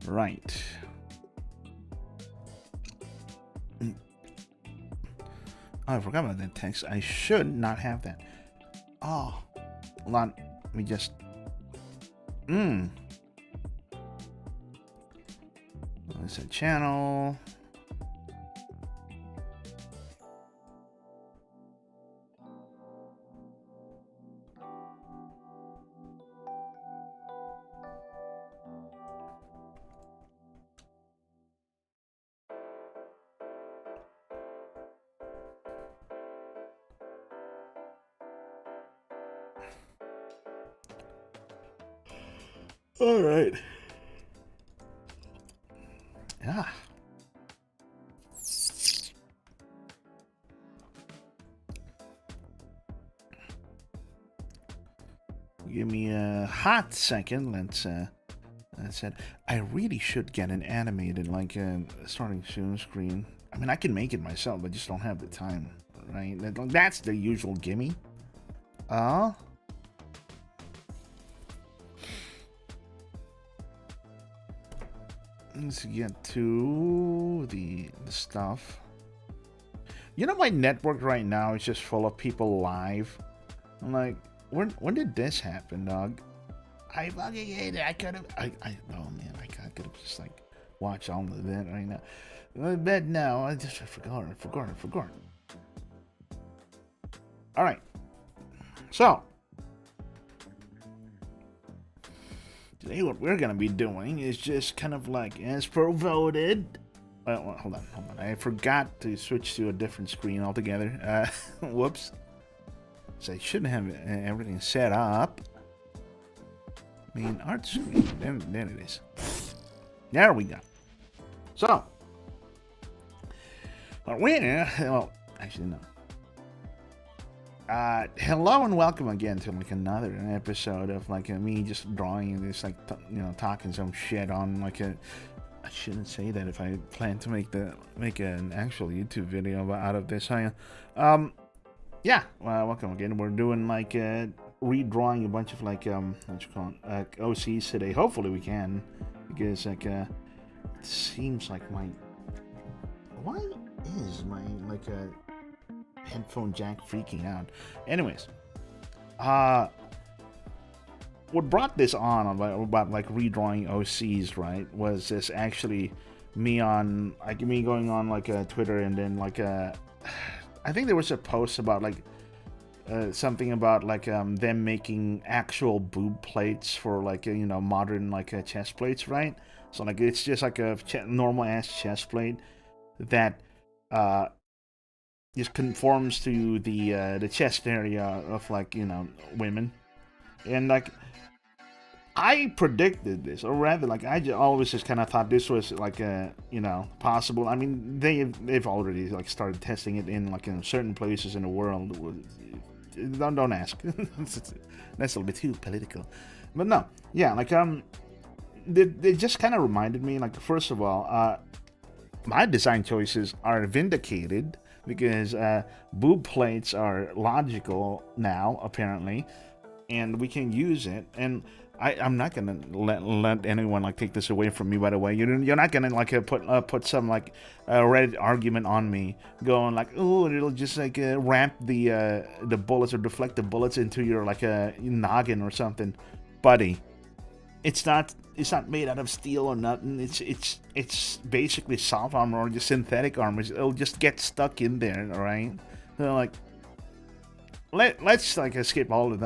Right. Oh, I forgot about that text. I should not have that. Oh, hold on. Let me just. It's a channel. All right. Yeah. Give me a hot second. Let's it. I really should get an animated, like a starting soon screen. I mean, I can make it myself, but just don't have the time, right? That's the usual gimme. Let's get to the stuff. You know, my network right now is just full of people live. I'm like, when did this happen, dog? I fucking hate it. I could have. Oh man, I could have just like watched all of that right now. I bet now. I forgot. All right. So today, what we're gonna be doing is just kind of like as per voted. Well, hold on. I forgot to switch to a different screen altogether. Whoops. So I shouldn't have everything set up. Main art screen. Then it is. There we go. So, well, actually no. Hello and welcome again to like another episode of like me just drawing and just like talking some shit on like a. I shouldn't say that if I plan to make an actual YouTube video out of this. Yeah. Well, welcome again. We're doing like redrawing a bunch of like what you call it, OCs today. Hopefully we can, because like it seems like why is my like headphone jack freaking out? Anyways, what brought this on about like redrawing OCs, right? Was this actually me going on like Twitter, and then like I think there was a post about like something about like them making actual boob plates for like modern like chest plates, right? So like it's just like a normal ass chest plate that just conforms to the chest area of like women, and like I predicted this, or rather, like always just kind of thought this was like a possible. I mean, they've already like started testing it in like in certain places in the world. Don't ask. That's a little bit too political, but no, yeah, like they just kind of reminded me. Like first of all, my design choices are vindicated because boob plates are logical now apparently, and we can use it. And I'm not gonna let anyone like take this away from me. By the way, you're not gonna like put some like Reddit argument on me, going like, oh, it'll just like ramp the bullets or deflect the bullets into your like a noggin or something, buddy. It's not made out of steel or nothing. It's basically soft armor or just synthetic armor. It'll just get stuck in there, all right? So like let's like skip all of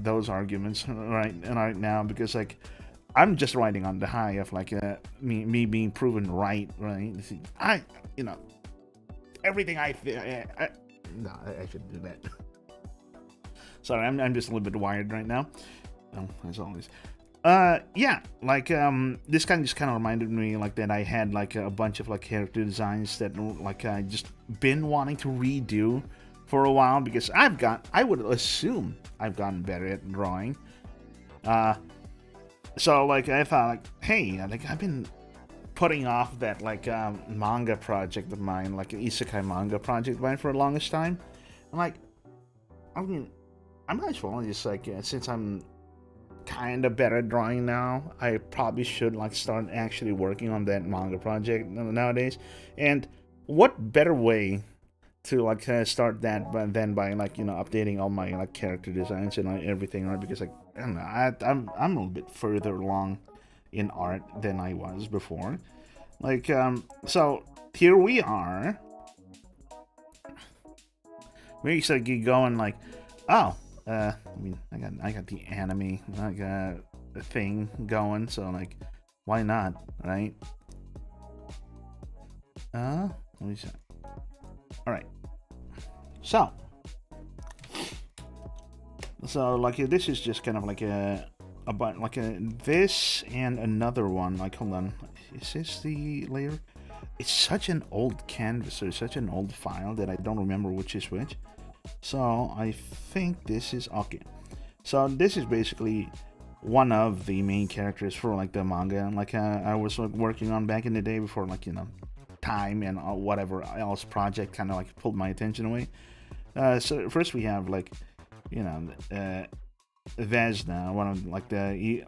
those arguments right now, because like I'm just riding on the high of like me being proven right. I everything no, I shouldn't do that. Sorry, I'm just a little bit wired right now. As always. Yeah, like this just kind of reminded me like that I had like a bunch of like character designs that like I just been wanting to redo for a while, because I would assume I've gotten better at drawing. So like I thought like, hey, like I've been putting off that like manga project of mine, like an isekai manga project of mine for the longest time. I'm like, I mean, I might as well just like since I'm kind of better at drawing now. I probably should like start actually working on that manga project nowadays. And what better way to like start that but then by like updating all my like character designs and like, everything, right? Because like I don't know, I'm a little bit further along in art than I was before. Like so here we are. We're like going like, oh, I mean, I got the anime like thing going, so like, why not, right? Let me see. All right, so like this is just kind of like about like this and another one. Like, hold on, is this the layer? It's such an old canvas or such an old file that I don't remember which is which. So I think this is okay. So this is basically one of the main characters for like the manga, like I was working on back in the day before, like time and whatever else project kind of like pulled my attention away. So first we have like Vesna, one of like the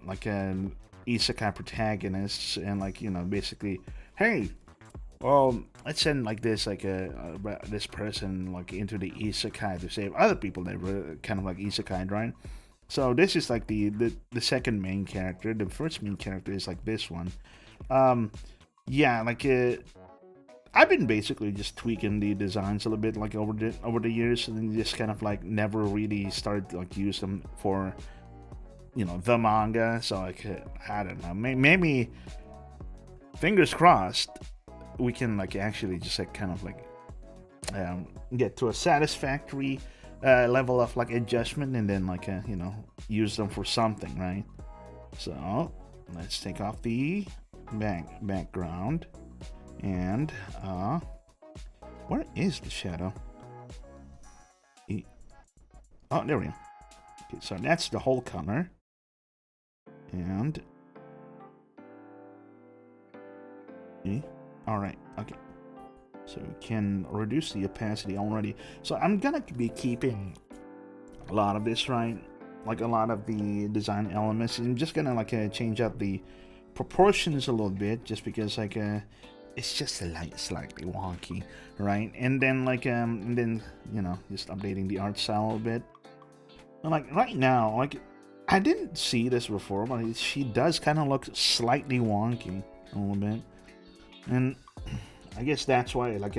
isekai protagonists, and like basically, hey, well, let's send like this this person like into the isekai to save other people that were kind of like isekai, right? So this is like the second main character. The first main character is like this one. Yeah, like I've been basically just tweaking the designs a little bit like over the years, and then just kind of like never really started to like use them for the manga. So like I don't know, maybe fingers crossed we can like actually just like kind of like get to a satisfactory level of like adjustment, and then like use them for something, right? So let's take off the background, and where is the shadow? Oh, there we go. Okay, so that's the whole color, and all right, okay. So we can reduce the opacity already. So I'm gonna be keeping a lot of this, right? Like a lot of the design elements. I'm just gonna like change up the proportions a little bit, just because like it's just slightly wonky, right? And then like and then just updating the art style a little bit. And like right now, like I didn't see this before, but she does kind of look slightly wonky a little bit, and I guess that's why like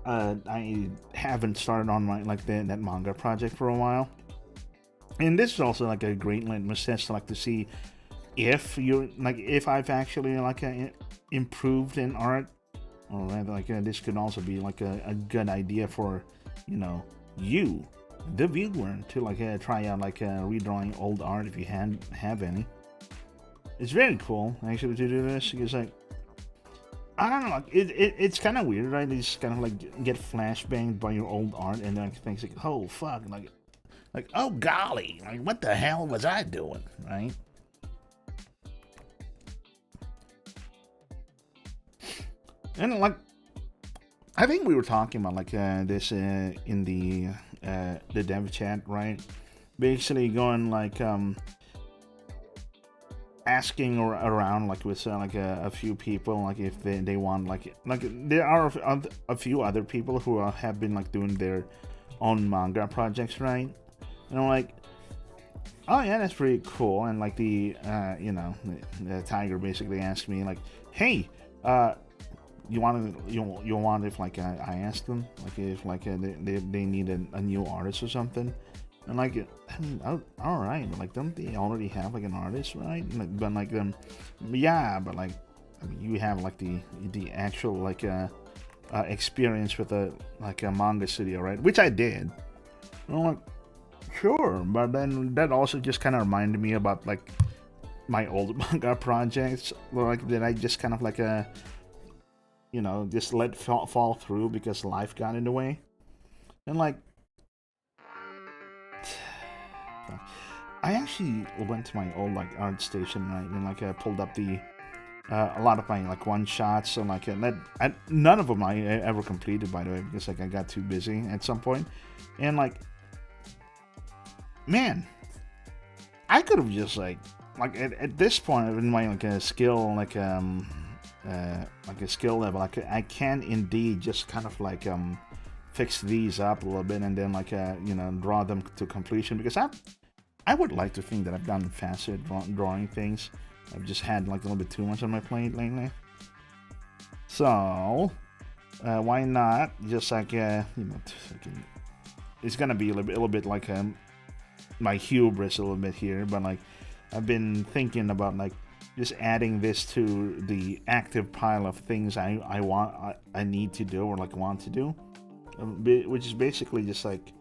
I haven't started on my like that manga project for a while. And this is also like a great litmus test to like to see if you're like if I've actually like improved in art, or rather like this could also be like a good idea for you, the viewer, to like try out like redrawing old art if you have any. It's very cool actually to do this, because like I don't know, like it's kind of weird, right? You just kind of like get flashbanged by your old art, and then things like, oh fuck, like oh golly, like what the hell was I doing, right? And like I think we were talking about like this in the dev chat, right? Basically going like asking around like with like a few people, like if they want like there are a few other people who have been like doing their own manga projects, right? And I'm like, oh yeah, that's pretty cool. And like the Tiger basically asked me like, hey, you want if like I asked them like if like they need a new artist or something. And like, I mean, all right, but like, don't they already have like an artist, right? Like, but like, yeah, but like, I mean, you have like the actual like experience with a manga studio, right? Which I did. And I'm like, sure, but then that also just kind of reminded me about like my old manga projects, like that I just kind of like just let fall through because life got in the way, and like. I actually went to my old like art station, right, and like I pulled up the a lot of my like one shots, and like none of them I ever completed, by the way, because like I got too busy at some point, and like, man, I could have just like at this point in my like a skill like a skill level, I can indeed just kind of like fix these up a little bit and then like you know, draw them to completion, because I would like to think that I've gotten faster at drawing things. I've just had like a little bit too much on my plate lately. So why not just like you know, it's gonna be a little bit like my hubris a little bit here, but like I've been thinking about like just adding this to the active pile of things I need to do or like want to do, which is basically just like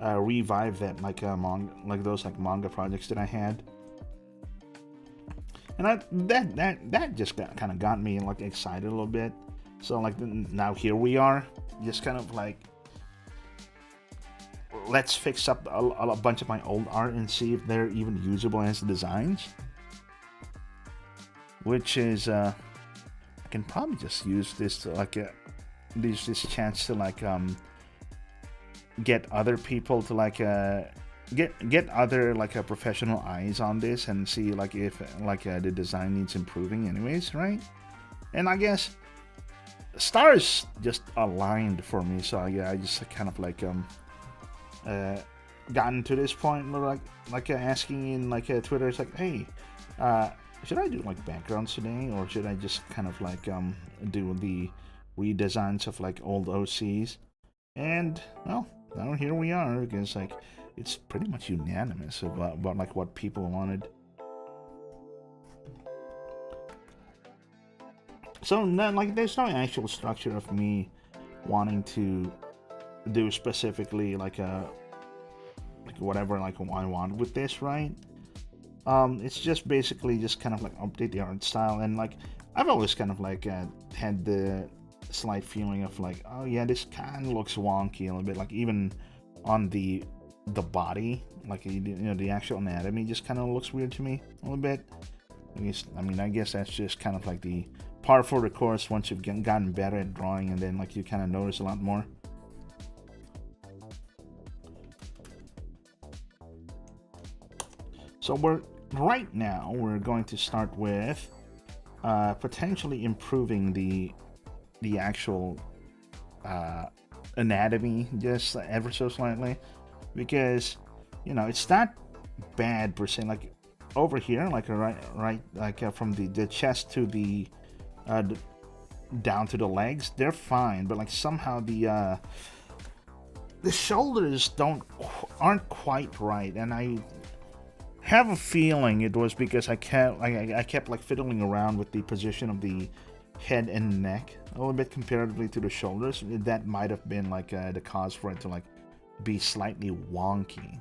revive that like those like manga projects that I had, and that just kind of got me like excited a little bit. So like now here we are, just kind of like, let's fix up a bunch of my old art and see if they're even usable as designs. Which is, I can probably just use this to like, this chance to like, get other people to like, get other like professional eyes on this and see like if like the design needs improving, anyways, right? And I guess stars just aligned for me, so yeah, I just kind of like gotten to this point where like asking in like Twitter, it's like, hey, should I do like backgrounds today, or should I just kind of like do the redesigns of like old OCs? And well, now here we are, because like it's pretty much unanimous about like what people wanted. So like there's no actual structure of me wanting to do specifically like whatever like I want with this, right? It's just basically just kind of like update the art style, and like I've always kind of like had the slight feeling of like, oh yeah, this kind of looks wonky a little bit, like even on the body, like you know, the actual anatomy just kind of looks weird to me a little bit. I guess that's just kind of like the par for the course once you've gotten better at drawing, and then like you kind of notice a lot more. So right now we're going to start with potentially improving the actual anatomy just ever so slightly, because you know, it's not bad per se. Like over here, like right like from the chest to the down to the legs, they're fine, but like somehow the shoulders aren't quite right, and I have a feeling it was because I kept like fiddling around with the position of the head and neck a little bit comparatively to the shoulders. That might have been like the cause for it to like be slightly wonky,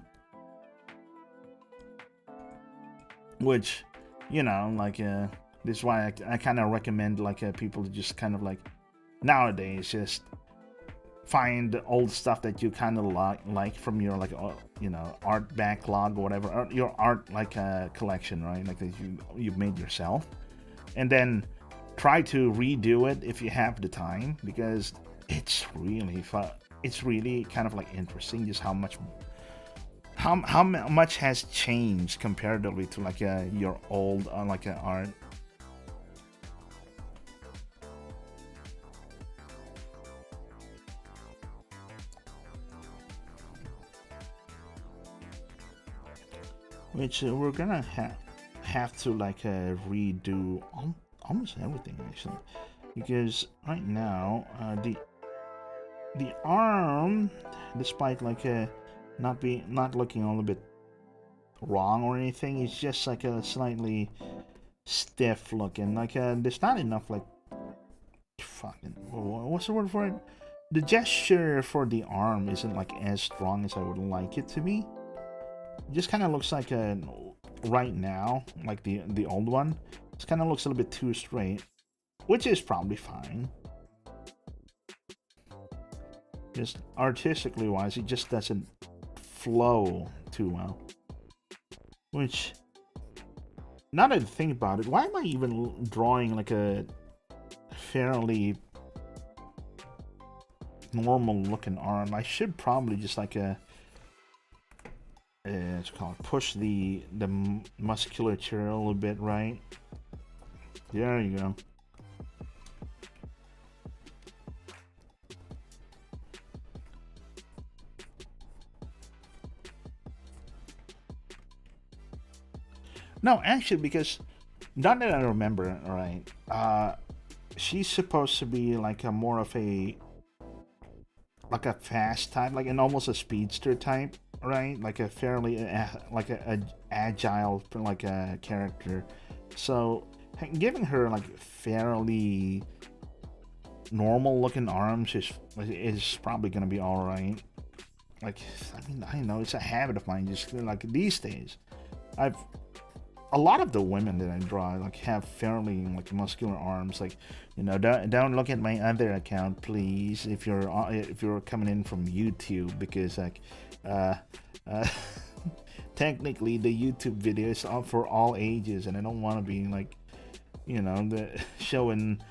which, you know, like this is why I kind of recommend like people to just kind of like nowadays just find old stuff that you kind of like from your like you know, art backlog or whatever, or your art like collection, right, like that you've made yourself, and then try to redo it if you have the time, because it's really fun. It's really kind of like interesting just how much has changed comparatively to like your old like art. Which we're gonna have to like redo almost everything actually, because right now the arm, despite like not looking a little bit wrong or anything, it's just like a slightly stiff looking. Like there's not enough like fucking, what's the word for it? The gesture for the arm isn't like as strong as I would like it to be. It just kind of looks like right now, like the old one, it kind of looks a little bit too straight, which is probably fine. Just artistically wise, it just doesn't flow too well. Which, now that I think about it, why am I even drawing like a fairly normal looking arm? I should probably just like it's called push the musculature a little bit, right? There you go. No, actually, because not that I remember, right? She's supposed to be like a more of a like a fast type, like an almost a speedster type, right? Like a fairly like a agile like a character. So giving her like fairly normal looking arms is probably gonna be all right. Like I mean I know it's a habit of mine. Just like these days, I've a lot of the women that I draw like have fairly like muscular arms. Like, you know, don't look at my other account, please, if you're coming in from YouTube, because like, uh, uh, technically the YouTube video is all for all ages, and I don't want to be like, you know, showing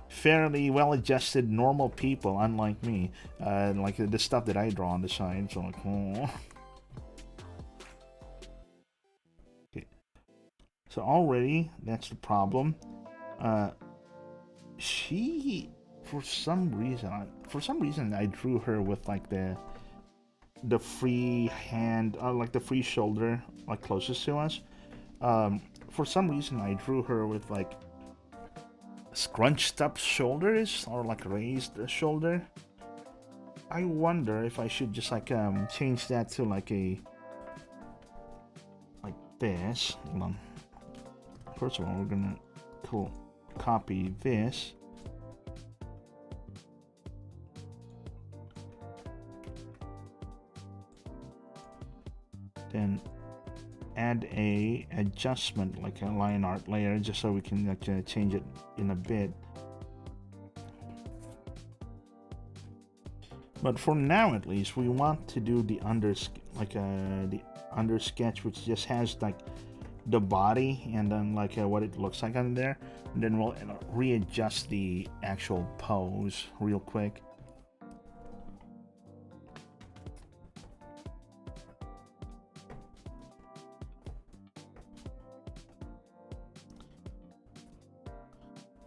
fairly well-adjusted normal people, unlike me, like the stuff that I draw on the side. So like, oh. So already that's the problem. Uh, she for some reason I drew her with like the free hand, like the free shoulder, like closest to us. For some reason I drew her with like scrunched up shoulders or like raised shoulder. I wonder if I should just like change that to like a like this. Hold on. First of all, we're gonna copy this. Then add a adjustment, like a line art layer, just so we can like, change it in a bit. But for now, at least, we want to do the under sketch, which just has like the body and then like what it looks like on there, and then we'll readjust the actual pose real quick.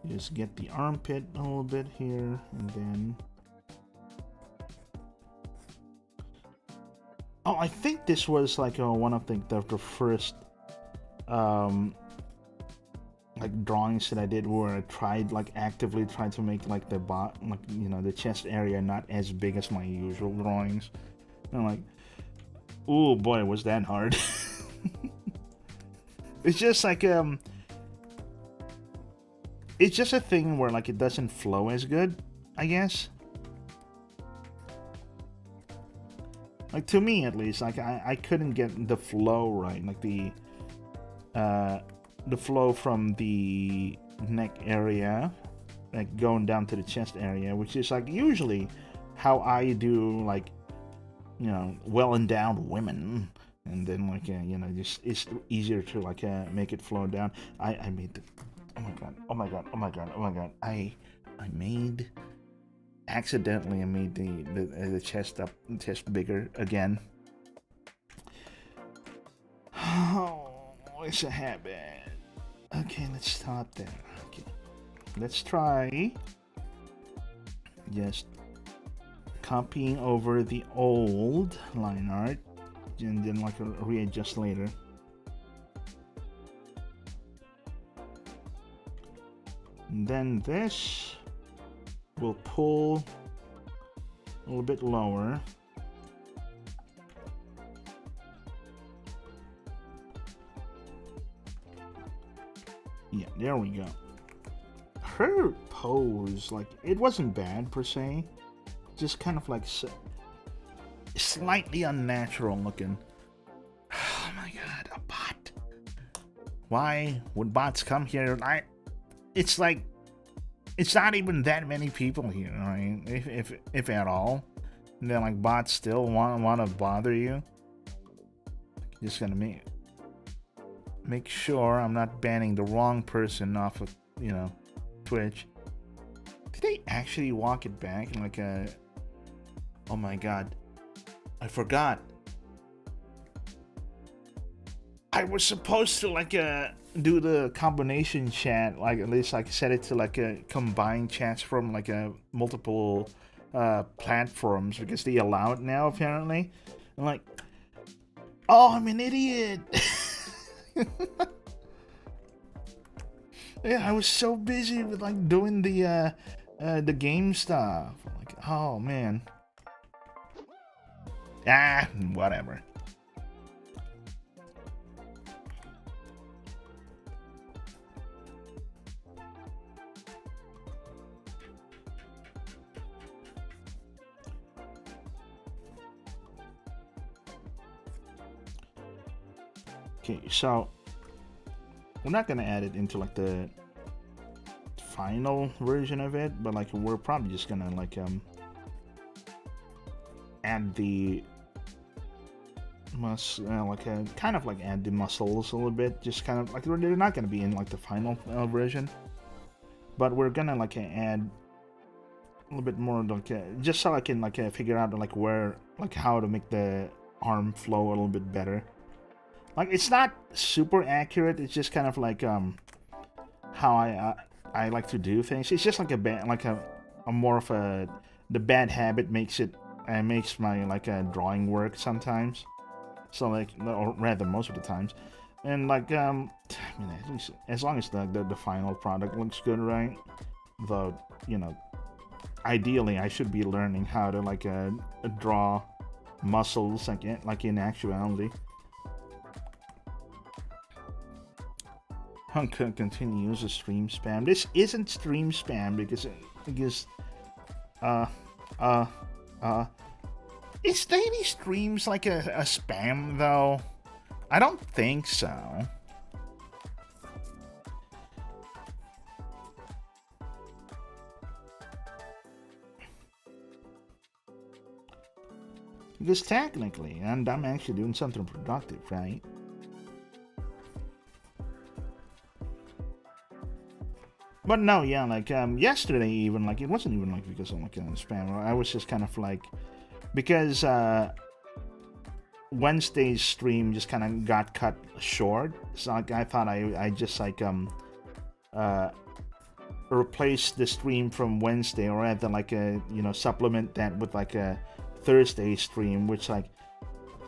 Just get the armpit a little bit here, and then oh, I think this was like one of the first like drawings that I did where I actively tried to make like the the chest area not as big as my usual drawings. And I'm like, oh boy, was that hard. It's just like it's just a thing where like it doesn't flow as good, I guess. Like to me at least, like I couldn't get the flow right, like the flow from the neck area, like going down to the chest area, which is like usually how I do, like, you know, well endowed women, and then like you know, just it's easier to like make it flow down. I made the oh my god I made accidentally I made the chest bigger again. Oh, it's a habit. Okay, let's stop there. Okay, let's try just copying over the old line art and then like readjust later. And then this will pull a little bit lower. Yeah, there we go. Her pose, like, it wasn't bad per se, just kind of like slightly unnatural looking. Oh my god, a bot. Why would bots come here? It's like, it's not even that many people here, right? If at all. And then like bots still want to bother you. Just gonna make sure I'm not banning the wrong person off of, you know, Twitch. Did they actually walk it back in like a... Oh my god, I forgot. I was supposed to like do the combination chat, like at least like set it to like a combined chats from like a multiple platforms because they allow it now apparently. I'm like, oh, I'm an idiot. Yeah, I was so busy with like doing the game stuff. Like, oh man. Ah, whatever. Okay, so we're not gonna add it into like the final version of it, but like we're probably just gonna like add the kind of like add the muscles a little bit, just kind of like they're not gonna be in like the final version, but we're gonna like add a little bit more like just so I can like figure out like where like how to make the arm flow a little bit better. Like it's not super accurate. It's just kind of like how I like to do things. It's just like a more of a the bad habit makes my like drawing work sometimes. So like or rather most of the times, and like I mean at least as long as the final product looks good, right? Though you know, ideally I should be learning how to like draw muscles like in actuality. Hunka continues the stream spam. This isn't stream spam because uh is daily streams like a spam though? I don't think so. Because technically, and I'm actually doing something productive, right? But no, yeah, like yesterday even, like it wasn't even like because I'm like spam. I was just kind of like because Wednesday's stream just kind of got cut short. So like I thought I just like replace the stream from Wednesday, or rather like supplement that with like a Thursday stream, which like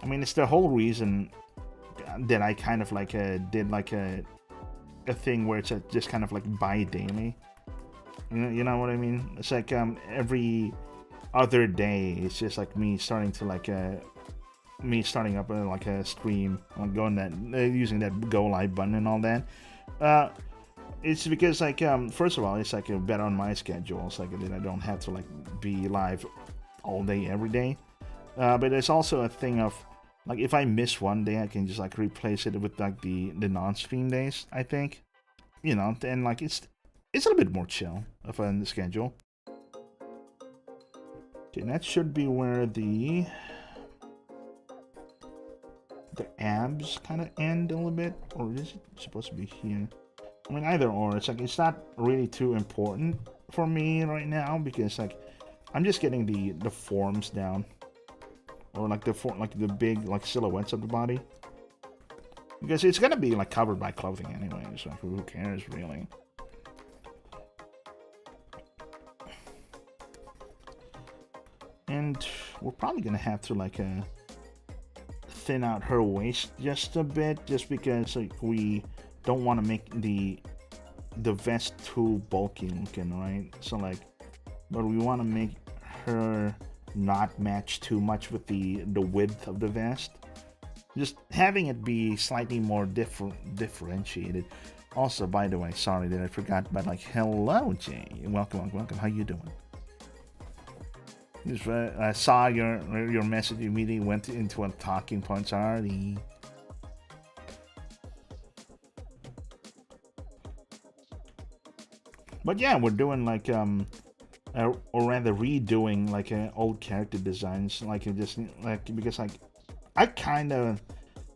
I mean it's the whole reason that I kind of like did like a thing where it's just kind of like bi-daily. You know what I mean? It's like every other day it's just like me starting to like me starting up like a stream, like going that using that go live button and all that. It's because like first of all it's like better on my schedule, so like that I don't have to like be live all day every day. But it's also a thing of like if I miss one day I can just like replace it with like the non-stream days, I think. You know, and like it's a little bit more chill of a schedule. Okay, that should be where the abs kind of end a little bit, or is it supposed to be here? I mean, either or. It's like it's not really too important for me right now because like I'm just getting the forms down, or like the big like silhouettes of the body, because it's gonna be like covered by clothing anyway. So who cares really? And we're probably gonna have to like thin out her waist just a bit, just because like we don't want to make the vest too bulky looking, right? So like, but we want to make her not match too much with the width of the vest. Just having it be slightly more differentiated. Also, by the way, sorry that I forgot, but like, hello Jay, welcome. How you doing? Just, I saw your message immediately went into a talking points already. But yeah, we're doing like or rather redoing like old character designs, like just like because like I kind of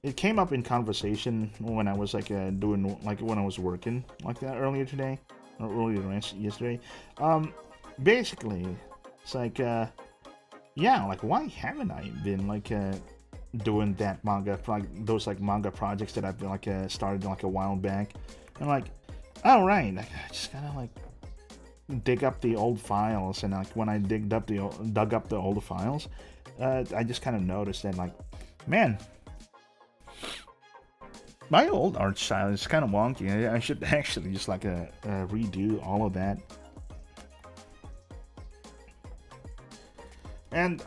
it came up in conversation when I was like doing like when I was working like that earlier today or earlier yesterday. Basically, it's like yeah, like why haven't I been like doing that manga, like those like manga projects that I've like started like a while back. I'm like, all right, like, I just kind of like dig up the old files, and like when I dug up the old files, I just kind of noticed that like, man, my old art style is kind of wonky. I should actually just like redo all of that. And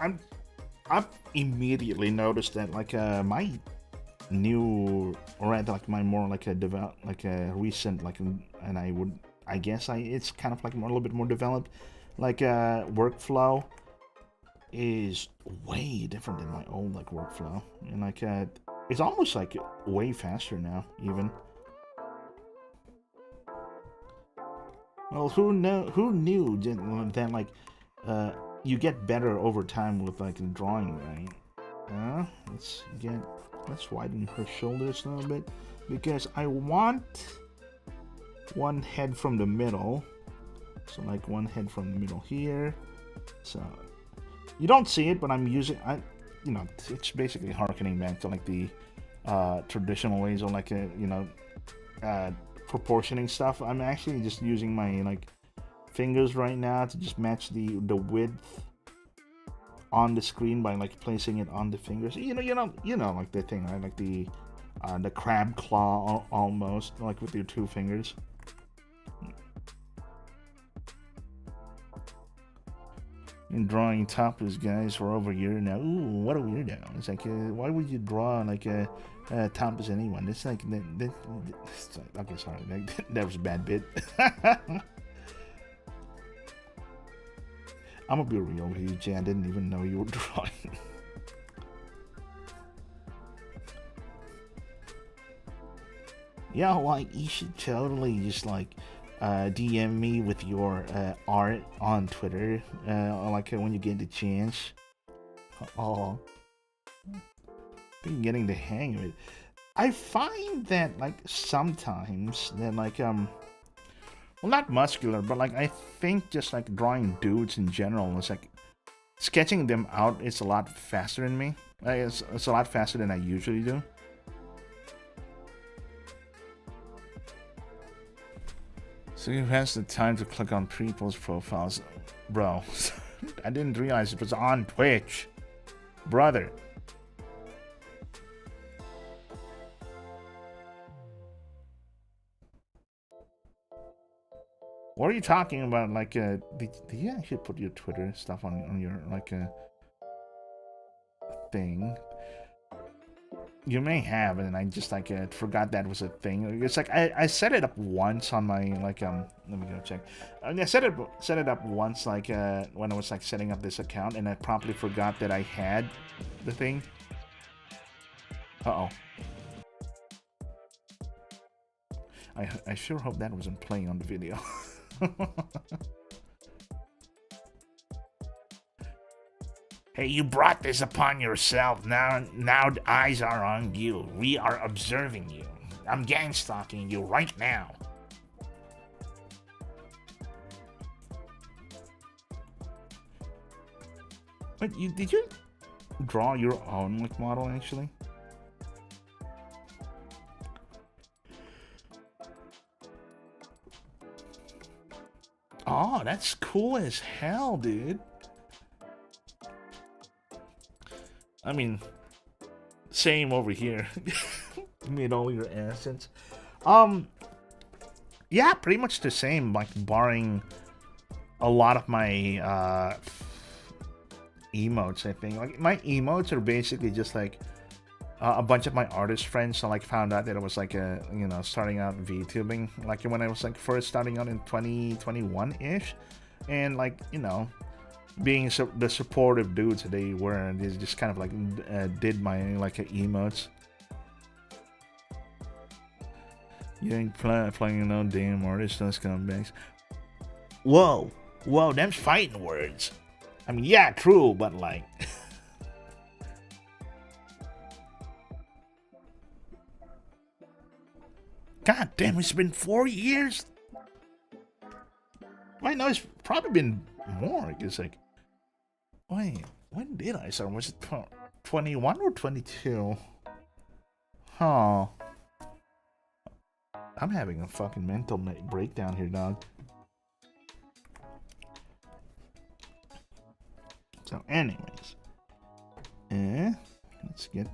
I've immediately noticed that like my new, or rather like my more like a recent like, and I guess it's kind of like more a little bit more developed like workflow is way different than my old like workflow, and like it's almost like way faster now even. Well, who knew that like you get better over time with like drawing, right? Let's widen her shoulders a little bit, because I want one head from the middle. So like one head from the middle here. So you don't see it, but I'm using, it's basically harkening back to like the traditional ways of like proportioning stuff. I'm actually just using my like fingers right now to just match the width on the screen by like placing it on the fingers. You know like the thing, right? Like the crab claw almost, like with your two fingers. Been drawing topless guys for over a year now. Ooh, what a weirdo. It's like, why would you draw like a topless anyone? It's like, okay, sorry, that was a bad bit. I'm gonna be real with you, Jay. I didn't even know you were drawing. Yeah, like, you should totally just like DM me with your art on Twitter, like when you get the chance. Oh, been getting the hang of it. I find that like sometimes that like well, not muscular, but like I think just like drawing dudes in general is like sketching them out is a lot faster than me. It's a lot faster than I usually do. So who has the time to click on people's profiles? Bro, I didn't realize it was on Twitch. Brother. What are you talking about? Like, did you actually put your Twitter stuff on your, like, thing? You may have, and I just like forgot that was a thing. It's like I set it up once on my like let me go check. I set it up once like when I was like setting up this account, and I promptly forgot that I had the thing. Uh-oh. I sure hope that wasn't playing on the video. Hey, you brought this upon yourself. Now the eyes are on you. We are observing you. I'm gang stalking you right now. But did you draw your own like model actually? Oh, that's cool as hell, dude. I mean, same over here. Made all your assets. Yeah, pretty much the same, like barring a lot of my emotes, I think. Like my emotes are basically just like a bunch of my artist friends. So like found out that it was like starting out VTubing, like when I was like first starting out in 2021-ish, and like being the supportive dudes that they were, and they just kind of like did my like emotes. You ain't playing no damn artist, those scumbags. Whoa, them's fighting words. I mean, yeah, true, but like. God damn, it's been 4 years. Wait, no, it's probably been more. It's like, wait, when did I start? Was it 21 or 22? Huh. I'm having a fucking mental breakdown here, dog. So, anyways. Let's get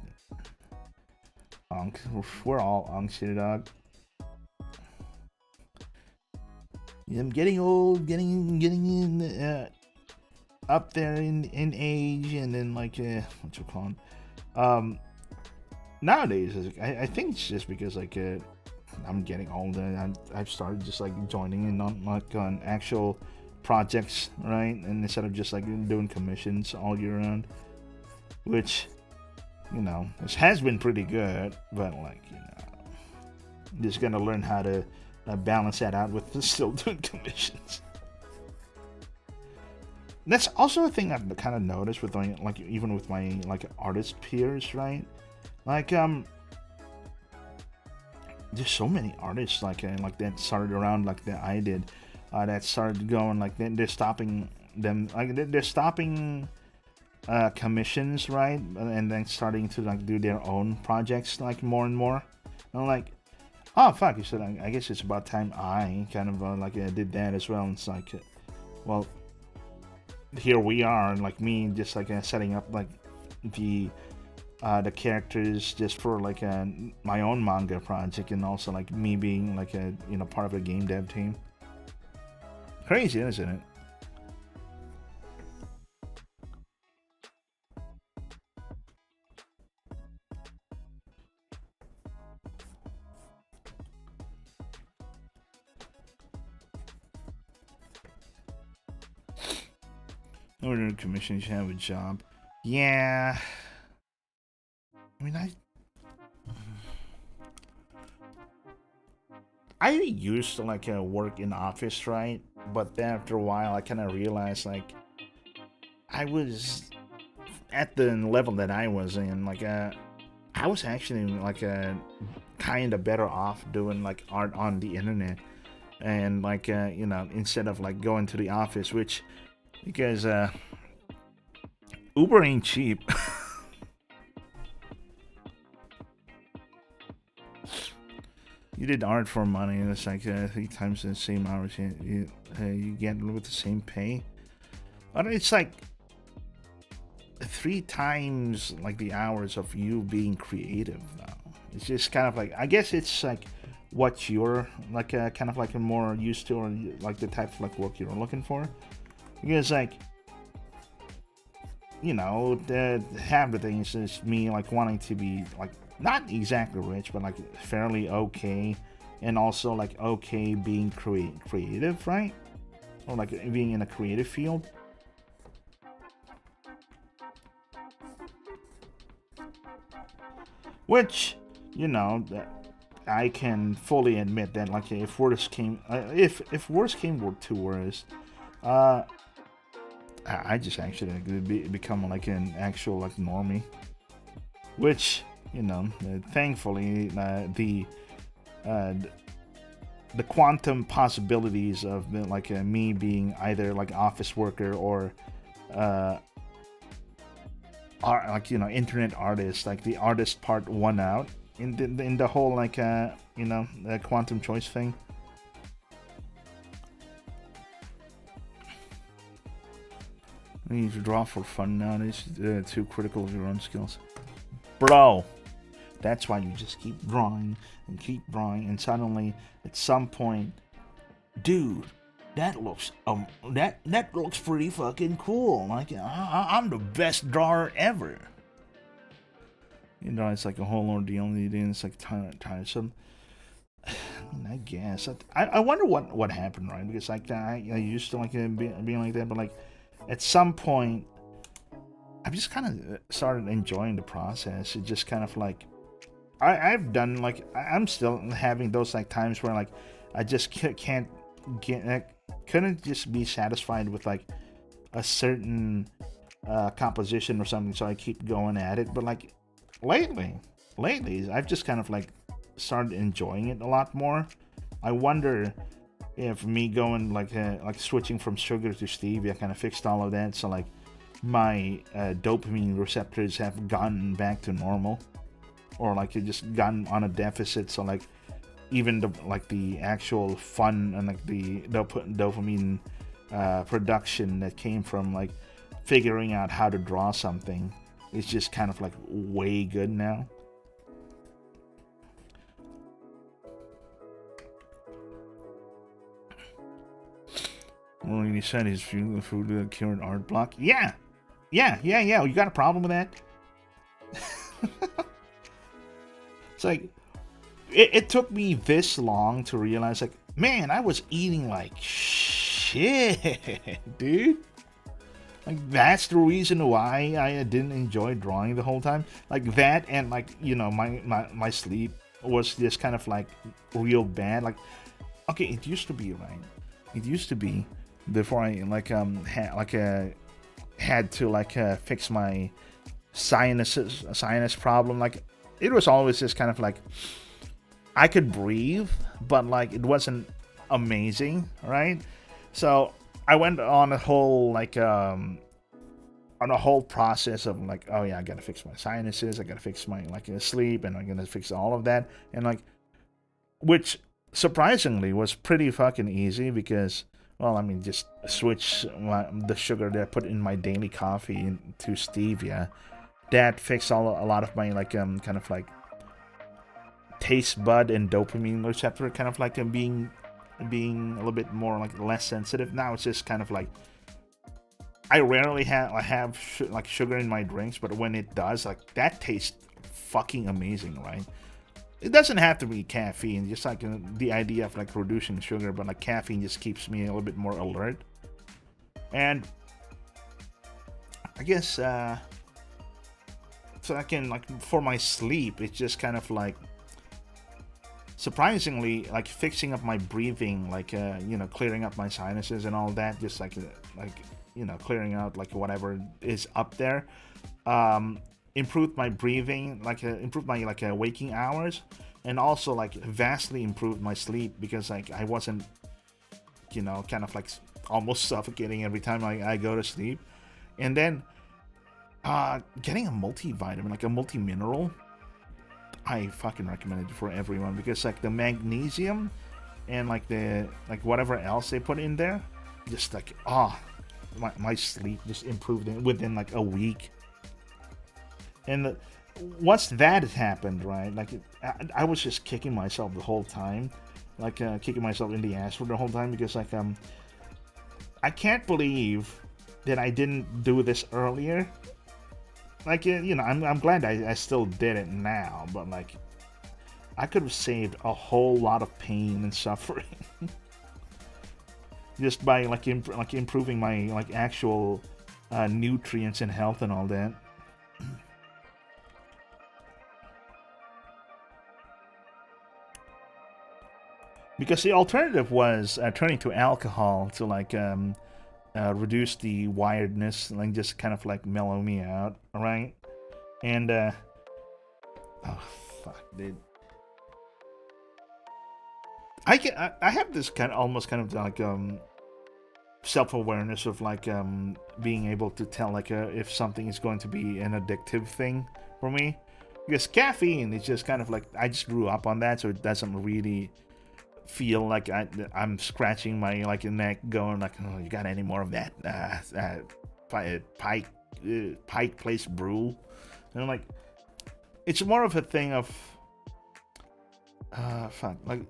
Unk. We're all Unks here, dog. Yeah, I'm getting old, getting in up there in age, and then like what you call it? Nowadays, I think it's just because like I'm getting older, and I've started just like joining in on like on actual projects, right? And instead of just like doing commissions all year round, which, you know, this has been pretty good, but like, you know, just gonna learn how to balance that out with still doing commissions. That's also a thing I've kind of noticed with like even with my like artist peers, right? Like there's so many artists like that started around like that I did, that started going like they're stopping them, like they're stopping commissions, right? And then starting to like do their own projects like more and more. And I'm like, oh fuck! You said I guess it's about time I kind of like did that as well. And it's like, well, here we are, and like me just like setting up like the characters just for like my own manga project, and also like me being like a, you know, part of a game dev team. Crazy, isn't it? In order to commission, you should have a job. Yeah. I mean, I used to like work in office, right? But then after a while, I kind of realized like I was at the level that I was in, like I was actually like kind of better off doing like art on the internet, and like you know, instead of like going to the office, which because Uber ain't cheap. You did art for money, and it's like 3 times the same hours you get with the same pay. But it's like 3 times like the hours of you being creative now. It's just kind of like, I guess it's like what you're like kind of like more used to, or like the type of like work you're looking for. Because like, you know, half the thing is just me like wanting to be like not exactly rich, but like fairly okay, and also like okay being creative, right? Or like being in a creative field. Which, you know, I can fully admit that like if worst came, if worst came to worst, I just actually become like an actual like normie, which, you know, thankfully the quantum possibilities of like me being either like office worker or like, you know, internet artist, like the artist part won out in the whole like you know, the quantum choice thing. You need to draw for fun nowadays. Too critical of your own skills, bro. That's why you just keep drawing and keep drawing, and suddenly at some point, dude, that looks that looks pretty fucking cool. Like I'm the best drawer ever. You know, it's like a whole ordeal. It's like tiresome. I guess I wonder what happened, right? Because like I used to like being like that, but like at some point, I've just kind of started enjoying the process. It just kind of like I've done like I'm still having those like times where like I just can't get couldn't just be satisfied with like a certain composition or something, so I keep going at it. But like lately I've just kind of like started enjoying it a lot more. I wonder if me going like switching from sugar to stevia kind of fixed all of that, so like my dopamine receptors have gotten back to normal, or like it just gotten on a deficit. So like even the actual fun and like the dopamine production that came from like figuring out how to draw something is just kind of like way good now. Well, he said he's feeling food to current art block. Yeah. You got a problem with that? It's like it took me this long to realize, like, man, I was eating like shit, dude. Like, that's the reason why I didn't enjoy drawing the whole time. Like that, and like, you know, my sleep was just kind of like real bad. Like, okay, it used to be, right? It used to be before I like had to like fix my sinus problem. Like, it was always just kind of like I could breathe, but like it wasn't amazing, right? So I went on a whole like on a whole process of like, oh yeah, I gotta fix my sinuses, I gotta fix my like sleep, and I'm gonna fix all of that, and like, which surprisingly was pretty fucking easy because, well, I mean, just switch the sugar that I put in my daily coffee to stevia. That fixed a lot of my like kind of like taste bud and dopamine receptor kind of like being a little bit more like less sensitive. Now it's just kind of like I rarely have like sugar in my drinks, but when it does, like, that tastes fucking amazing, right? It doesn't have to be caffeine, just like the idea of like reducing sugar, but like caffeine just keeps me a little bit more alert. And I guess so I can like for my sleep, it's just kind of like surprisingly like fixing up my breathing, like you know, clearing up my sinuses and all that, just like you know, clearing out like whatever is up there. Improved my breathing, like improved my like waking hours, and also like vastly improved my sleep because like I wasn't, you know, kind of like almost suffocating every time I go to sleep. And then getting a multivitamin, like a multi-mineral, I fucking recommend it for everyone because like the magnesium and like the like whatever else they put in there, just like my sleep just improved within like a week. And once that had happened, right, like I was just kicking myself the whole time, like kicking myself in the ass for the whole time because like I can't believe that I didn't do this earlier. Like, you know, I'm glad I still did it now, but like I could have saved a whole lot of pain and suffering just by like improving my like actual nutrients and health and all that. Because the alternative was turning to alcohol to like reduce the wiredness, like just kind of like mellow me out, right? And oh fuck, dude, I have this kind of almost kind of like self-awareness of like being able to tell like if something is going to be an addictive thing for me, because caffeine is just kind of like I just grew up on that, so it doesn't really feel like I'm scratching my like neck going like, oh, you got any more of that Pike Place brew? And I'm like, it's more of a thing of fuck, like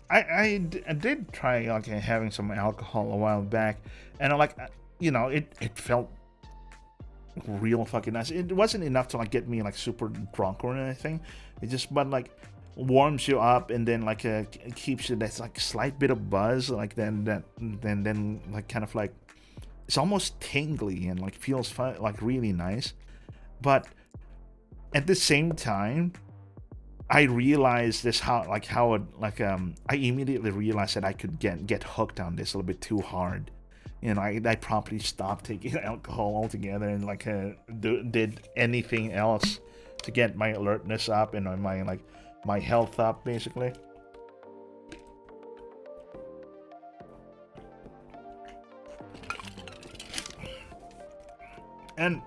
I did try like having some alcohol a while back, and I like, you know, it felt real fucking nice. It wasn't enough to like get me like super drunk or anything. It just, but like warms you up, and then like keeps you that like slight bit of buzz, like then like kind of like it's almost tingly and like feels fun, like really nice. But at the same time, I realized this how it like I immediately realized that I could get hooked on this a little bit too hard. You know, I promptly stopped taking alcohol altogether and like did anything else to get my alertness up and my like my health up, basically. And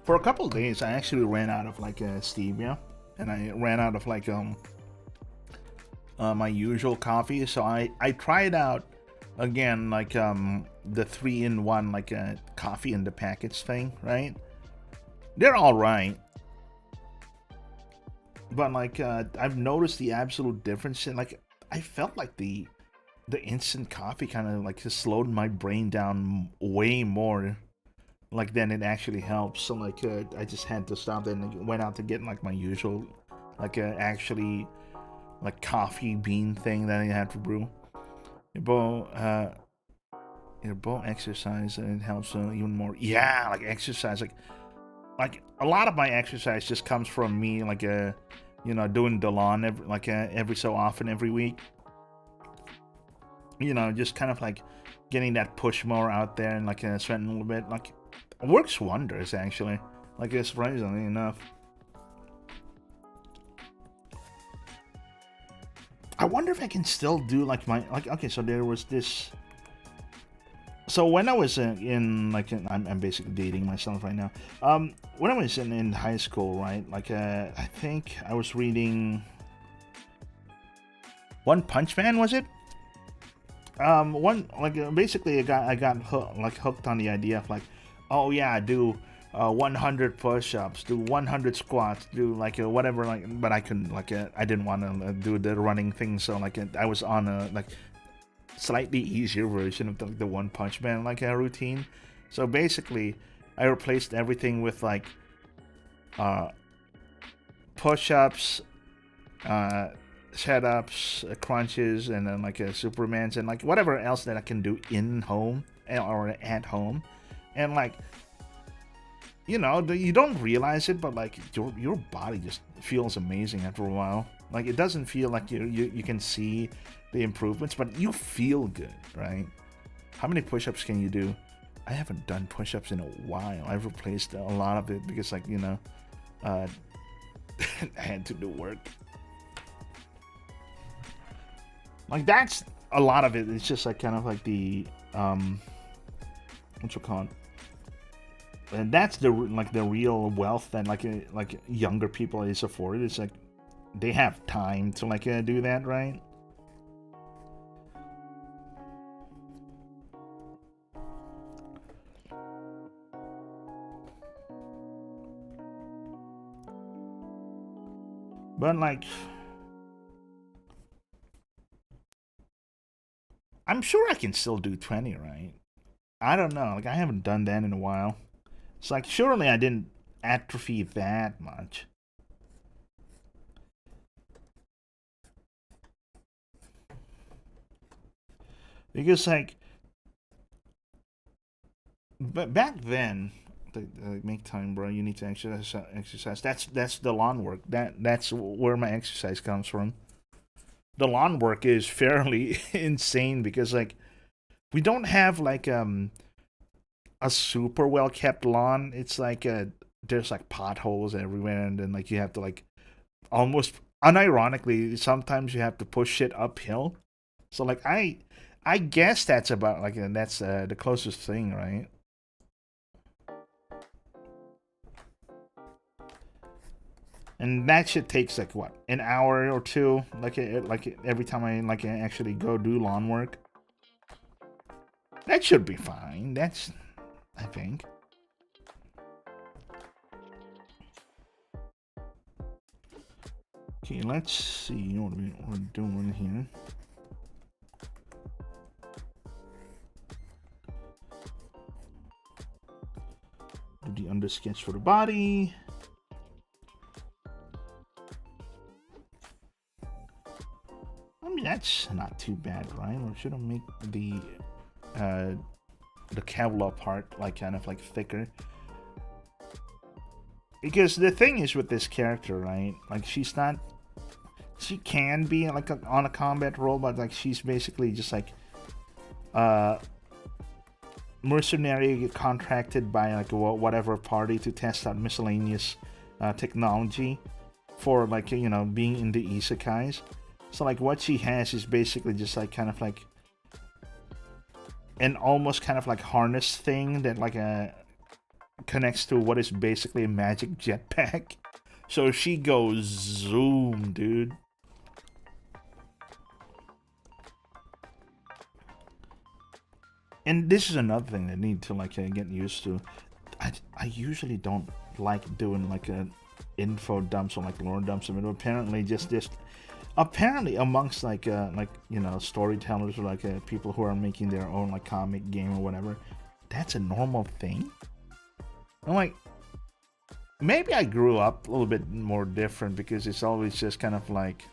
for a couple of days, I actually ran out of like stevia, and I ran out of like my usual coffee. So I tried out again like the 3-in-1 like coffee in the package thing, right? They're all right, but like I've noticed the absolute difference. And like I felt like the instant coffee kind of like just slowed my brain down way more like than it actually helps. So like I just had to stop and went out to get like my usual like actually like coffee bean thing that I have to brew. But both exercise and it helps even more. Yeah, like exercise, like a lot of my exercise just comes from me like doing the lawn every so often every week. Just kind of like getting that push more out there and like sweating a little bit, like works wonders actually. Like surprisingly enough. I wonder if I can still do like my like. Okay, so there was this. So when I was I'm basically dating myself right now. When I was in high school, right? Like I think I was reading One Punch Man, was it? One like basically I got hooked on the idea of like, oh yeah, do 100 push-ups, do 100 squats, do like whatever, like, but I couldn't like I didn't want to do the running thing, so like I was on a like slightly easier version of the One Punch Man like a routine. So basically, I replaced everything with like push-ups, setups, crunches, and then like Supermans and like whatever else that I can do in home or at home, and like you don't realize it, but like your body just feels amazing after a while. Like it doesn't feel like you can see the improvements, but you feel good, right? How many push-ups can you do? I haven't done push-ups in a while. I've replaced a lot of it because like I had to do work. Like that's a lot of it. It's just like kind of like the what you call it. And that's the real wealth that like younger people is afforded. It's like they have time to like do that, right? But like I'm sure I can still do 20, right? I don't know. Like I haven't done that in a while. It's like surely I didn't atrophy that much. Because like but back then make time, bro. You need to exercise. That's the lawn work. That's where my exercise comes from. The lawn work is fairly insane because like we don't have like a super well kept lawn. It's like there's like potholes everywhere, and then like you have to like almost unironically sometimes you have to push it uphill. So like I guess that's about like that's the closest thing, right? And that shit takes like what, an hour or two, like every time I like actually go do lawn work. That should be fine. That's I think. Okay, let's see what we're doing here. Do the under sketch for the body. I mean, that's not too bad, right? Or should I make the Kevlar part like kind of like thicker? Because the thing is with this character, right? Like she can be like on a combat role, but like she's basically just like mercenary contracted by like whatever party to test out miscellaneous technology for like being in the isekais. So like what she has is basically just like kind of like an almost kind of like harness thing that like connects to what is basically a magic jetpack. So she goes zoom, dude. And this is another thing that I need to like get used to. I usually don't like doing like a info dumps or like lore dumps. I mean, apparently just apparently amongst like you know, storytellers or like people who are making their own like comic game or whatever, that's a normal thing. I'm like, maybe I grew up a little bit more different because it's always just kind of like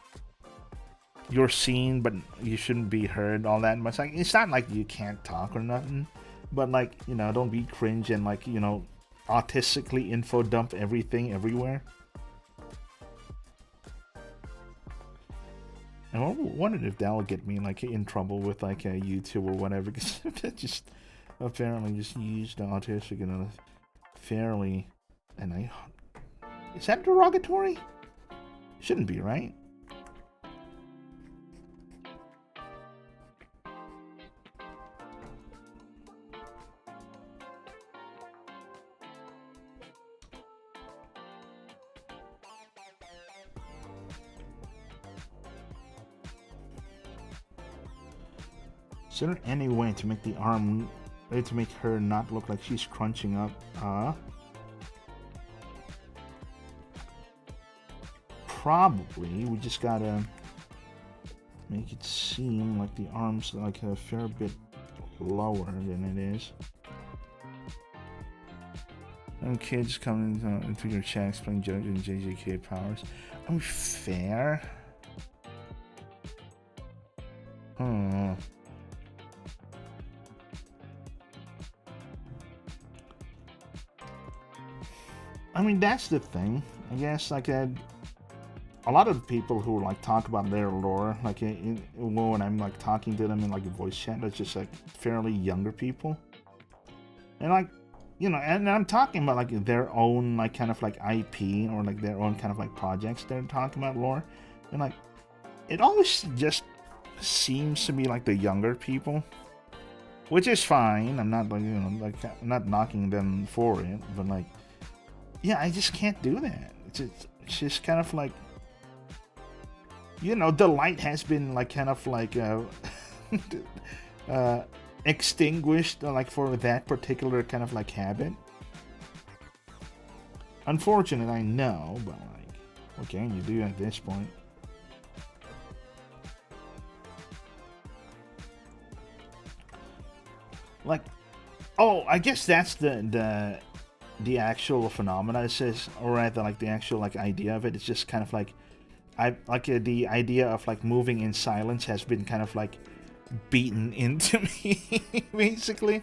you're seen but you shouldn't be heard, all that. But it's like, it's not like you can't talk or nothing, but like, you know, don't be cringe and like, you know, autistically info dump everything everywhere. And I wondered if that will get me like in trouble with like a YouTube or whatever, because that just apparently just used autistic in a fairly, and I, is that derogatory? Shouldn't be, right? Is there any way to make the arm, to make her not look like she's crunching up? Probably. We just gotta make it seem like the arm's like a fair bit lower than it is. And kids coming into your chat explaining Judge and JJK powers. Fair. I mean, that's the thing. I guess like a lot of people who like talk about their lore, like when I'm like talking to them in like a voice chat, that's just like fairly younger people, and like, you know, and I'm talking about like their own like kind of like IP or like their own kind of like projects they're talking about lore, and like it always just seems to be like the younger people, which is fine. I'm not like, you know, like I'm not knocking them for it, but like, yeah, I just can't do that. It's just kind of like, you know, the light has been like kind of like extinguished like for that particular kind of like habit. Unfortunate, I know, but like, what can you do at this point? Like, oh, I guess that's the actual phenomena. It says, or rather, like the actual like idea of it. It's just kind of like, I like the idea of like moving in silence has been kind of like beaten into me, basically.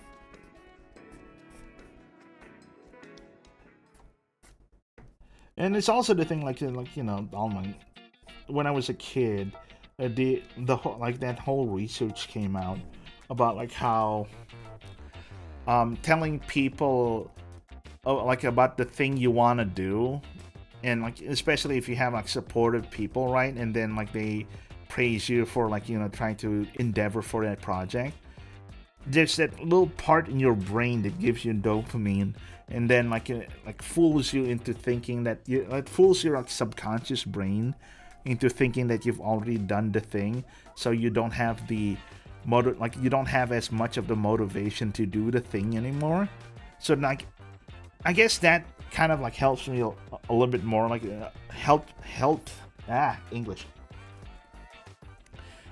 And it's also the thing, like you know, all my, when I was a kid, the whole, like that whole research came out about like how telling people like about the thing you want to do, and like especially if you have like supportive people, right, and then like they praise you for like, you know, trying to endeavor for that project, there's that little part in your brain that gives you dopamine, and then like it like fools you into thinking that you, it fools your like subconscious brain into thinking that you've already done the thing, so you don't have the like you don't have as much of the motivation to do the thing anymore. So like, I guess that kind of like helps me a little bit more, like English.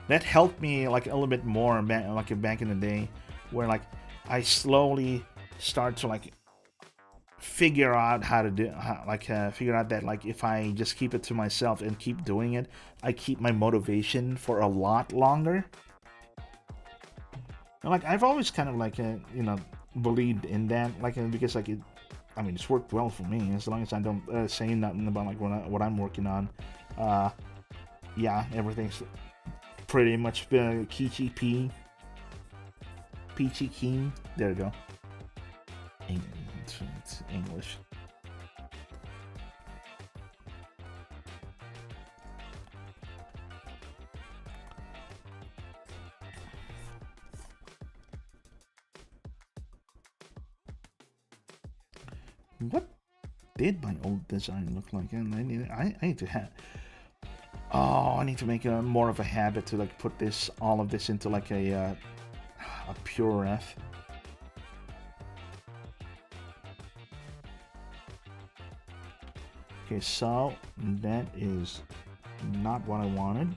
That helped me like a little bit more back in the day, where like I slowly start to like figure out how to do, figure out that like if I just keep it to myself and keep doing it, I keep my motivation for a lot longer. And like I've always kind of like you know, believed in that, like because like it, I mean, it's worked well for me as long as I don't say nothing about like what I'm working on. Yeah, everything's pretty much peachy keen. There we go. It's English. What did my old design look like? And I need to have. Oh, I need to make a more of a habit to like put this all of this into like a pure ref. Okay, so that is not what I wanted.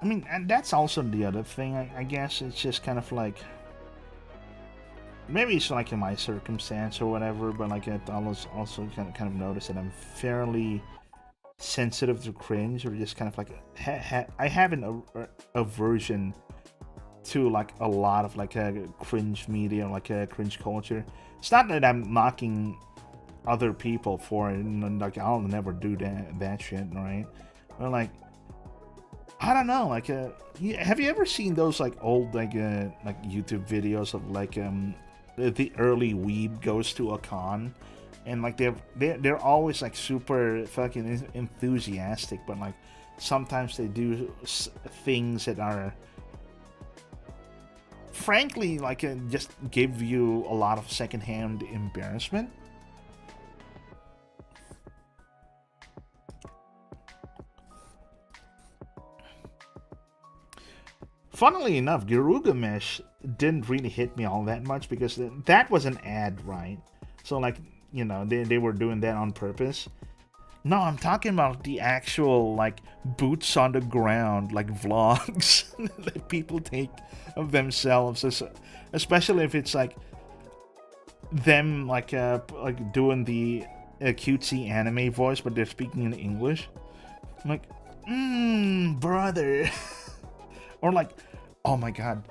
I mean, and that's also the other thing, I guess. It's just kind of like, maybe it's like in my circumstance or whatever, but like I also kind of notice that I'm fairly sensitive to cringe, or just kind of like, I have an aversion to like a lot of like a cringe media, like a cringe culture. It's not that I'm knocking other people for it, and like I'll never do that shit, right? But like, I don't know, like, have you ever seen those like old like YouTube videos of like the early weeb goes to a con, and like they're always like super fucking enthusiastic, but like sometimes they do things that are frankly like just give you a lot of secondhand embarrassment. Funnily enough, Gilgamesh didn't really hit me all that much because that was an ad, right? So like, you know, they were doing that on purpose. No, I'm talking about the actual like boots on the ground like vlogs that people take of themselves, especially if it's like them like doing the cutesy anime voice, but they're speaking in English. I'm like, brother. Or like, oh my god.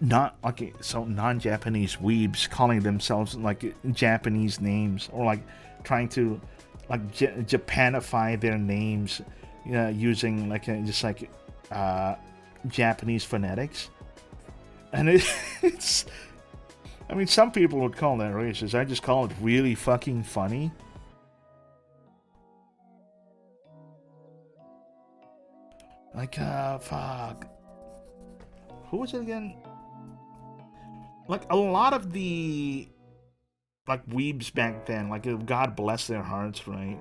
Not okay, so non-Japanese weebs calling themselves like Japanese names, or like trying to like Japanify their names, using like just like Japanese phonetics, and it's. I mean, some people would call that racist. I just call it really fucking funny. Like, fuck. Who was it again? Like, a lot of the, like, weebs back then, like, God bless their hearts, right?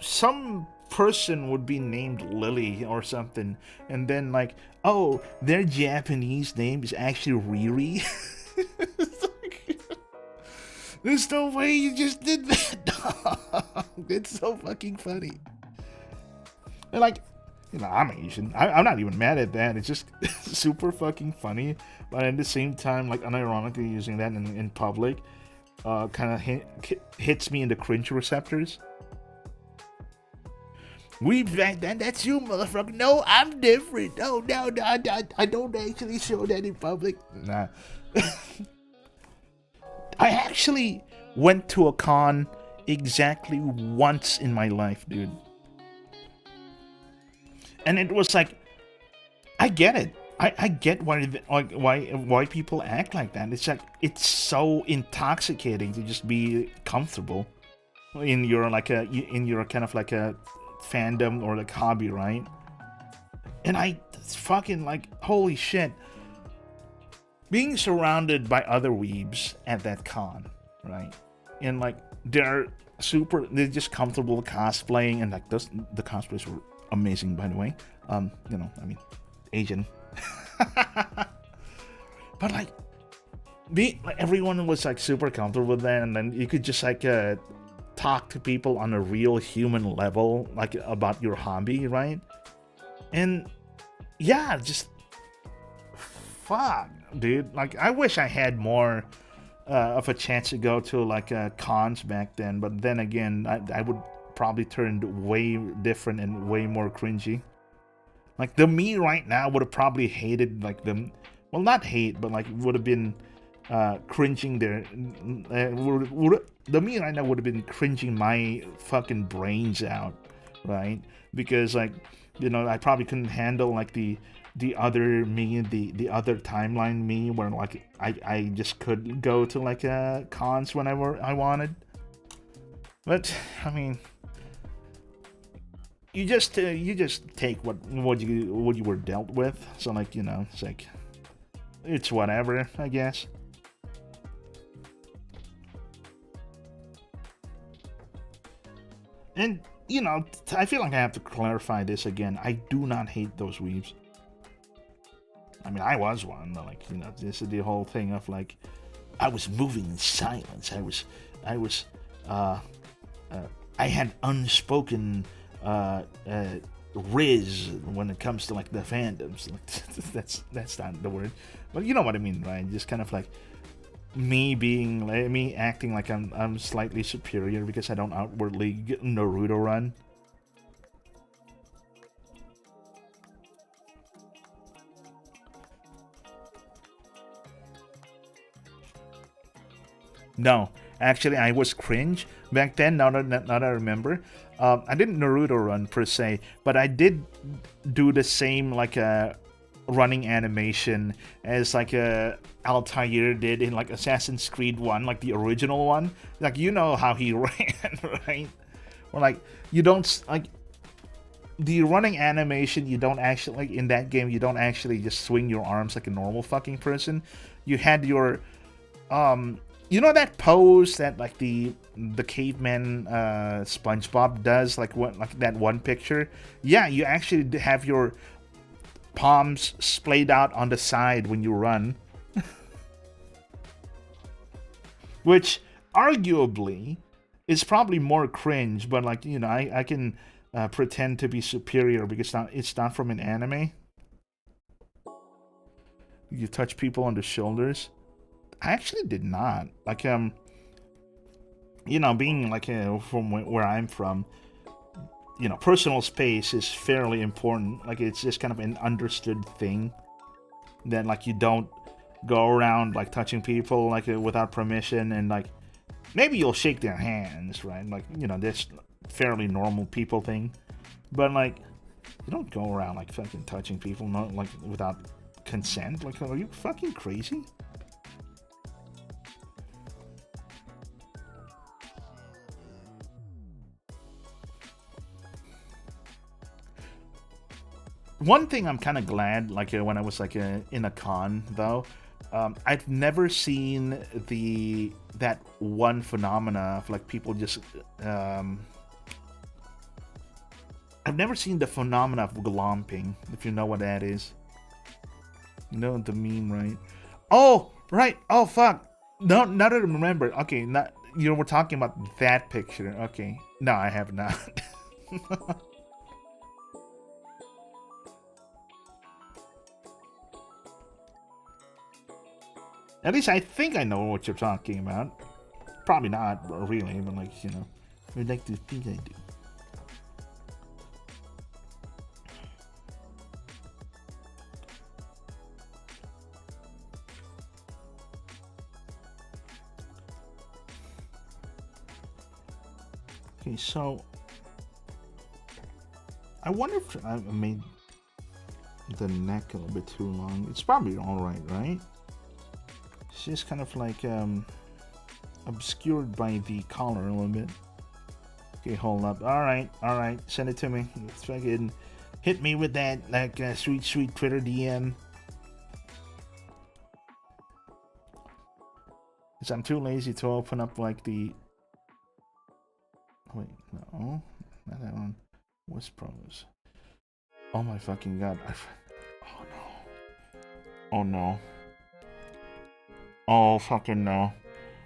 Some person would be named Lily or something, and then, like, oh, their Japanese name is actually Riri? There's no way you just did that, It's so fucking funny. And like, you know, I'm Asian. I'm not even mad at that. It's just super fucking funny. But at the same time, like, unironically using that in public, kind of hits me in the cringe receptors. We back then, that's you, motherfucker. No, I'm different. No, I don't actually show that in public. Nah. I actually went to a con exactly once in my life, dude. And it was like, I get it. I get why people act like that. It's like, it's so intoxicating to just be comfortable in your kind of like a fandom or like hobby, right? And it's fucking like, holy shit, being surrounded by other weebs at that con, right? And like they're just comfortable cosplaying, and like the cosplays were amazing, by the way. You know, I mean, Asian. But like, everyone was like super comfortable with that, and then you could just like talk to people on a real human level, like about your hobby, right? And yeah, just fuck, dude. Like, I wish I had more of a chance to go to like cons back then, but then again, I would probably turn way different and way more cringy. Like, the me right now would have probably hated like them. Well, not hate, but like would have been cringing their. The me right now would have been cringing my fucking brains out, right? Because like You know, I probably couldn't handle like the other me, the other timeline me, where like I just could go to like cons whenever I wanted. But I mean, you just take what you were dealt with. So like, you know, it's like it's whatever, I guess. And you know, I feel like I have to clarify this again. I do not hate those weaves. I mean, I was one, but like, you know, this is the whole thing of like, I was moving in silence. I was, I had unspoken riz when it comes to like the fandoms. Like, that's not the word, but you know what I mean, right? Just kind of like me acting like I'm slightly superior because I don't outwardly Naruto run. No, actually, I was cringe back then. Now that I remember, I didn't Naruto run per se, but I did do the same like a running animation as like Altair did in like Assassin's Creed 1, like the original one. Like, you know how he ran, right? Or like, you don't like the running animation. You don't actually, like, in that game, you don't actually just swing your arms like a normal fucking person. You had your you know that pose that like the caveman SpongeBob does, like what, like that one picture? Yeah, you actually have your palms splayed out on the side when you run. Which arguably is probably more cringe, but like, you know, I can pretend to be superior because it's not from an anime. You touch people on the shoulders. I actually did not. Like, you know, being like from where I'm from, you know, personal space is fairly important. Like, it's just kind of an understood thing that like you don't go around like touching people like without permission, and like maybe you'll shake their hands, right? Like, you know, that's fairly normal people thing, but like you don't go around like fucking touching people, not like without consent. Like, are you fucking crazy? One thing I'm kind of glad, like when I was like in a con though, I've never seen that one phenomena of like people just. I've never seen the phenomena of glomping, if you know what that is. You know the meme, right? Oh, right. Oh, fuck. No, not to remember. Okay, not you were talking about that picture. Okay, no, I have not. At least I think I know what you're talking about. Probably not really, but like, you know, I'd like to think I do. Okay, so I wonder if I made the neck a little bit too long. It's probably alright, right? It's just kind of like obscured by the collar a little bit. Okay, hold up. Alright, send it to me. Let's fucking hit me with that like sweet Twitter DM. Because I'm too lazy to open up like the... Wait, no. Not that one. What's pros? Oh my fucking god. Oh no. Oh no. Oh fucking no.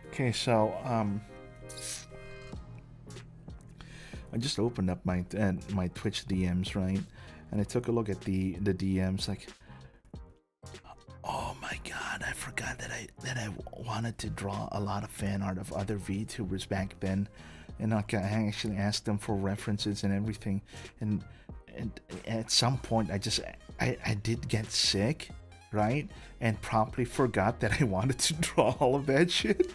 Okay, so I just opened up my Twitch DMs, right? And I took a look at the DMs, like, oh my god, I forgot that I wanted to draw a lot of fan art of other VTubers back then, and like I actually asked them for references and everything, and at some point I did get sick, right? And promptly forgot that I wanted to draw all of that shit.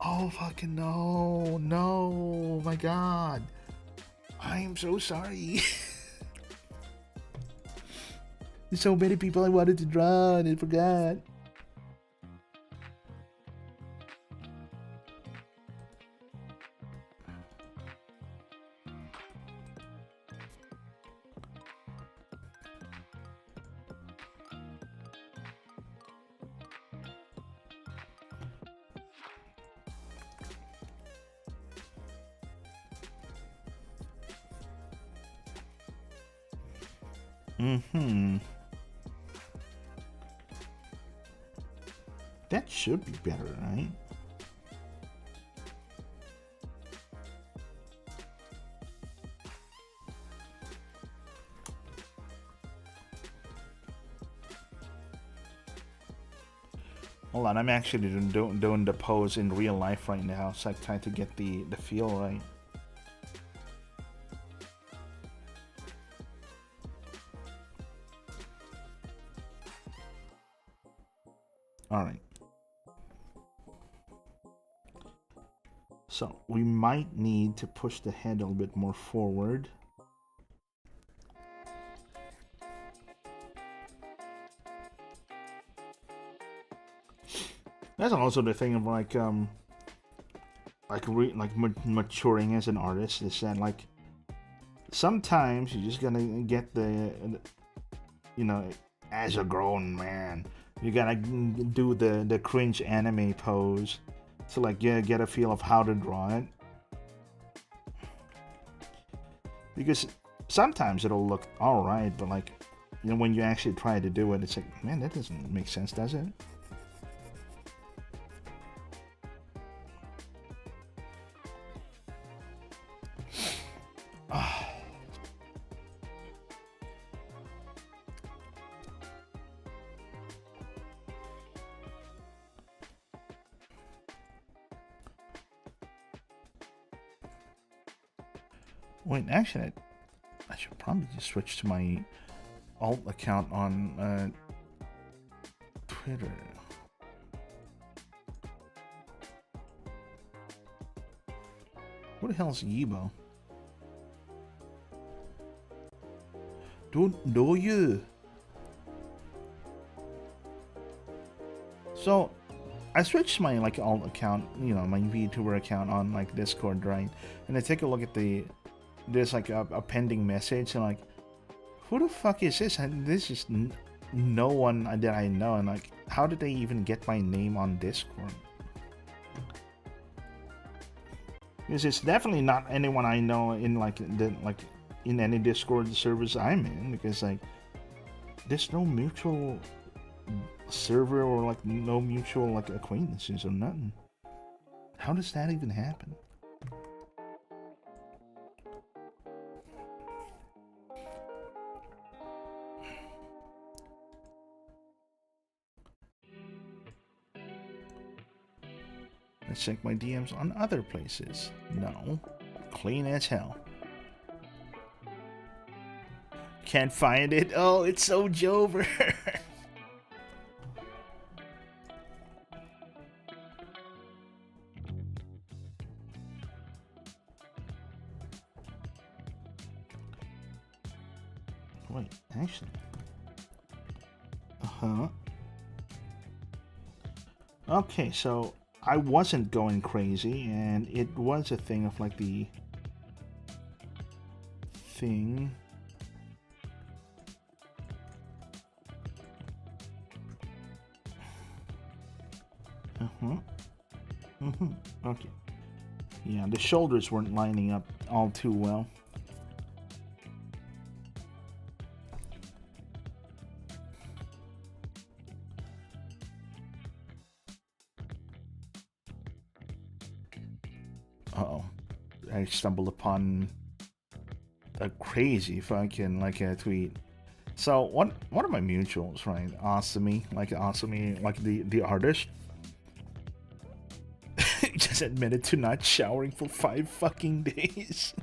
Oh fucking no, my god. I'm so sorry. There's so many people I wanted to draw and I forgot. That should be better, right? Hold on, I'm actually doing the pose in real life right now, so I try to get the feel right. Alright. So, we might need to push the head a little bit more forward. That's also the thing of maturing as an artist is that like sometimes you just gotta get the you know, as a grown man, you gotta do the cringe anime pose to like get a feel of how to draw it, because sometimes it'll look all right, but like, you know, when you actually try to do it, it's like, man, that doesn't make sense, does it? Wait, actually, I should probably just switch to my alt account on Twitter. What the hell is Yibo? Don't know you. So, I switched my like alt account, you know, my Vtuber account on like Discord, right? And I take a look at there's like a pending message, and like, who the fuck is this? And this is no one that I know, and like, how did they even get my name on Discord? Because it's definitely not anyone I know in like in any Discord service I'm in, because like there's no mutual server or like no mutual like acquaintances or nothing. How does that even happen? Let's check my DMs on other places. No. Clean as hell. Can't find it. Oh, it's so Jover. Wait, actually. Okay, so I wasn't going crazy, and it was a thing of like the thing. Okay. Yeah, the shoulders weren't lining up all too well. Uh-oh. I stumbled upon a crazy fucking like a tweet. So one of my mutuals, right? Asami, like the artist, just admitted to not showering for 5 fucking days.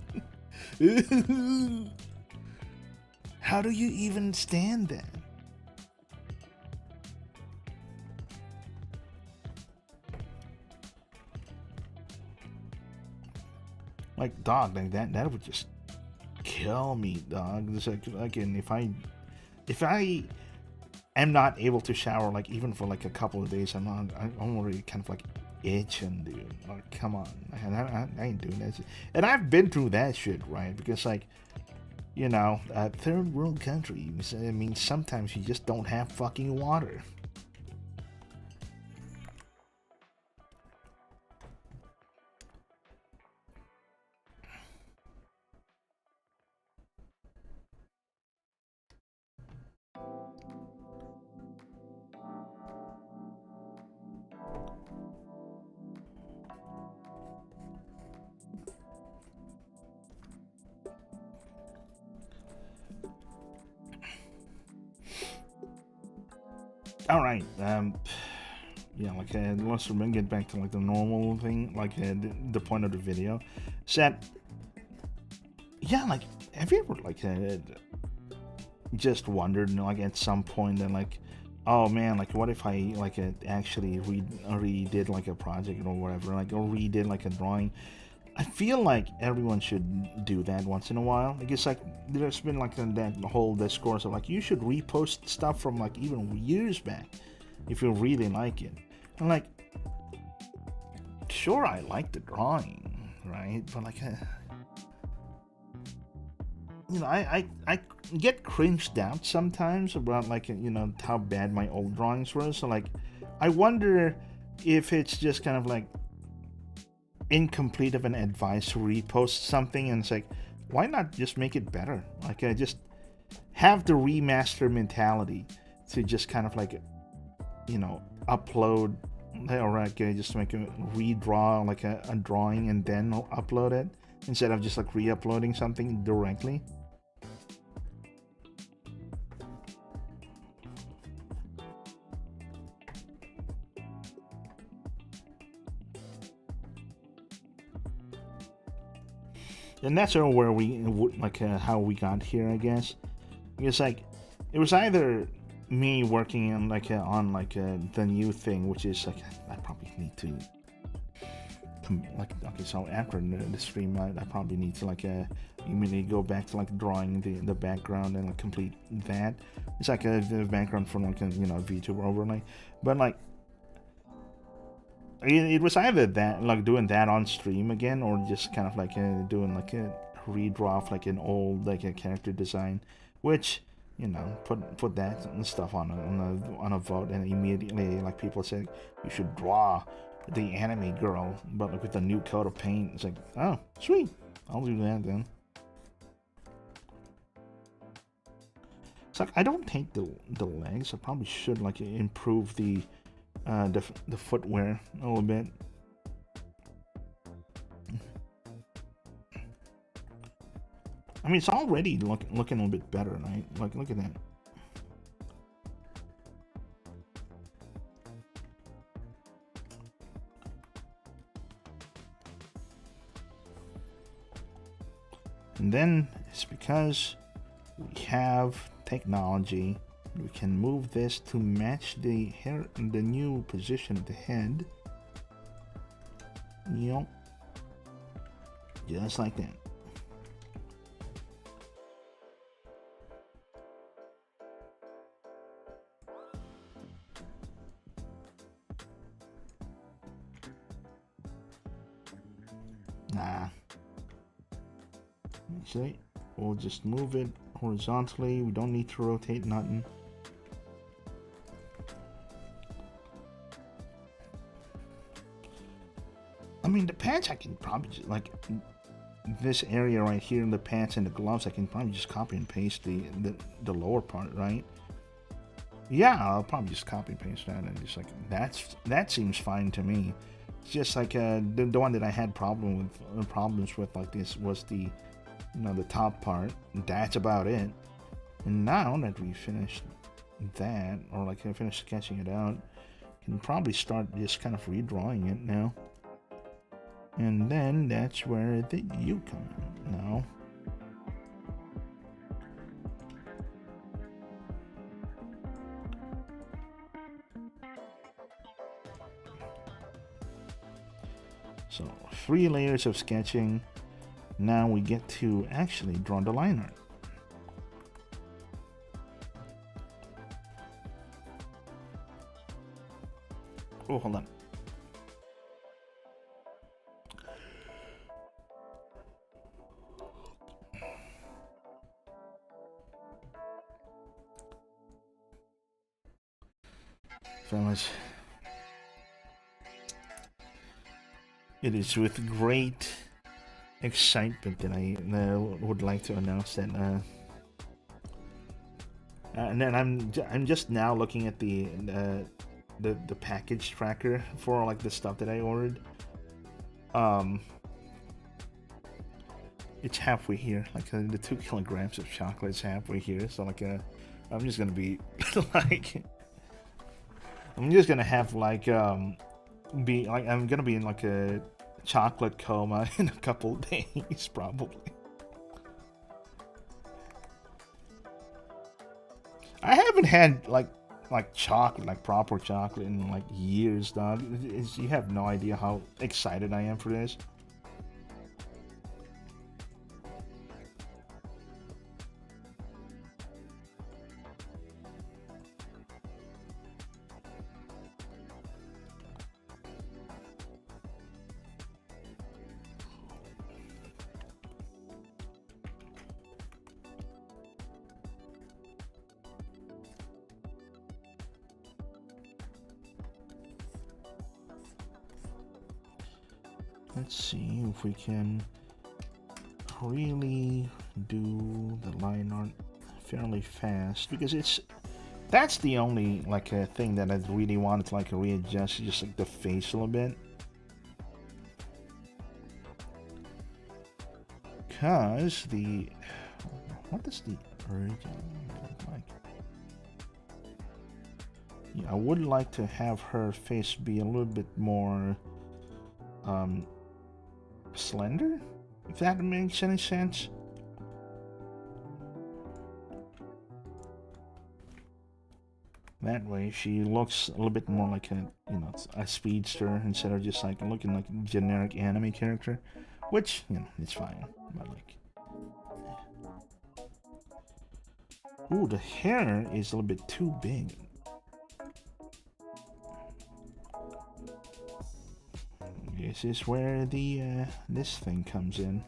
How do you even stand that? Like, dog, like that would just kill me, dog. It's like, again, if I am not able to shower, like, even for like a couple of days, I'm already kind of like itching, dude. Like, come on, I ain't doing that shit. And I've been through that shit, right? Because, like, you know, third world country, I mean, sometimes you just don't have fucking water. All right. Yeah, like let's get back to like the normal thing, like the point of the video. Said, yeah, like, have you ever like just wondered, like, at some point, that like, oh man, like, what if I like actually redid like a project or whatever, like, or redid like a drawing? I feel like everyone should do that once in a while. Like, it's like there's been like that whole discourse of like you should repost stuff from like even years back if you really like it. And like, sure, I like the drawing, right? But like, you know, I get cringed out sometimes about like, you know, how bad my old drawings were. So like, I wonder if it's just kind of like incomplete of an advice to repost something, and it's like, why not just make it better? Like, I just have the remaster mentality to just kind of like, you know, upload, or like just make a redraw like a drawing and then upload it instead of just like re-uploading something directly. And that's sort of where we like how we got here, I guess. It's like it was either me working on the new thing, which is like I probably need to like, okay, so after the stream, I probably need to like immediately go back to like drawing the background and like complete that. It's like the background from like a, you know, Vtuber overlay, but like it was either that, like doing that on stream again, or just kind of like doing like a redraw of like an old like a character design, which, you know, put that and stuff on a vote, and immediately like people say you should draw the anime girl, but like with a new coat of paint. It's like, oh, sweet, I'll do that then. It's like I don't hate the legs. I probably should like improve the footwear a little bit. I mean, it's already looking a little bit better, right? Like, look at that. And then it's because we have technology. We can move this to match the hair, the new position of the head. Yep. Just like that. Nah. See? We'll just move it horizontally. We don't need to rotate nothing. I mean, the pants I can probably just, like, this area right here in the pants and the gloves, I can probably just copy and paste the lower part, right? Yeah, I'll probably just copy and paste that, and just like that seems fine to me. It's just like the one that I had problems with like this was the, you know, the top part. That's about it. And now that we finished that, or like I finished sketching it out, can probably start just kind of redrawing it now. And then that's where you come in now. So 3 layers of sketching, Now we get to actually draw the line art. Oh, hold on. Fellas, it is with great excitement that I would like to announce that and then I'm just now looking at the package tracker for like the stuff that I ordered. It's halfway here, like the 2 kilograms of chocolate is halfway here. So like I'm just gonna be like, I'm just gonna have like I'm gonna be in like a chocolate coma in a couple days probably. I haven't had like chocolate, like proper chocolate, in like years, dog. You have no idea how excited I am for this. Let's see if we can really do the line art fairly fast, because that's the only like thing that I really wanted to like readjust, just like the face a little bit. Cause what does the original look like? Yeah, I would like to have her face be a little bit more slender, if that makes any sense. That way she looks a little bit more like a speedster instead of just like looking like a generic anime character, which it's fine. But like, ooh, the hair is a little bit too big. This is where the this thing comes in.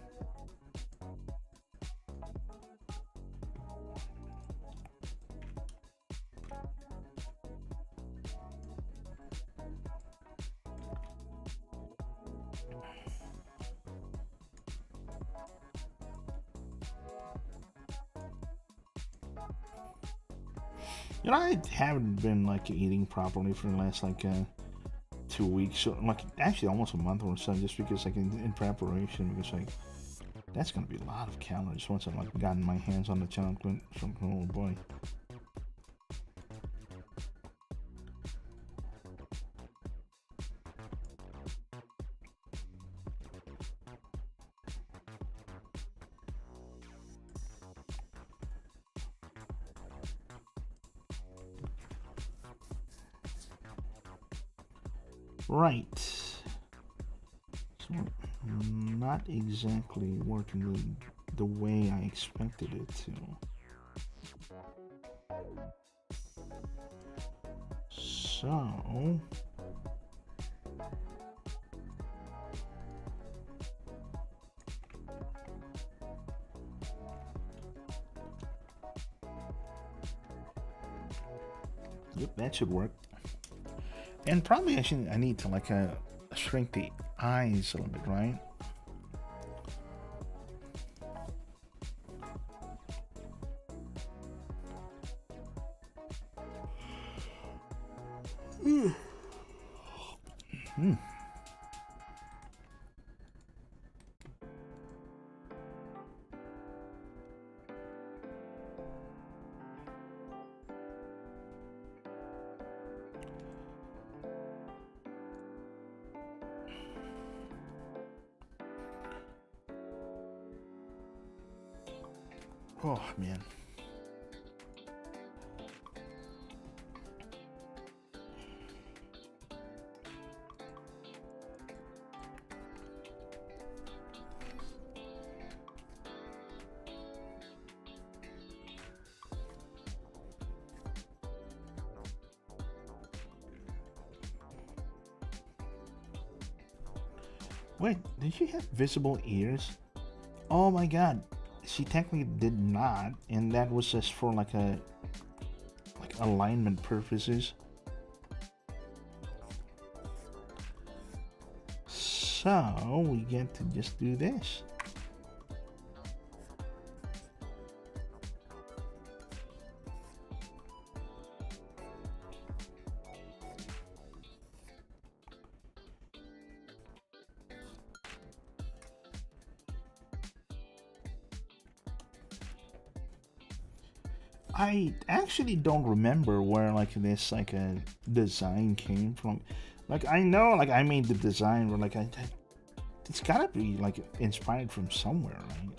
I haven't been like eating properly for the last like 2 weeks, so like actually almost a month or so, just because like in preparation, because like that's gonna be a lot of calories once I've like gotten my hands on the chocolate. So, oh boy. Right. So not exactly working the way I expected it to. So yep, that should work. And probably I need to like shrink the eyes a little bit, right? Oh man. Wait, did she have visible ears? Oh my god, she technically did not, and that was just for like alignment purposes. So we get to just do this. I actually don't remember where like this like a design came from. Like I know like I made the design, but like it's gotta be like inspired from somewhere, right?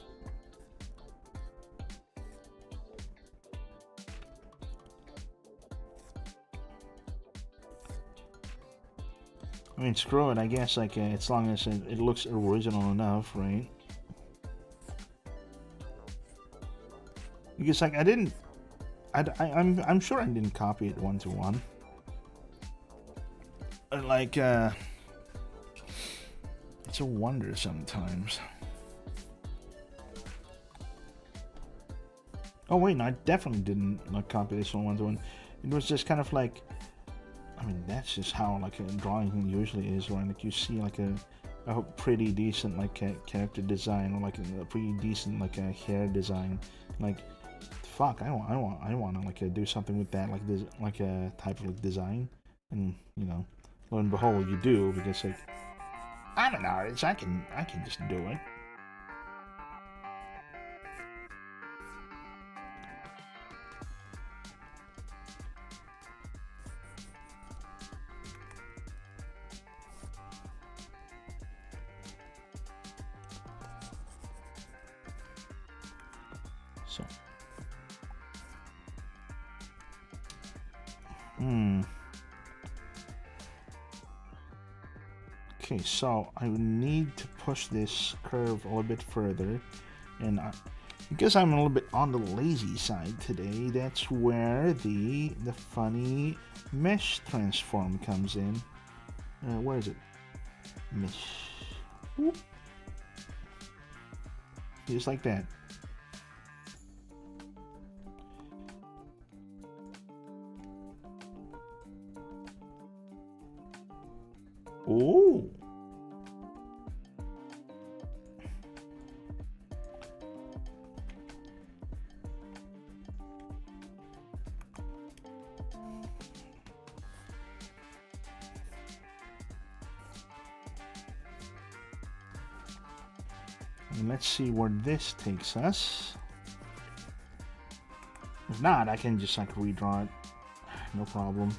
I mean, screw it. I guess like as long as it looks original enough, right? Because like I'm sure I didn't copy it one to one. Like it's a wonder sometimes. Oh wait, no, I definitely didn't like copy this one to one. It was just kind of like, I mean, that's just how like a drawing usually is, right? Like you see like a pretty decent like character design, or like a pretty decent like a hair design. Like, fuck, I want to like do something with that, like this, like a type of like design, and you know, lo and behold, you do, because like I'm an artist, I can just do it. So, okay, so I need to push this curve a little bit further, and because I'm a little bit on the lazy side today, that's where the funny mesh transform comes in. Where is it? Mesh. Whoop. Just like that. Oh. And let's see where this takes us. If not, I can just like redraw it. No problem.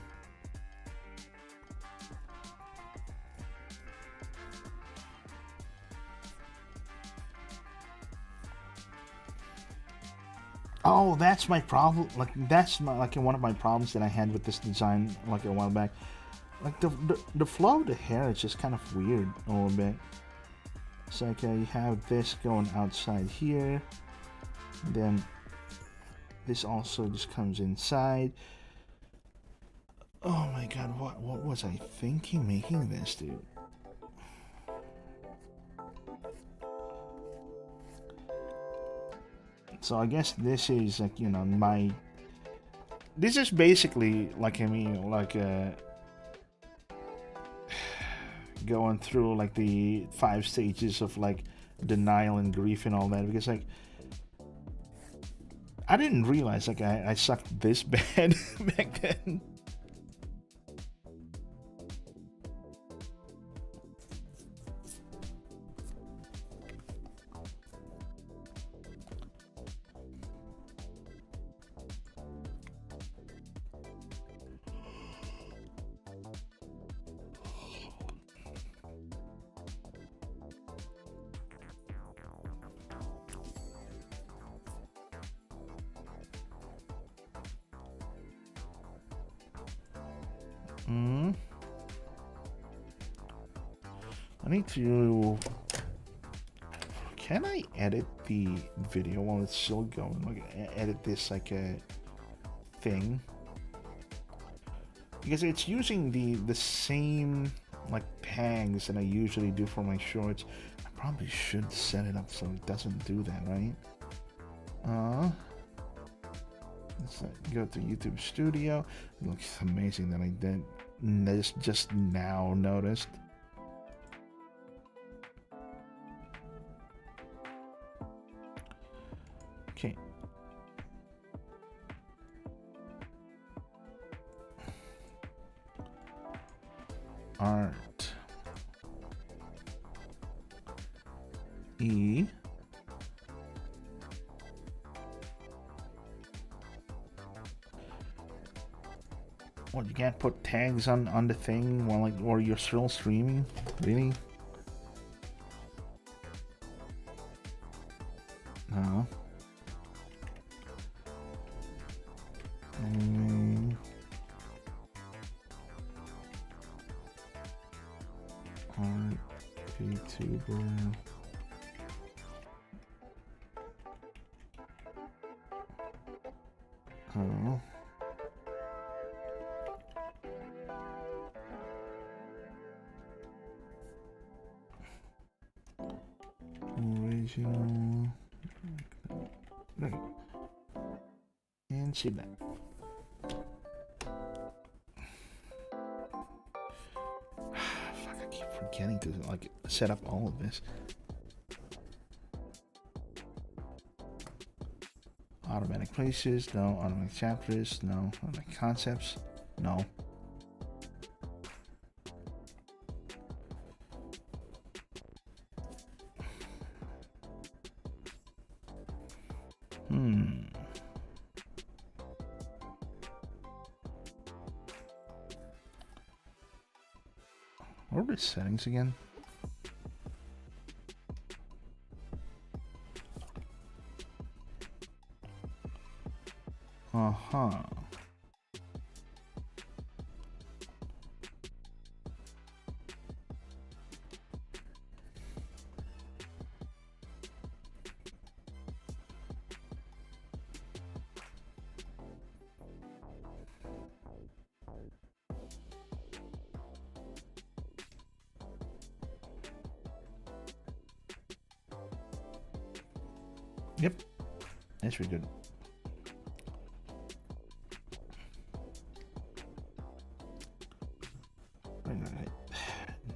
Oh, that's my problem. Like that's my like one of my problems that I had with this design like a while back. Like the flow of the hair is just kind of weird a little bit. It's like you have this going outside here, then this also just comes inside. Oh my god, what was I thinking making this, dude? So I guess this is like, you know, this is basically like, I mean, like going through like the 5 stages of like denial and grief and all that, because like I didn't realize like I sucked this bad back then. I need to... Can I edit the video while it's still going? Like, edit this like a thing? Because it's using the same like tags that I usually do for my shorts. I probably should set it up so it doesn't do that, right? Let's go to YouTube Studio. It looks amazing that I did this just now noticed. Okay. Art. E. What, you can't put tags on the thing while like, or you're still streaming? Really? No. Vtuber. Oh. Original. Right. And see that. Fuck, I keep forgetting to like set up all of this. Automatic places, no. Automatic chapters, no. Automatic concepts, no. What are the settings again? Uh-huh. Yep, that's pretty good.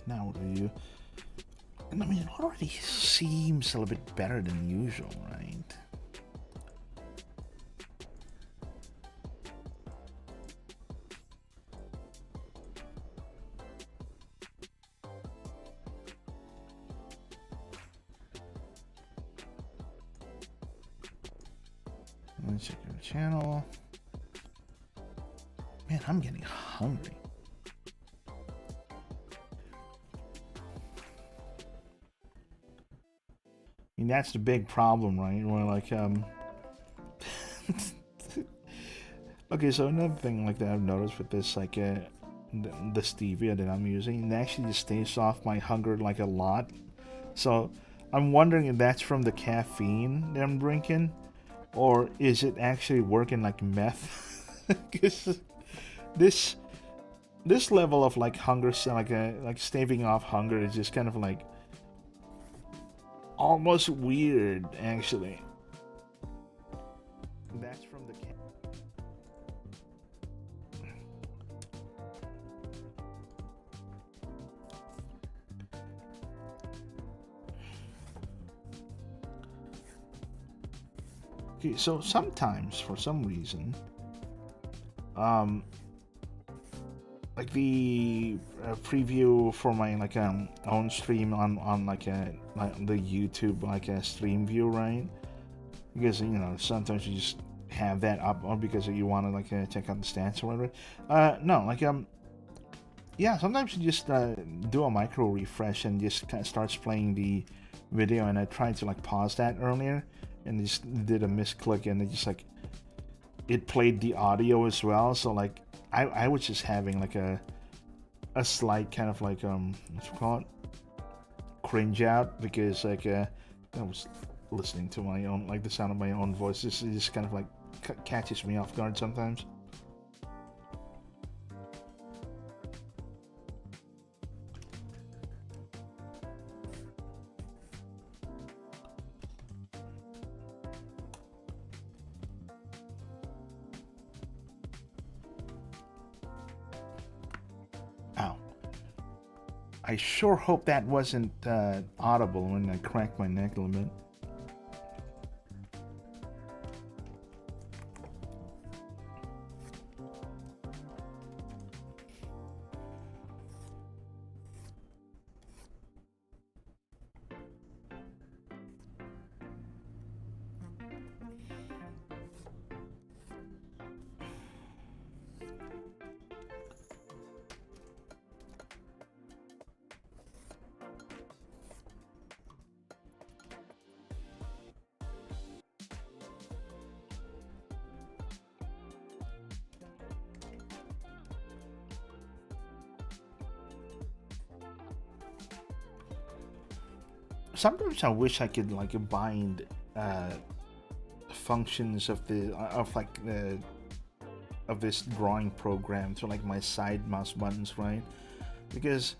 Now what do you? And I mean, it already seems a little bit better than usual, right? Let's check your channel. Man, I'm getting hungry. I mean, that's the big problem, right? Where like okay, so another thing like that I've noticed with this like the stevia that I'm using, it actually just stays off my hunger like a lot. So I'm wondering if that's from the caffeine that I'm drinking, or is it actually working like meth? Because this level of like hunger, like staving off hunger, is just kind of like almost weird, actually. That's from the okay, so sometimes for some reason, like the preview for my like own stream on like the YouTube like a stream view, right? Because you know sometimes you just have that up on because you want to like check out the stats or whatever. No, like yeah, sometimes you just do a micro refresh and just kind of starts playing the video, and I tried to like pause that earlier and just did a misclick, and it just like it played the audio as well. So like I was just having like a slight kind of like what's it called, cringe out, because like I was listening to my own, like the sound of my own voice. This just kind of like catches me off guard sometimes. I sure hope that wasn't audible when I cracked my neck a little bit. Sometimes I wish I could like bind functions of the of this drawing program to like my side mouse buttons, right? Because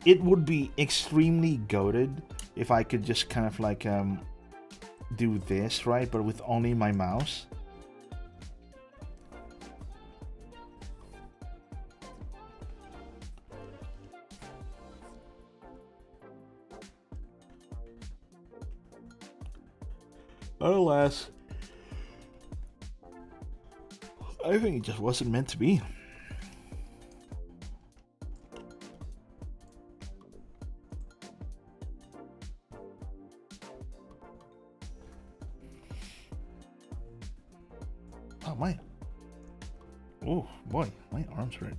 it would be extremely goated if I could just kind of like do this, right? But with only my mouse. Alas, I think it just wasn't meant to be. Oh my! Oh boy, my arms hurt.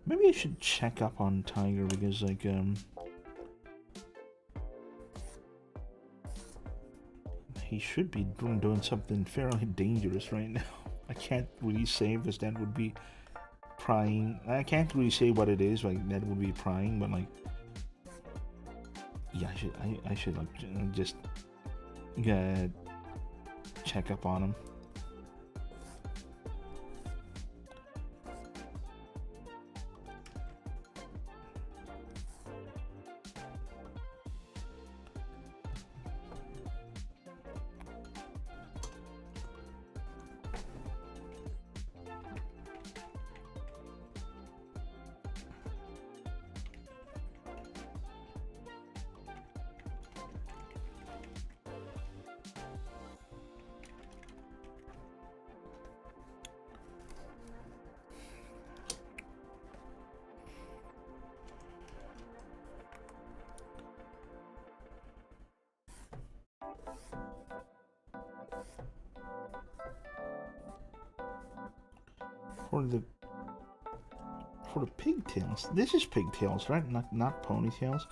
Maybe I should check up on Tiger because like he should be doing something fairly dangerous right now. I can't really say because that would be prying. I can't really say what it is, like that would be prying, but like yeah, I should like just check up on him. For the pigtails, this is pigtails, right? Not ponytails,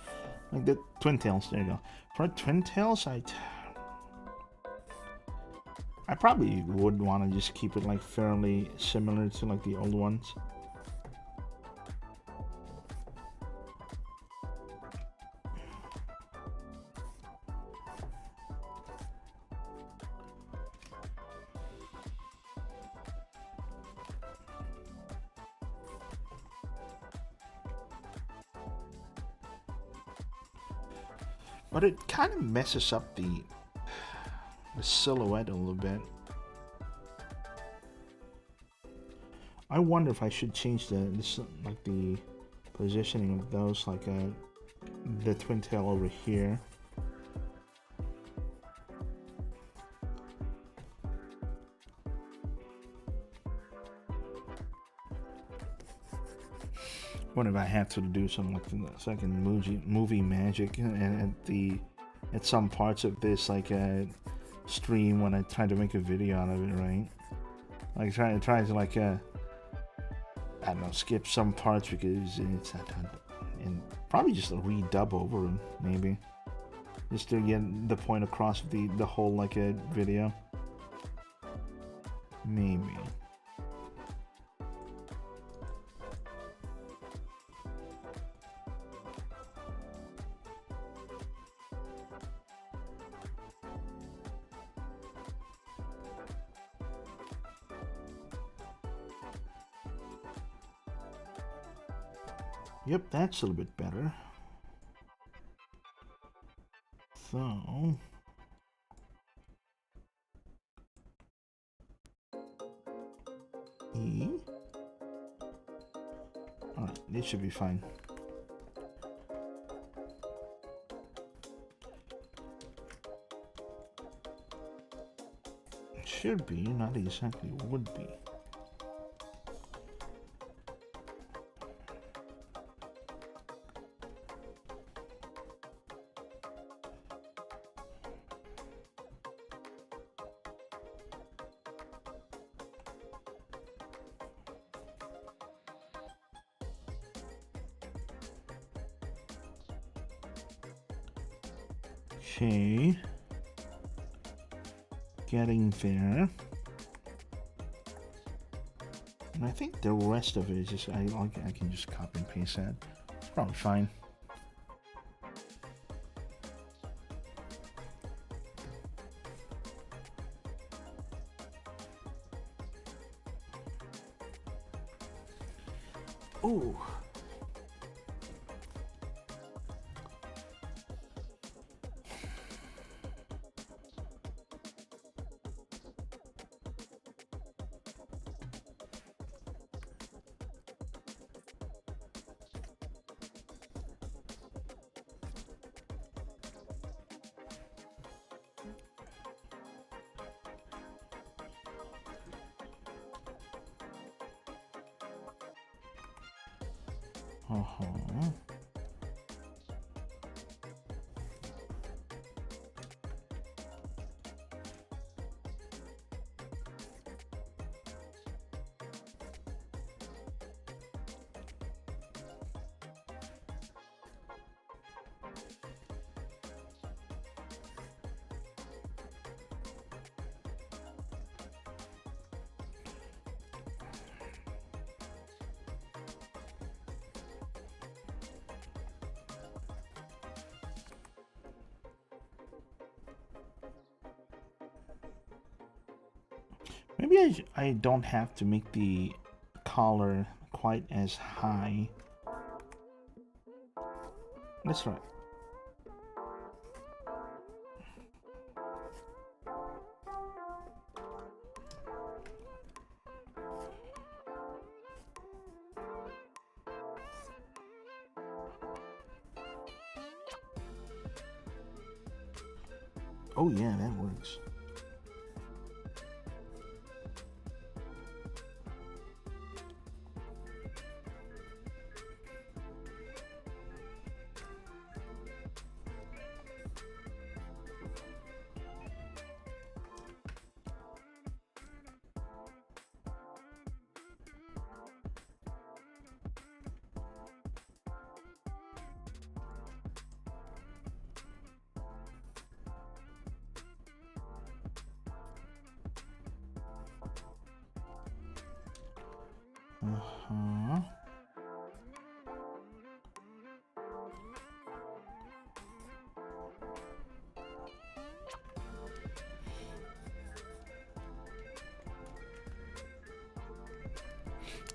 like the twin tails. There you go. For twin tails, I probably would want to just keep it like fairly similar to like the old ones. But it kind of messes up the silhouette a little bit. I wonder if I should change the positioning of those, like the twin tail over here. What if I had to do some like second movie magic and at some parts of this like stream when I try to make a video out of it, right? Like try to like I don't know, skip some parts because it's not done, and probably just redub over them maybe, just to get the point across of the whole like a video, maybe. Yep, that's a little bit better. So... E. Alright, this should be fine. It should be, not exactly would be. Okay, getting there. And I think the rest of it is just, I can just copy and paste that. It's probably fine. Ooh. Uh-huh. Maybe I don't have to make the collar quite as high. That's right. Oh yeah, that works. Uh-huh.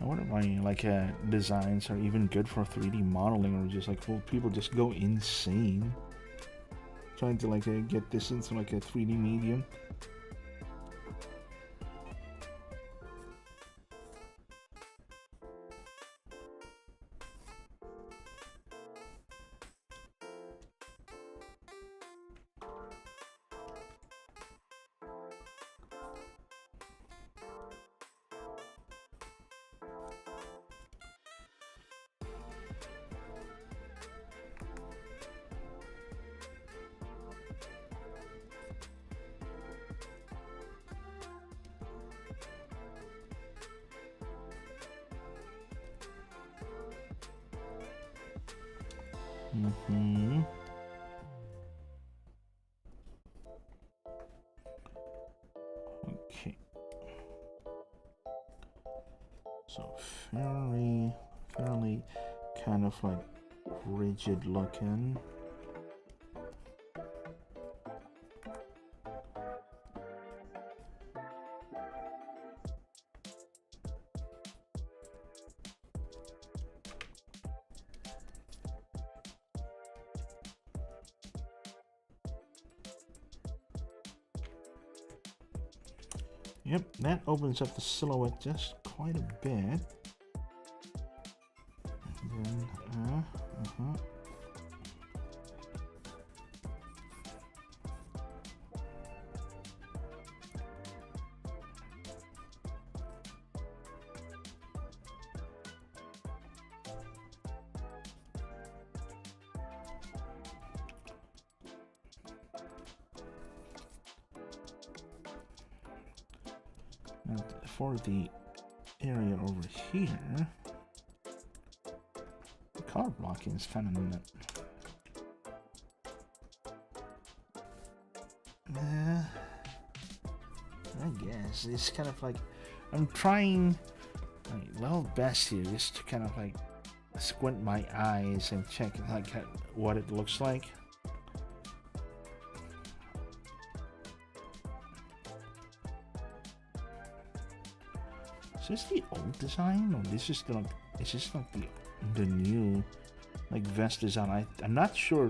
I wonder why designs are even good for 3D modeling, or just like, well, people just go insane trying to get this into a 3D medium. Mm-hmm. Okay. So fairly kind of rigid looking. Yep, that opens up the silhouette just quite a bit. And then, Now, for the area over here, the color blocking is kind of nut. I guess it's kind of like I'm trying my level best here just to kind of like squint my eyes and check like what it looks like. Is this the old design, or this is gonna? Is this like the new like vest design? I'm not sure.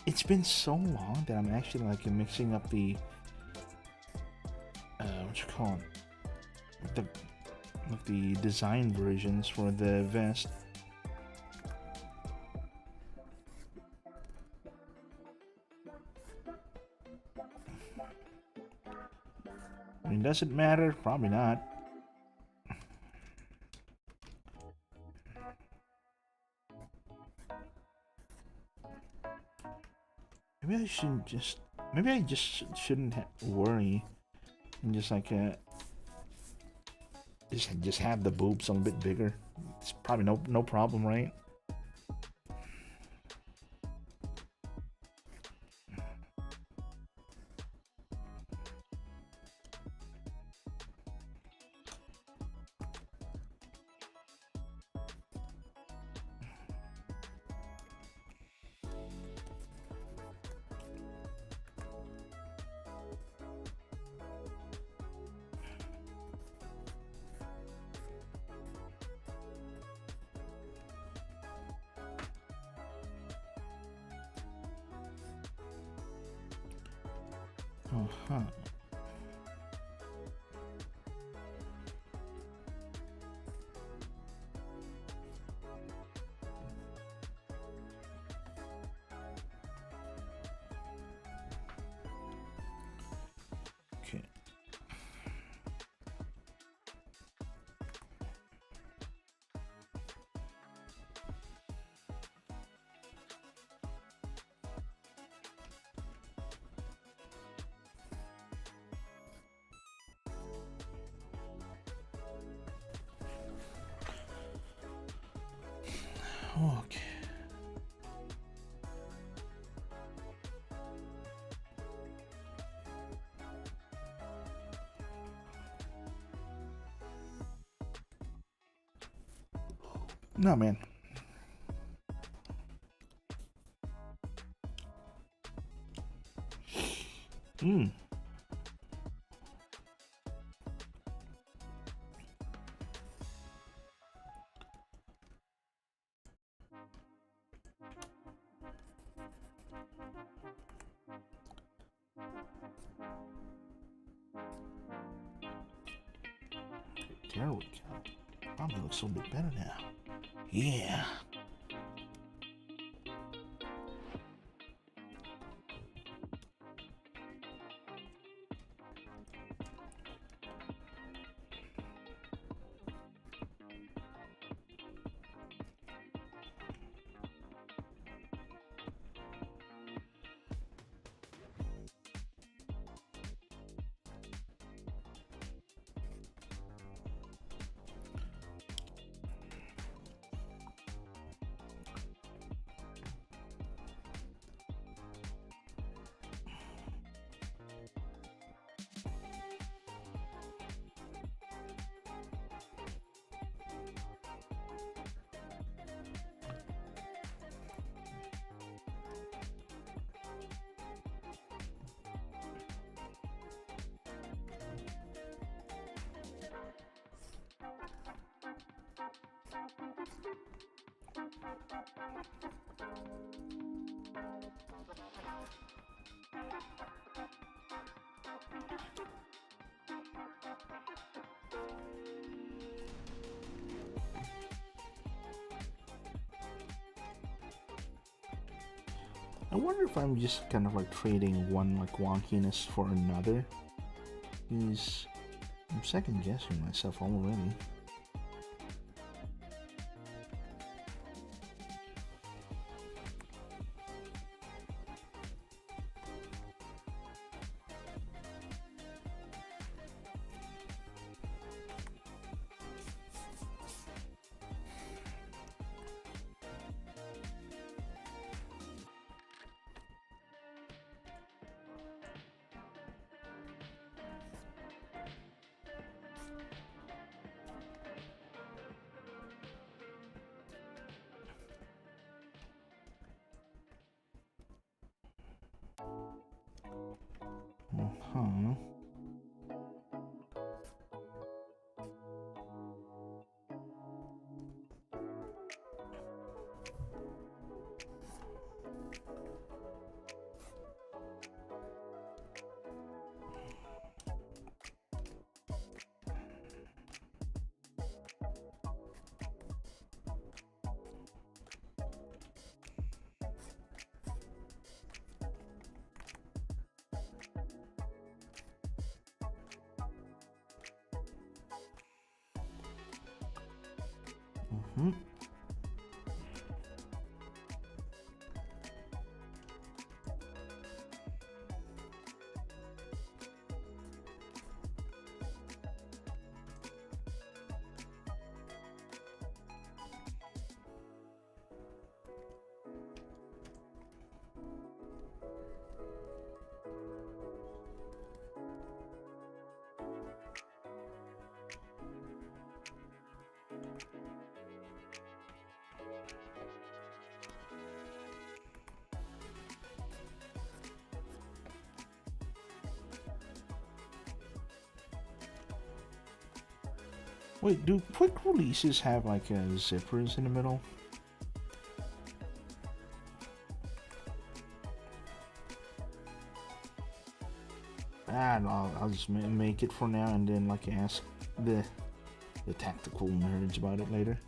It's been so long that I'm actually like mixing up the what you call it, the design versions for the vest. I mean, does it matter? Probably not. Maybe I shouldn't just. Maybe I just shouldn't worry and just like just have the boobs a little bit bigger. It's probably no problem, right? Uh-huh. Okay. Okay. No, man. Hmm. There we go. Probably looks a little bit better now. Yeah. I wonder if I'm just kind of like trading one like wonkiness for another. Because I'm second guessing myself already. Uh-huh. Mm-hmm. Wait, do quick releases have like zippers in the middle? I'll just make it for now and then like ask the tactical nerds about it later.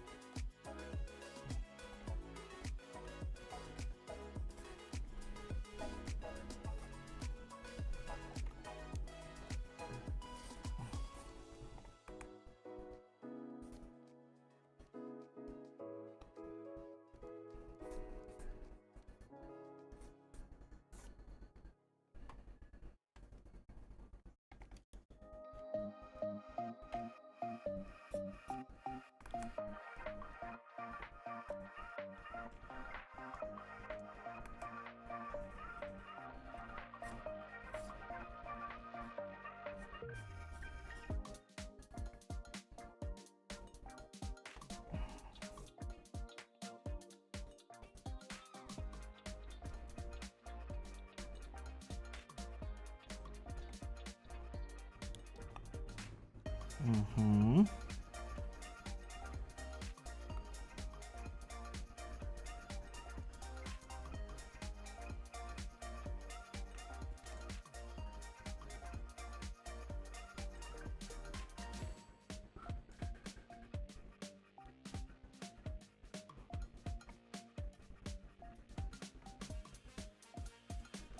Mm-hmm.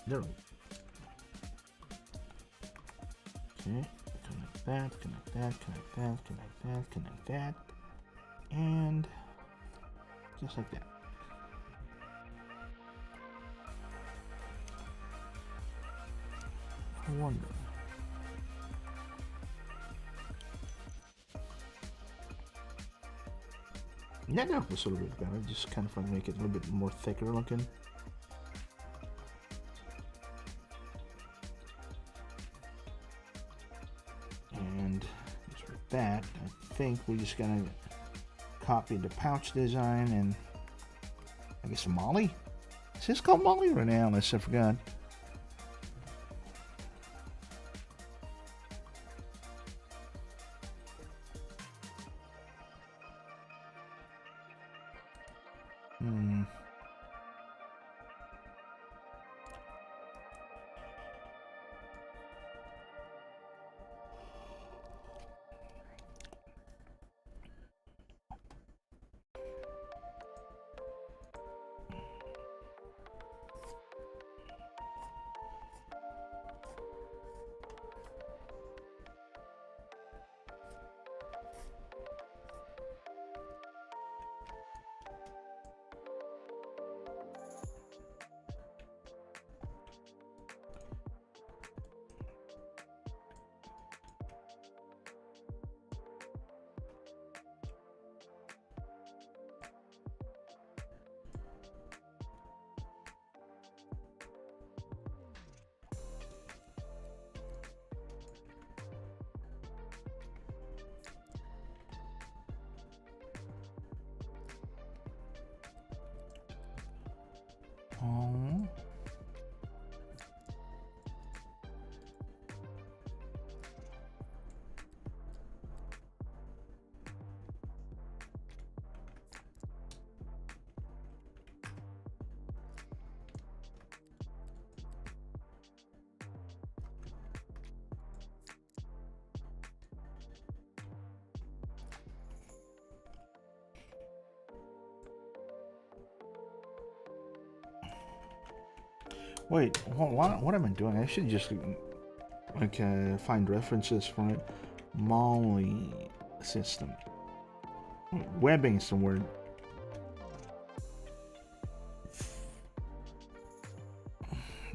There we go. Okay, connect that, connect that, connect that, connect that, connect that, and just like that. I wonder. Yeah, that was a little bit better. Just kind of like make it a little bit more thicker looking. And just with that, I think we're just gonna copy the pouch design and I guess Molly. Is this called Molly or Alice? I forgot. Oh. Wait, what am I doing? I should just like find references for it. Molly system. Webbing is the word.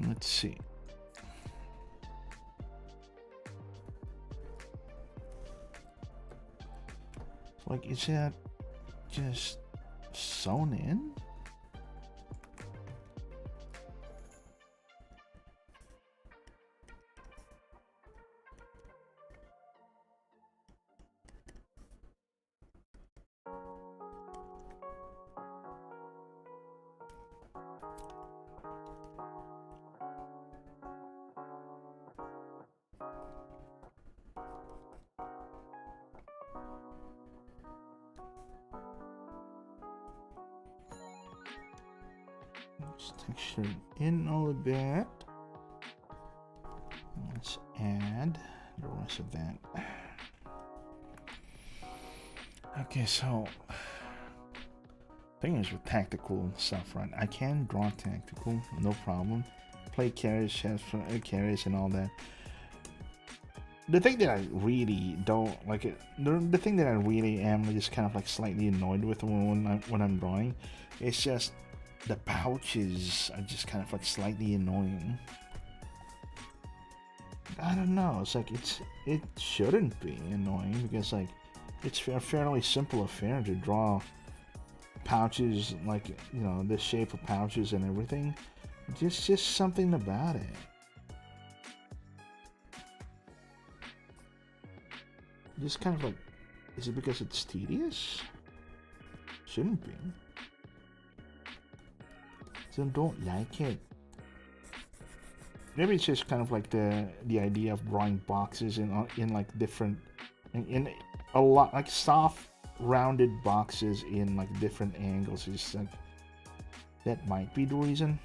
Let's see. Like, is that just sewn in? Let's texture in all of that. Let's add the rest of that. Okay, so thing is with tactical stuff, right? I can draw tactical, no problem. Play carries, chess, carries, and all that. The thing that I really don't like it, the thing that I really am just kind of like slightly annoyed with when I'm drawing, it's just the pouches are just kind of like slightly annoying. I don't know. It's like it shouldn't be annoying because like it's a fairly simple affair to draw pouches, like, you know, the shape of pouches and everything. Just something about it. Just kind of like, is it because it's tedious? Shouldn't be. So don't like it. Maybe it's just kind of like the idea of drawing boxes in like different, in a lot, like soft rounded boxes in like different angles. Is like, that might be the reason.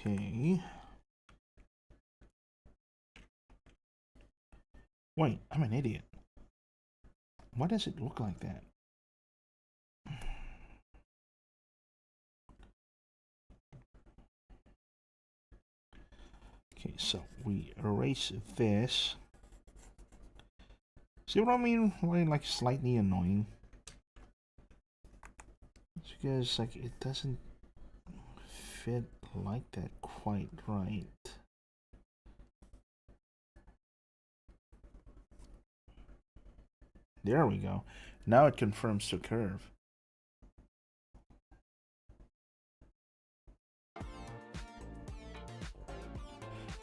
Okay. Wait, I'm an idiot. Why does it look like that? Okay, so we erase this. See what I mean? Like slightly annoying. It's because like it doesn't fit like that quite right. There we go. Now it confirms the curve.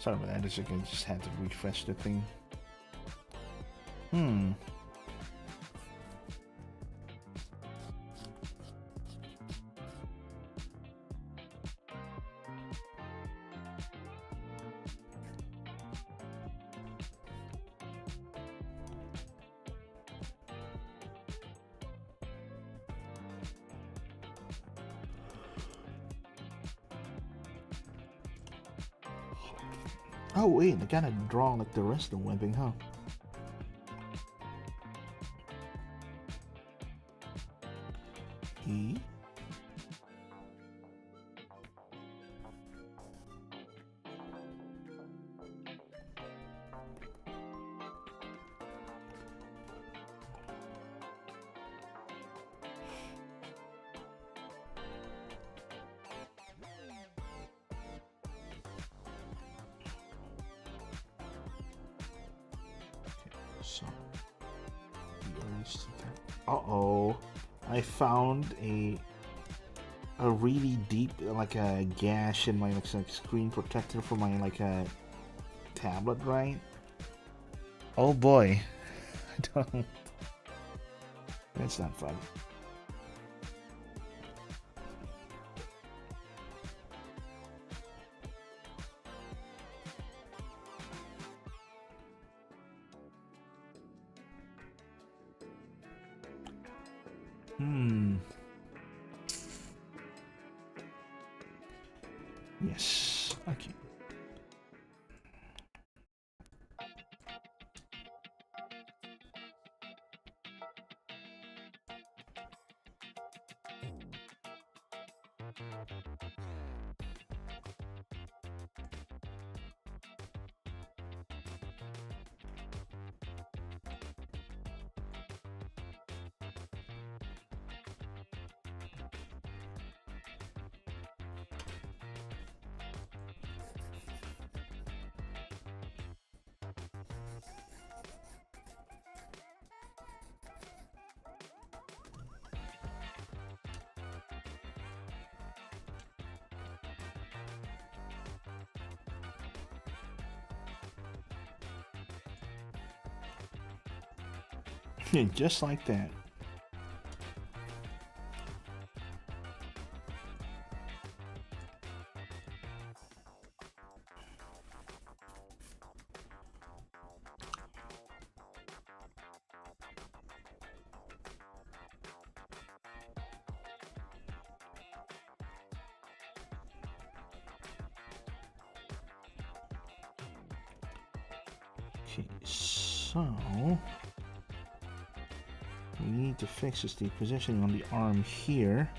Sorry about that. I just had to refresh the thing. Oh wait, I gotta draw like the rest of the webbing, huh? E. So, uh-oh, I found a really deep, like a gash in my like screen protector for my like a tablet, right? Oh boy, I don't. That's not fun. Yes. Okay. Just like that. Okay, so we need to fix is the positioning on the arm here.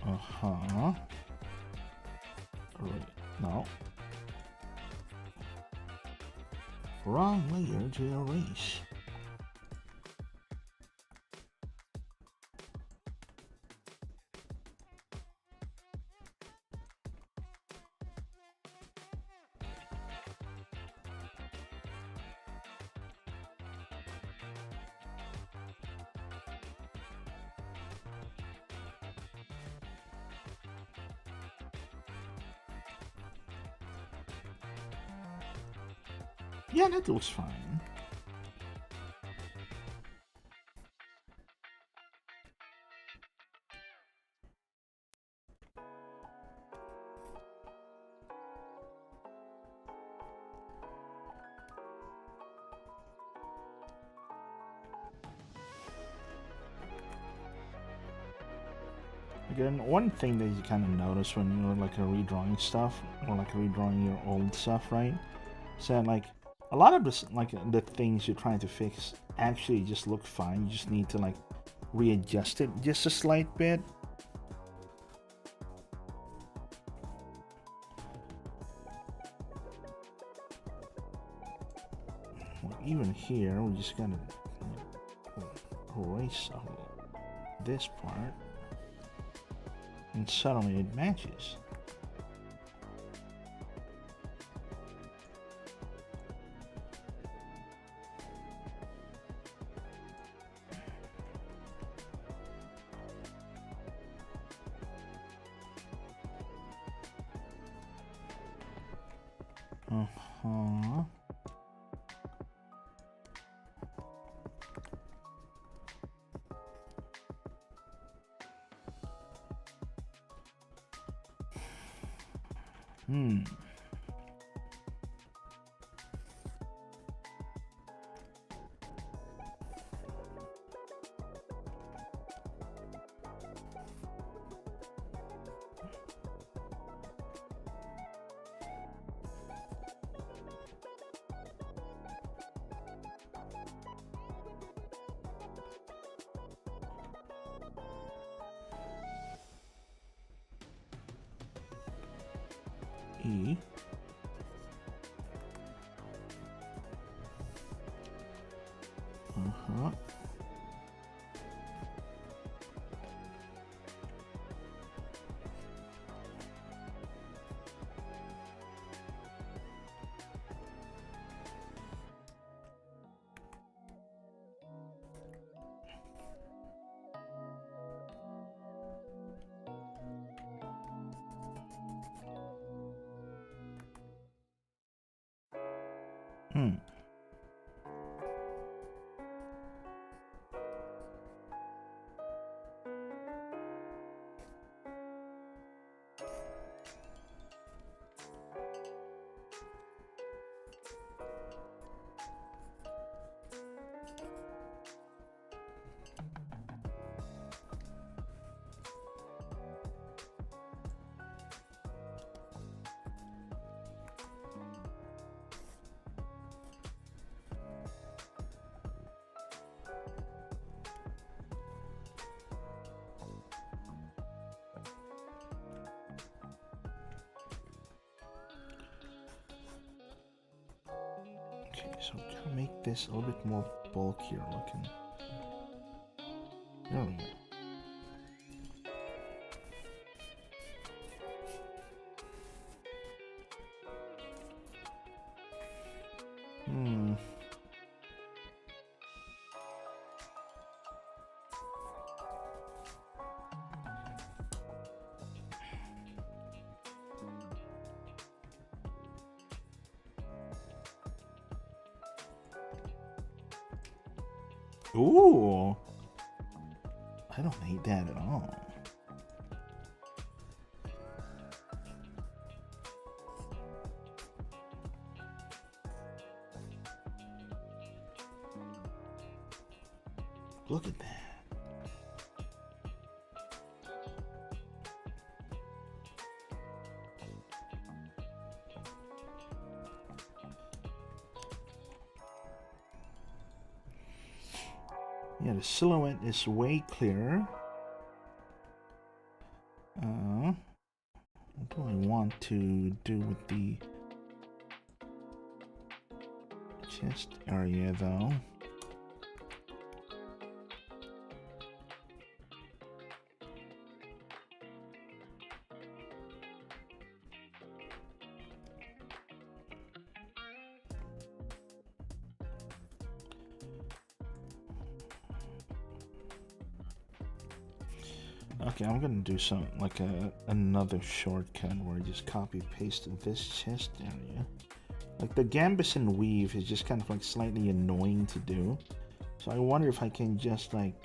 Uh-huh. Right. No. Wrong layer to erase. Yeah, that looks fine. Again, one thing that you kind of notice when you're like redrawing stuff or like redrawing your old stuff, right? So like a lot of this, like the things you're trying to fix actually just look fine. You just need to like readjust it just a slight bit. Even here, we just gotta erase this part, and suddenly it matches. Uh-huh. E. Uh-huh. Hmm. Okay, so I'm gonna make this a little bit more bulkier looking. There we go. Hmm. Ooh. I don't hate that at all. Look at that. Yeah, the silhouette is way clearer. What do I want to do with the chest area though? Okay, I'm gonna do some like another shortcut where I just copy paste this chest area. Like the gambus and weave is just kind of like slightly annoying to do. So I wonder if I can just like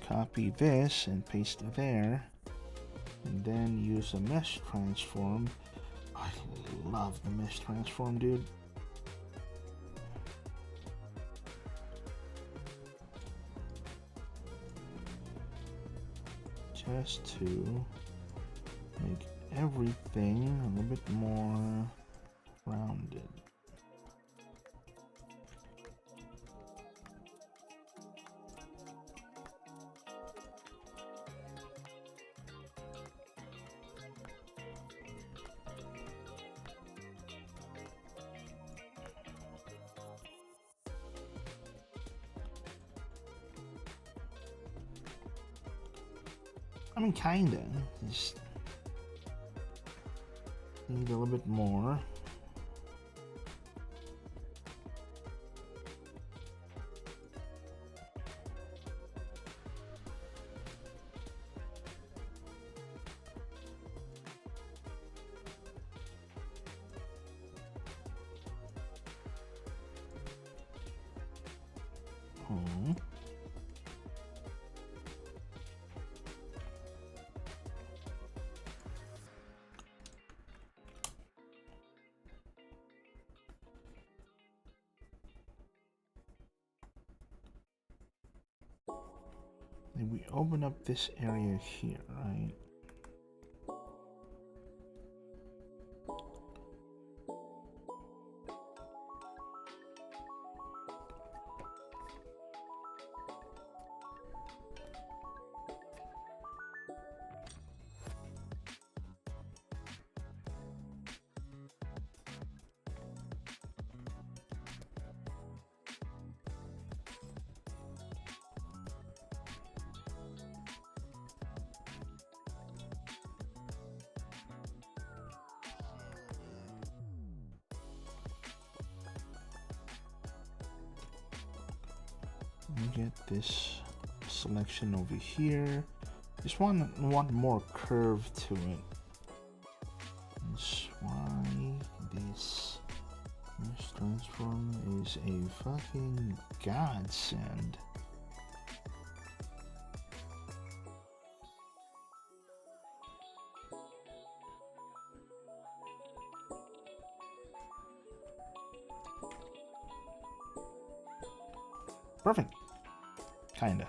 copy this and paste it there. And then use a mesh transform. I love the mesh transform, dude. Just to make everything a little bit more rounded. I mean, kinda. Just need a little bit more. Then we open up this area here, right? get this selection over here. Just want more curve to it. That's why this transform is a fucking godsend. Perfect. Kinda.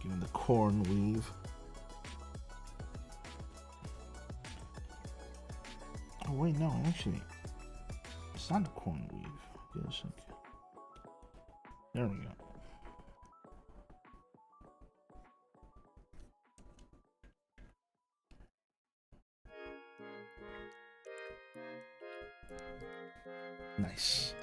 Give him the corn weave. Oh wait, no, actually, it's not the corn weave. Yes, okay. There we go. Nice.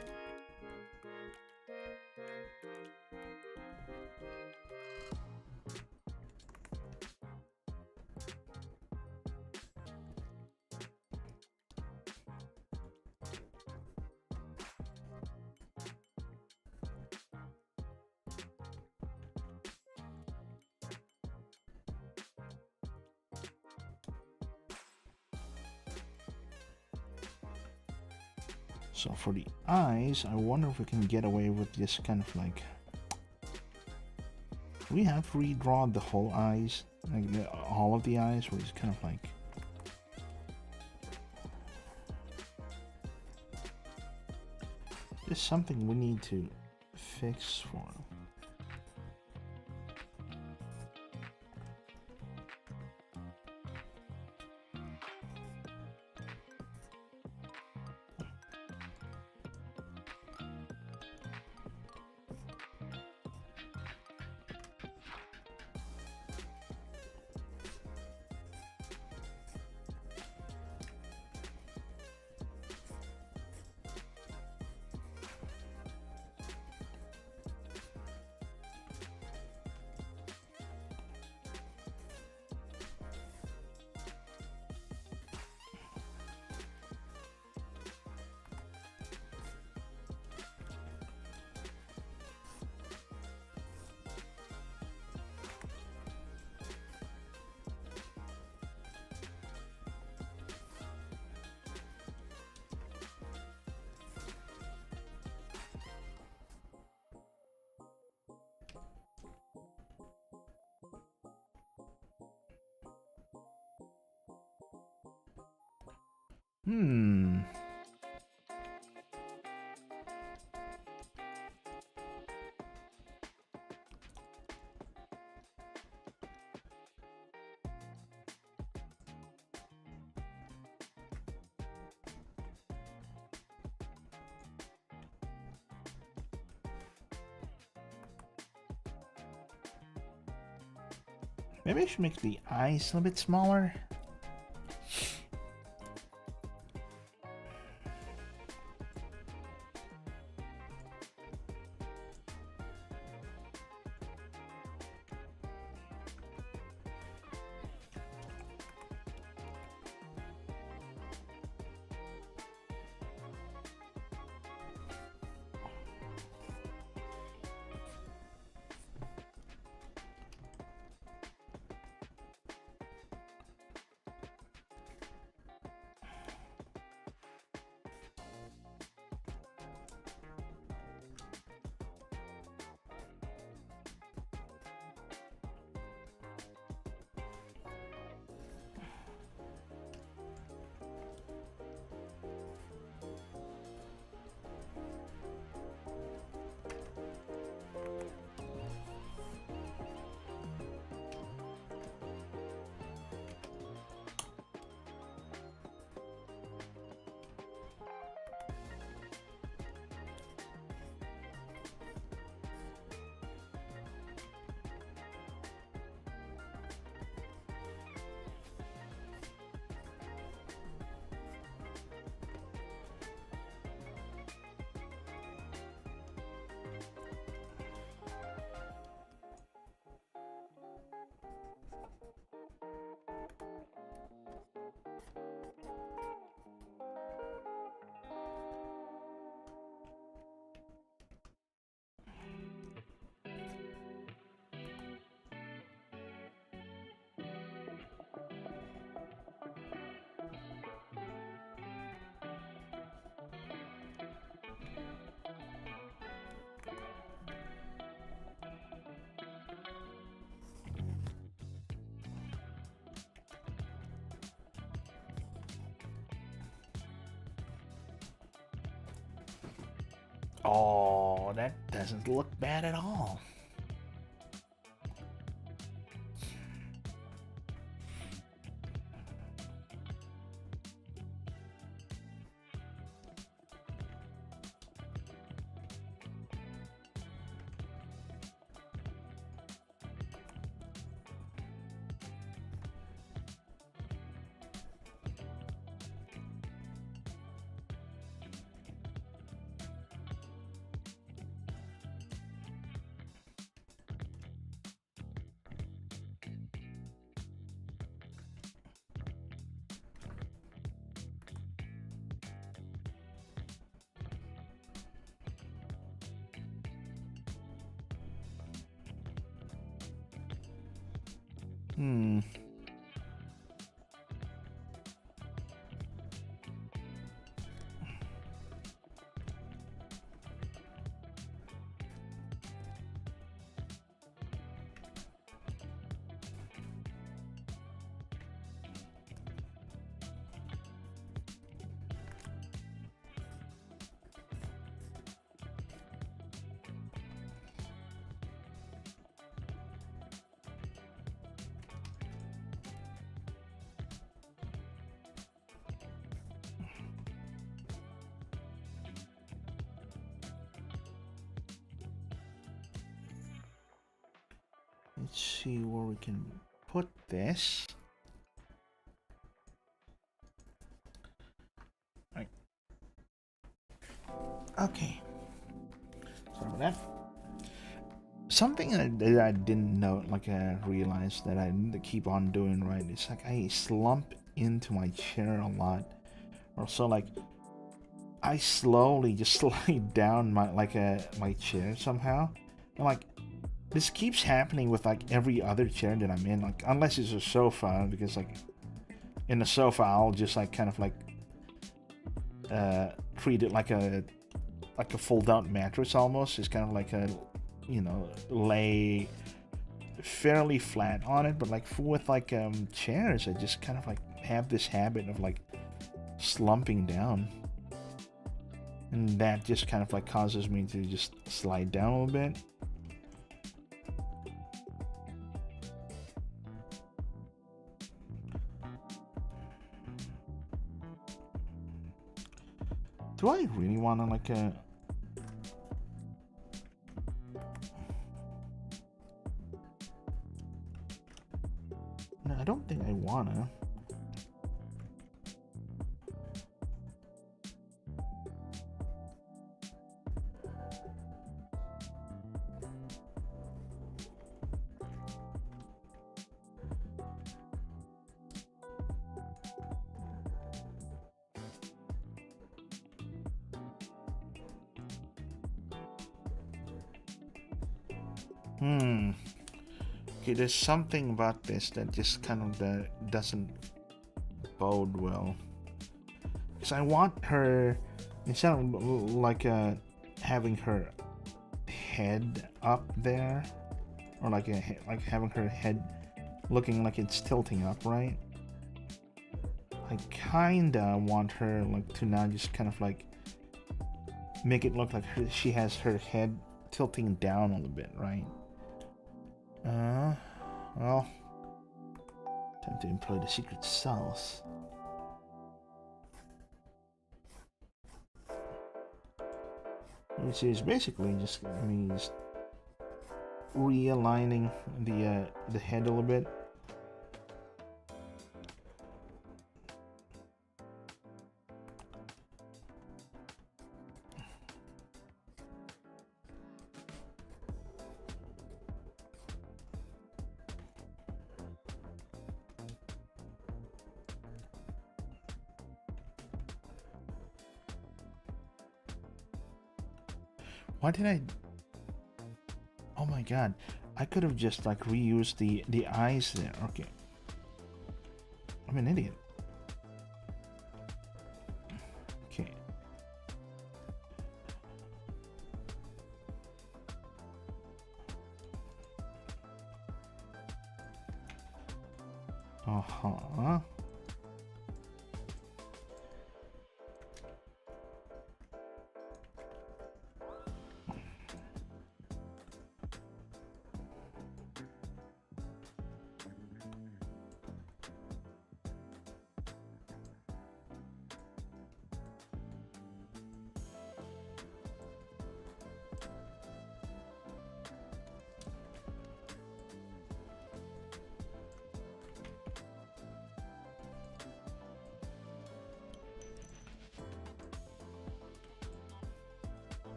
So for the eyes, I wonder if we can get away with this kind of like... We have redrawn the whole eyes, like all of the eyes, where it's kind of like... There's something we need to fix for them. Maybe I should make the eyes a little bit smaller. Oh, that doesn't look bad at all. Hmm. Let's see where we can put this. Right. Okay. Sorry about that. Something that I didn't know, like I realized that I need to keep on doing, right? It's like I slump into my chair a lot. Or so like I slowly just slide down my my chair somehow. And like this keeps happening with like every other chair that I'm in, like unless it's a sofa, because like in the sofa I'll just like kind of like treat it like a fold out mattress almost. It's kind of like a, you know, lay fairly flat on it, but like with like chairs I just kind of like have this habit of like slumping down, and that just kind of like causes me to just slide down a little bit. Do I really want to like no, I don't think I wanna. Okay, there's something about this that just kind of doesn't bode well. Because I want her, instead of like having her head up there, or like like having her head looking like it's tilting up, right? I kinda want her like to now just kind of like make it look like she has her head tilting down a little bit, right? Well, time to employ the secret sauce. Which is basically just me just realigning the head a little bit. Why did I? Oh my god, I could have just like reused the eyes there. Okay, I'm an idiot. Okay. Uh-huh.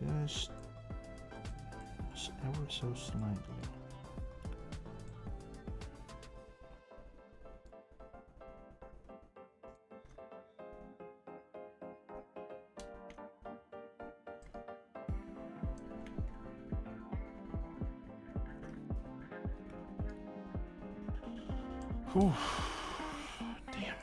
Just ever so slightly. Whew. Damn.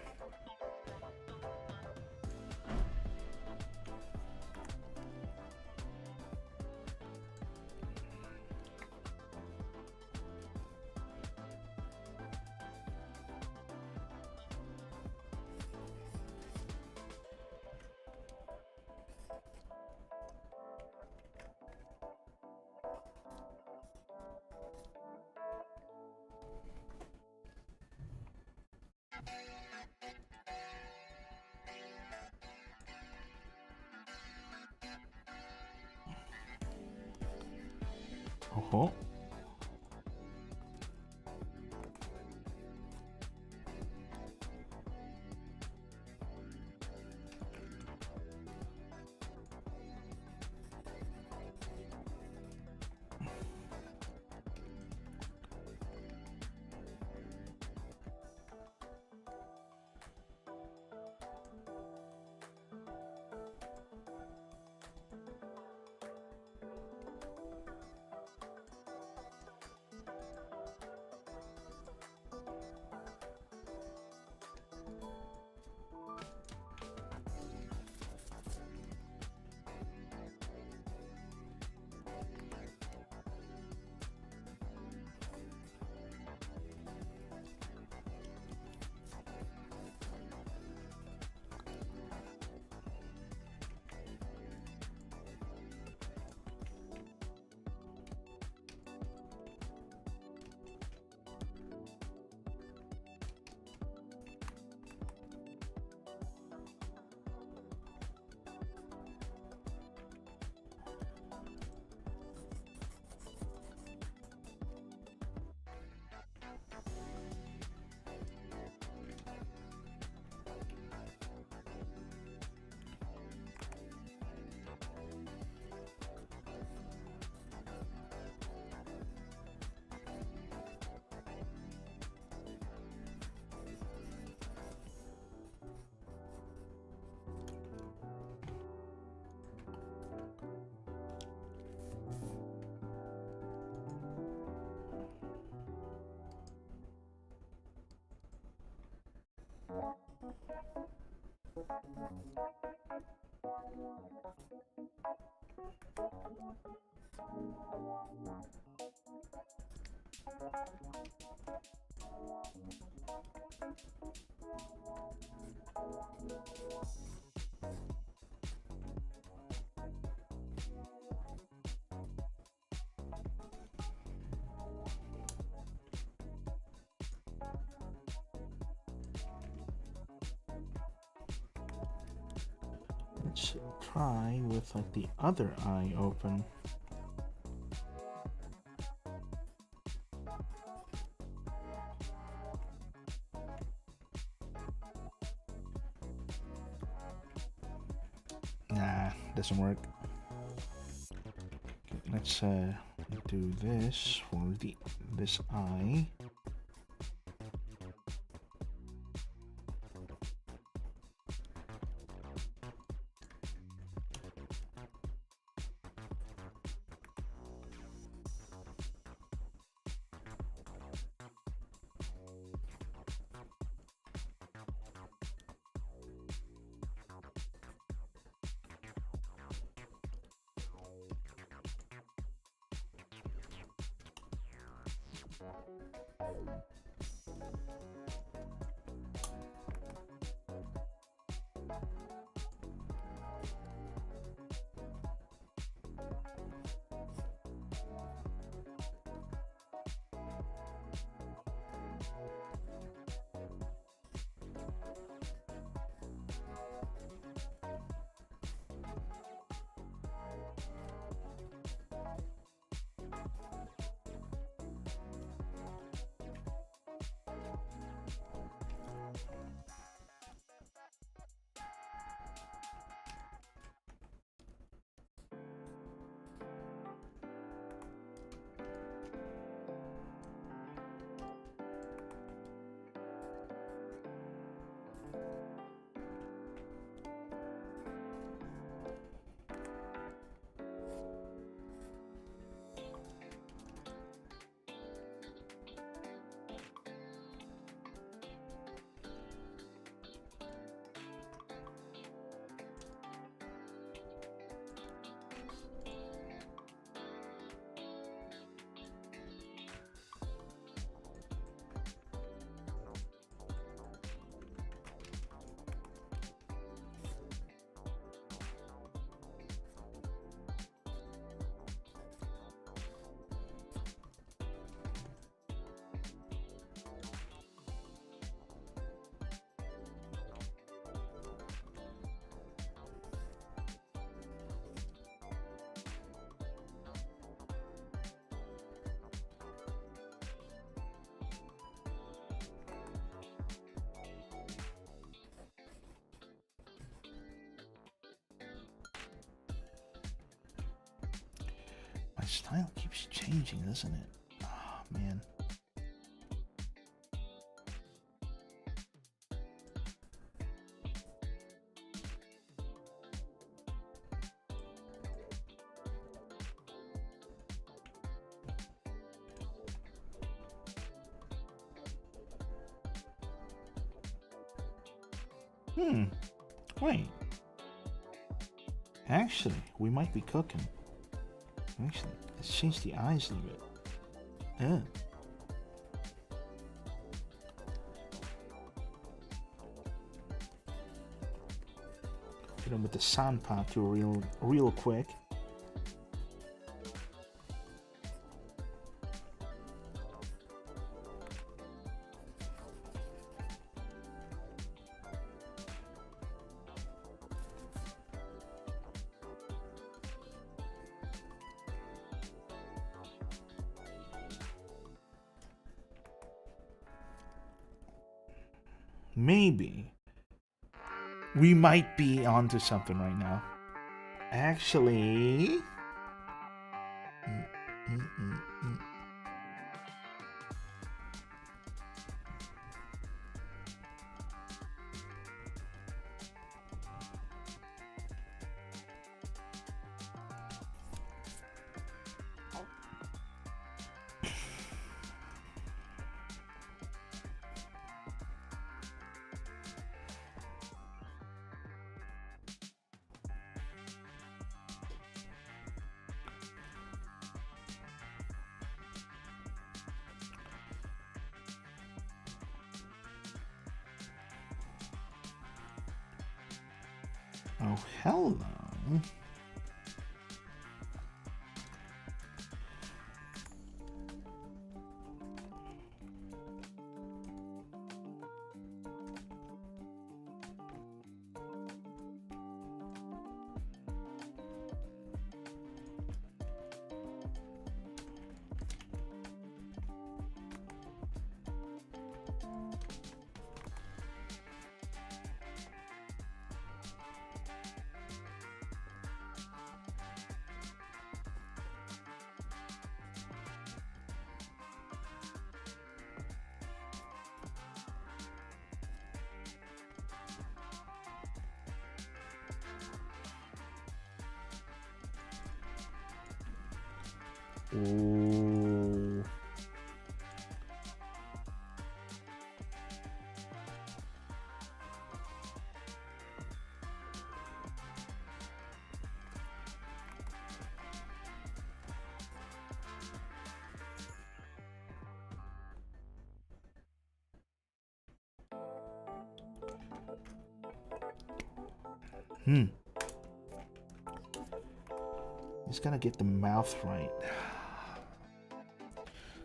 Oh. Let's try with like the other eye open. Nah, doesn't work. Okay, let's do this for this eye. style keeps changing, doesn't it? Oh, man. Wait. Actually, we might be cooking. Actually, let's change the eyes a little bit. Yeah. Hit him with the sand pot to real quick. Maybe we might be onto something right now. Actually, oh, hello. Ooh. Just gotta get the mouth right.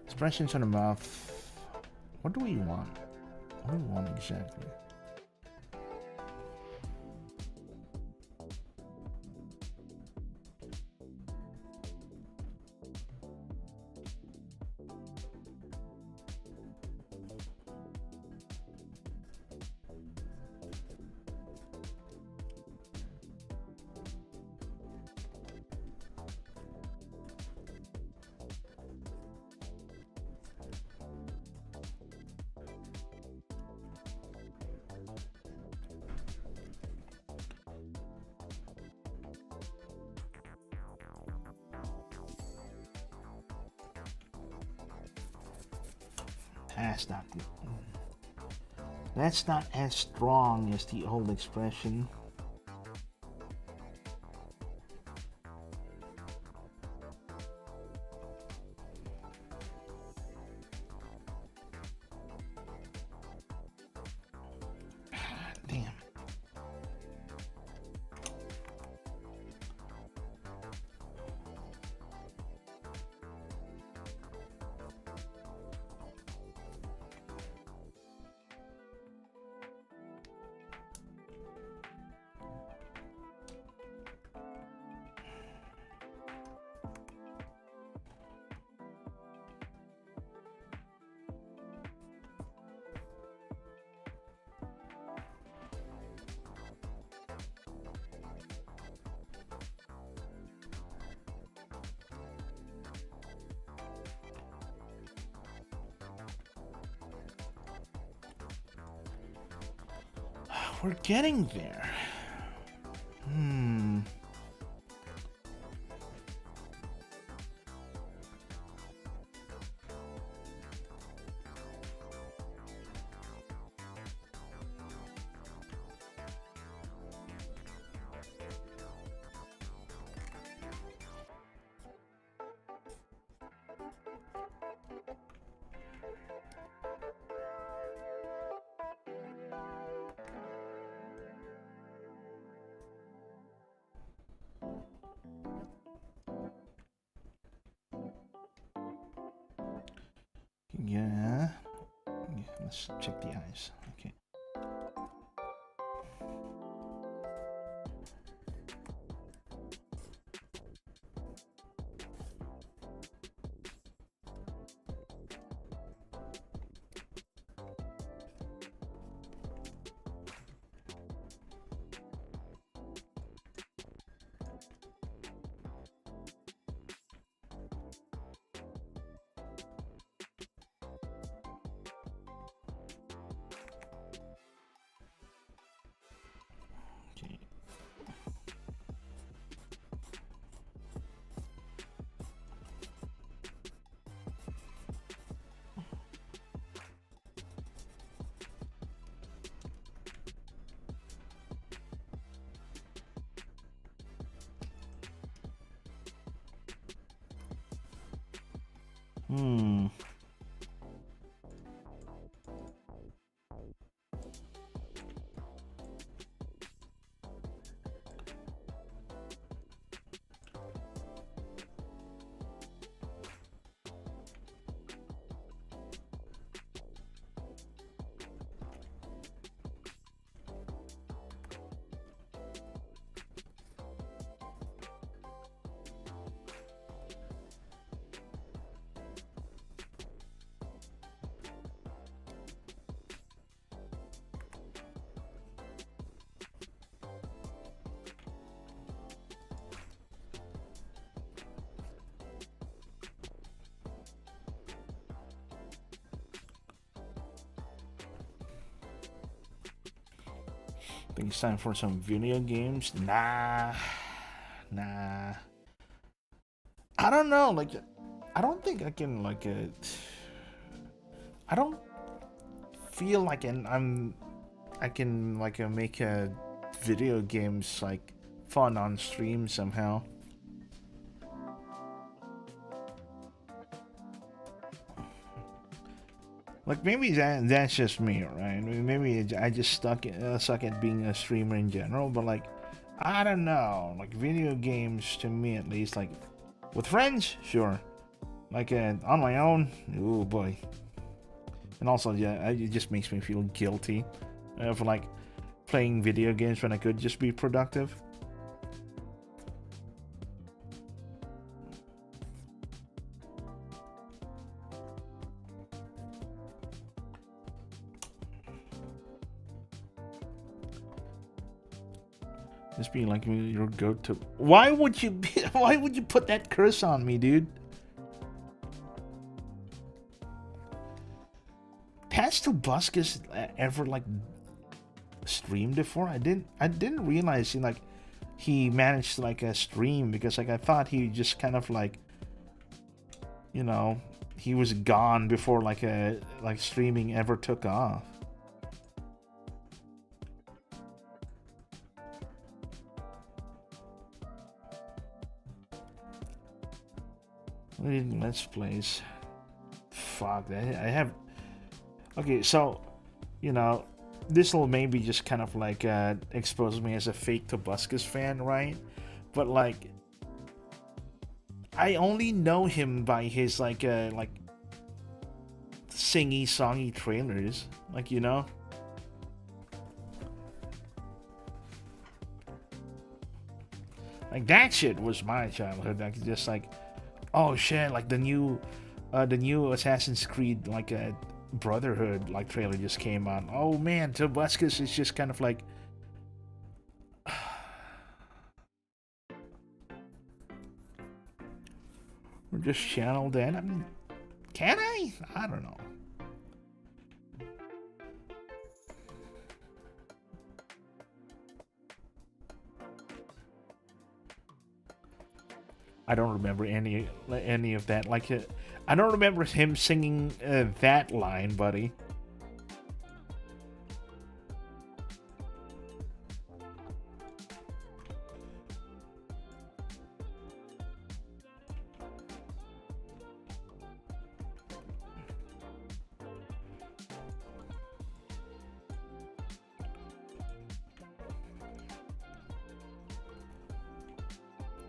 Expressions on the mouth. What do we want? What do we want exactly? That's not as strong as the old expression. Damn. We're getting there. Yeah. Let's check the eyes. Okay. I think it's time for some video games. Nah. I don't know. Like, I don't think I can like. I don't feel like I can like make video games like fun on stream somehow. Like maybe that's just me, right? Maybe I just suck at being a streamer in general. But like, I don't know. Like video games, to me at least, like with friends, sure. Like on my own, oh boy. And also, yeah, it just makes me feel guilty for like playing video games when I could just be productive. Just being like your go-to. Why would you put that curse on me, dude? Has Tobuscus ever like streamed before? I didn't realize he managed to like stream, because like I thought he just kind of like, you know, he was gone before like streaming ever took off. Let's plays. Fuck that. I have. Okay, so, you know, this will maybe just kind of like expose me as a fake Tobuscus fan, right? But like, I only know him by his like singy, songy trailers, like, you know. Like that shit was my childhood. Like just like, oh shit, like the new Assassin's Creed like a Brotherhood like trailer just came out. Oh man, Tobuscus is just kind of like we're just channeled in. I mean, can I? I don't know. I don't remember any of that. Like, I don't remember him singing that line, buddy.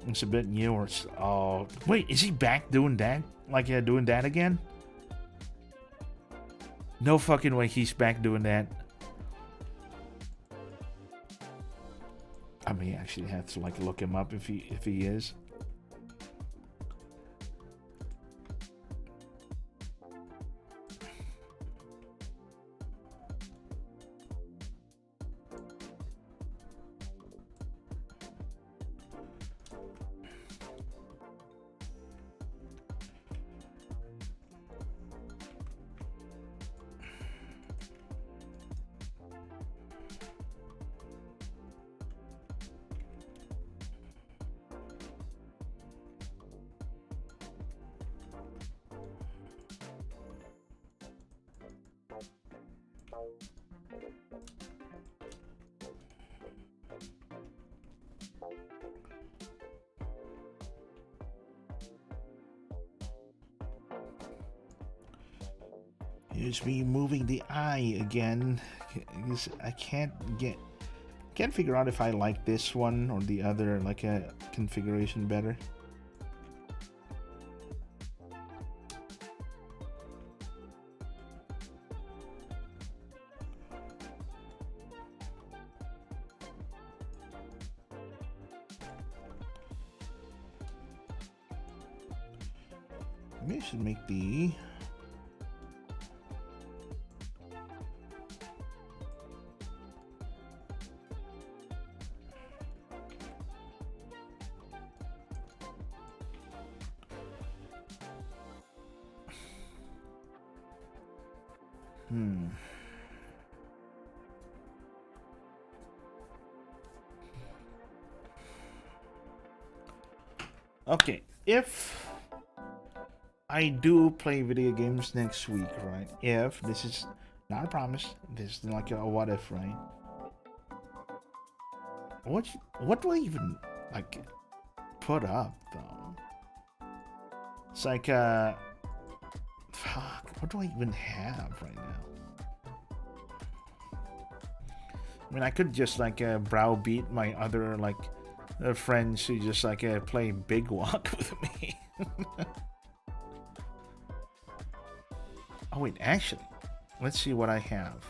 It's a bit newer. Oh, wait, is he back doing that? Like, doing that again? No fucking way he's back doing that. I may actually have to like look him up if he is. Here's me moving the eye again. I can't figure out if I like this one or the other like a configuration better. Maybe I should make the Okay, if I do play video games next week, right? If this is not a promise, this is like a what if, right? What do I even like put up though? It's like fuck, what do I even have right now? I mean, I could just like browbeat my other like friends who just like play Big Walk with me. Oh wait, actually, let's see what I have.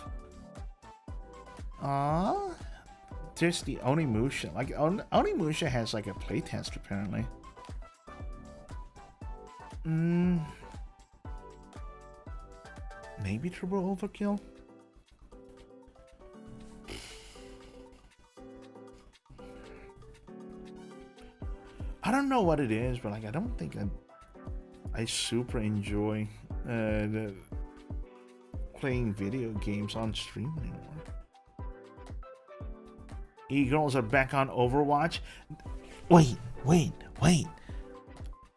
There's the Onimusha. Like Onimusha has like a playtest apparently. Maybe Turbo Overkill. I don't know what it is, but like I don't think I super enjoy playing video games on stream anymore. E-girls are back on Overwatch. Wait.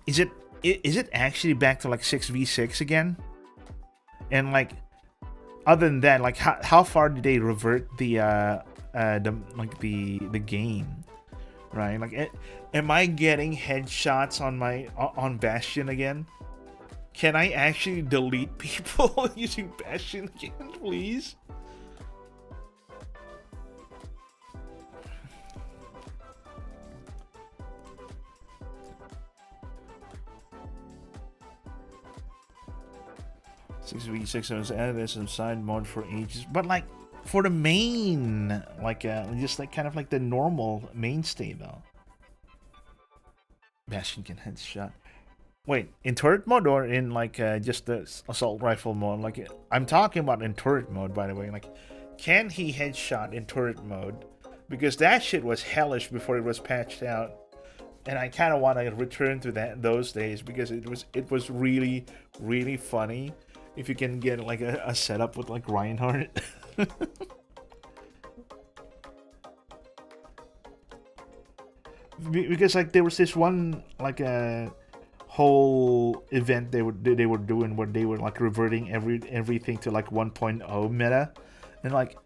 Is it actually back to like 6v6 again? And like, other than that, like how far did they revert the game? Right? Like, am I getting headshots on Bastion again? Can I actually delete people using Bastion again, please? Six v six was added as a side mode for ages, but like for the main, like just like kind of like the normal mainstay though. Bastion can headshot. Wait, in turret mode or in like just the assault rifle mode? Like I'm talking about in turret mode, by the way. Like, can he headshot in turret mode? Because that shit was hellish before it was patched out, and I kind of want to return to those days because it was really funny if you can get like a setup with like Reinhardt. because like there was this one like a whole event they were doing where they were like reverting everything to like 1.0 meta, and like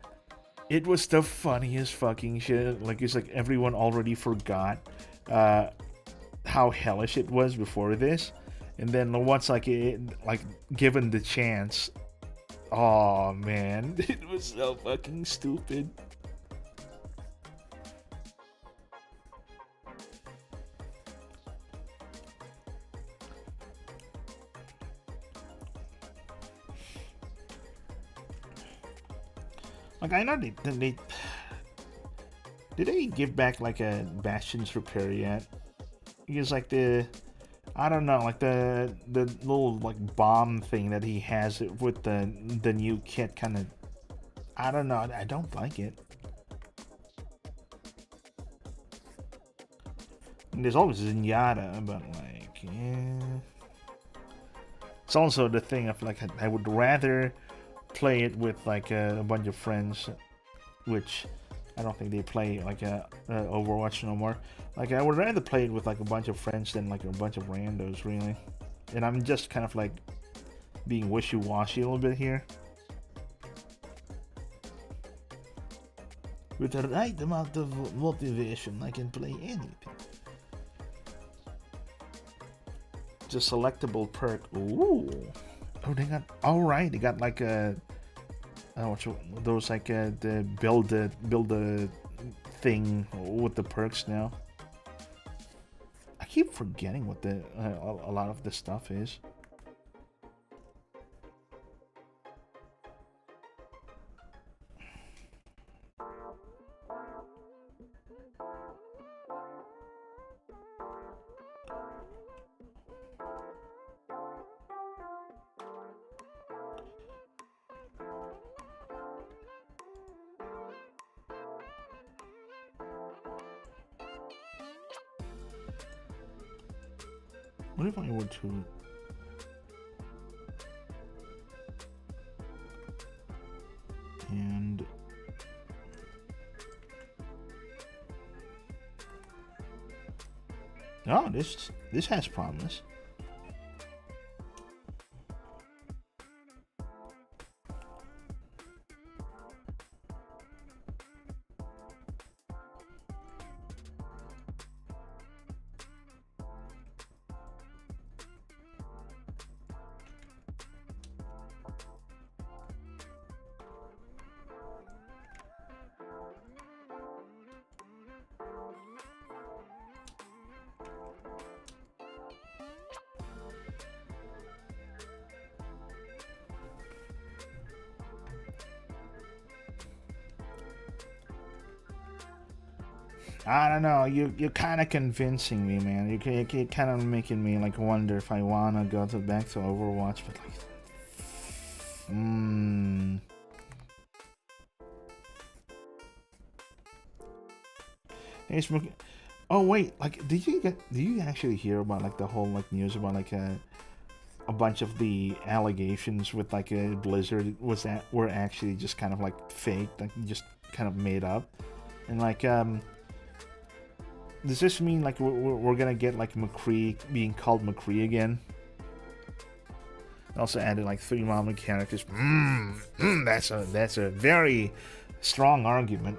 it was the funniest fucking shit. Like it's like everyone already forgot how hellish it was before this, and then once like it like given the chance, oh man, it was so fucking stupid. Like I know they did they give back like a Bastion's repair yet? Because like I don't know, like the little like bomb thing that he has with the new kit kind of, I don't know, I don't like it. And there's always Zenyatta, but like yeah. It's also the thing of like I would rather play it with like a bunch of friends, which I don't think they play like Overwatch no more. Like I would rather play it with like a bunch of friends than like a bunch of randos, really. And I'm just kind of like being wishy-washy a little bit here. With the right amount of motivation, I can play anything. It's a selectable perk. Ooh. Oh, they got. All right, they got like a. Those like the build a thing with the perks now. I keep forgetting what the a lot of the stuff is. What if I were to? And oh, this has promise. I don't know. You're kind of convincing me, man. You're kind of making me like wonder if I wanna go back to Overwatch, but like, Hey, Smokey. Oh wait, like, did you actually hear about like the whole like news about like a bunch of the allegations with like a Blizzard were actually just kind of like fake, like just kind of made up, and like does this mean like we're gonna get like McCree being called McCree again? Also added like 3 Mama characters. That's a very strong argument.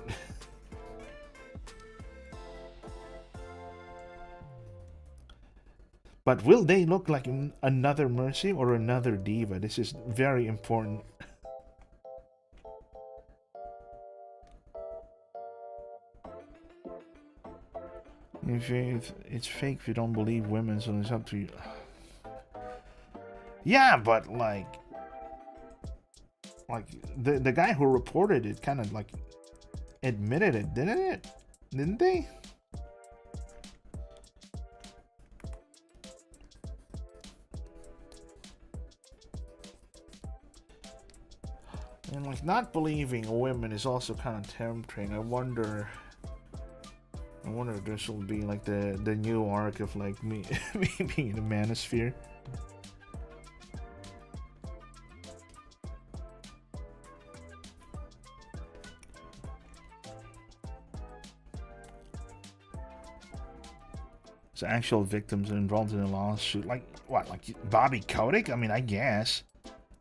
But will they look like another Mercy or another Diva? This is very important. If it's fake if you don't believe women, so it's up to you. Yeah, but like the guy who reported it kind of like admitted it, didn't they? And like not believing women is also kind of tempting. I wonder if this will be like the new arc of like me being in the manosphere. So actual victims involved in a lawsuit. Like, what? Like Bobby Kotick? I mean, I guess.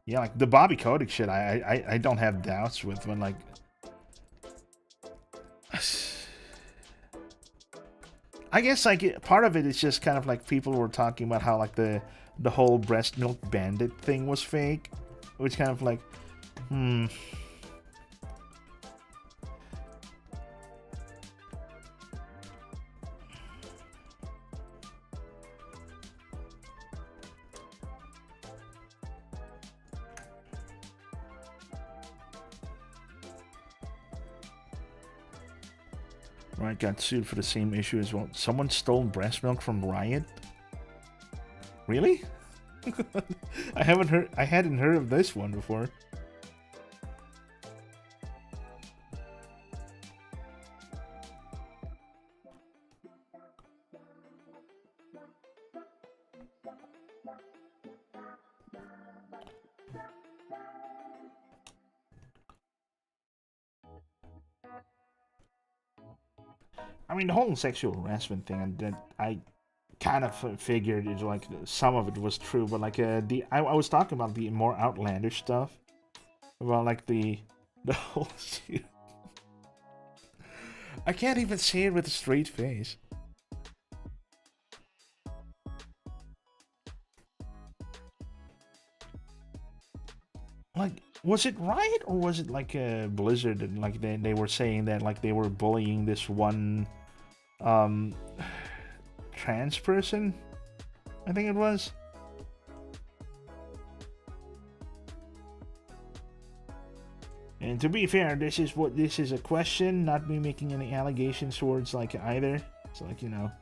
Yeah, like the Bobby Kotick shit, I don't have doubts with when, like... I guess, like, part of it is just kind of like people were talking about how, like, the whole breast milk bandit thing was fake. Which kind of like, Riot got sued for the same issue as well. Someone stole breast milk from Riot? Really? I hadn't heard of this one before. I mean, the whole sexual harassment thing, I kind of figured it, like, some of it was true, but like I was talking about the more outlandish stuff about like the whole I can't even say it with a straight face. Like, was it Riot or was it like a Blizzard? And like they were saying that like they were bullying this one trans person, I think it was. And to be fair, this is a question, not me making any allegations towards like either. So like, you know.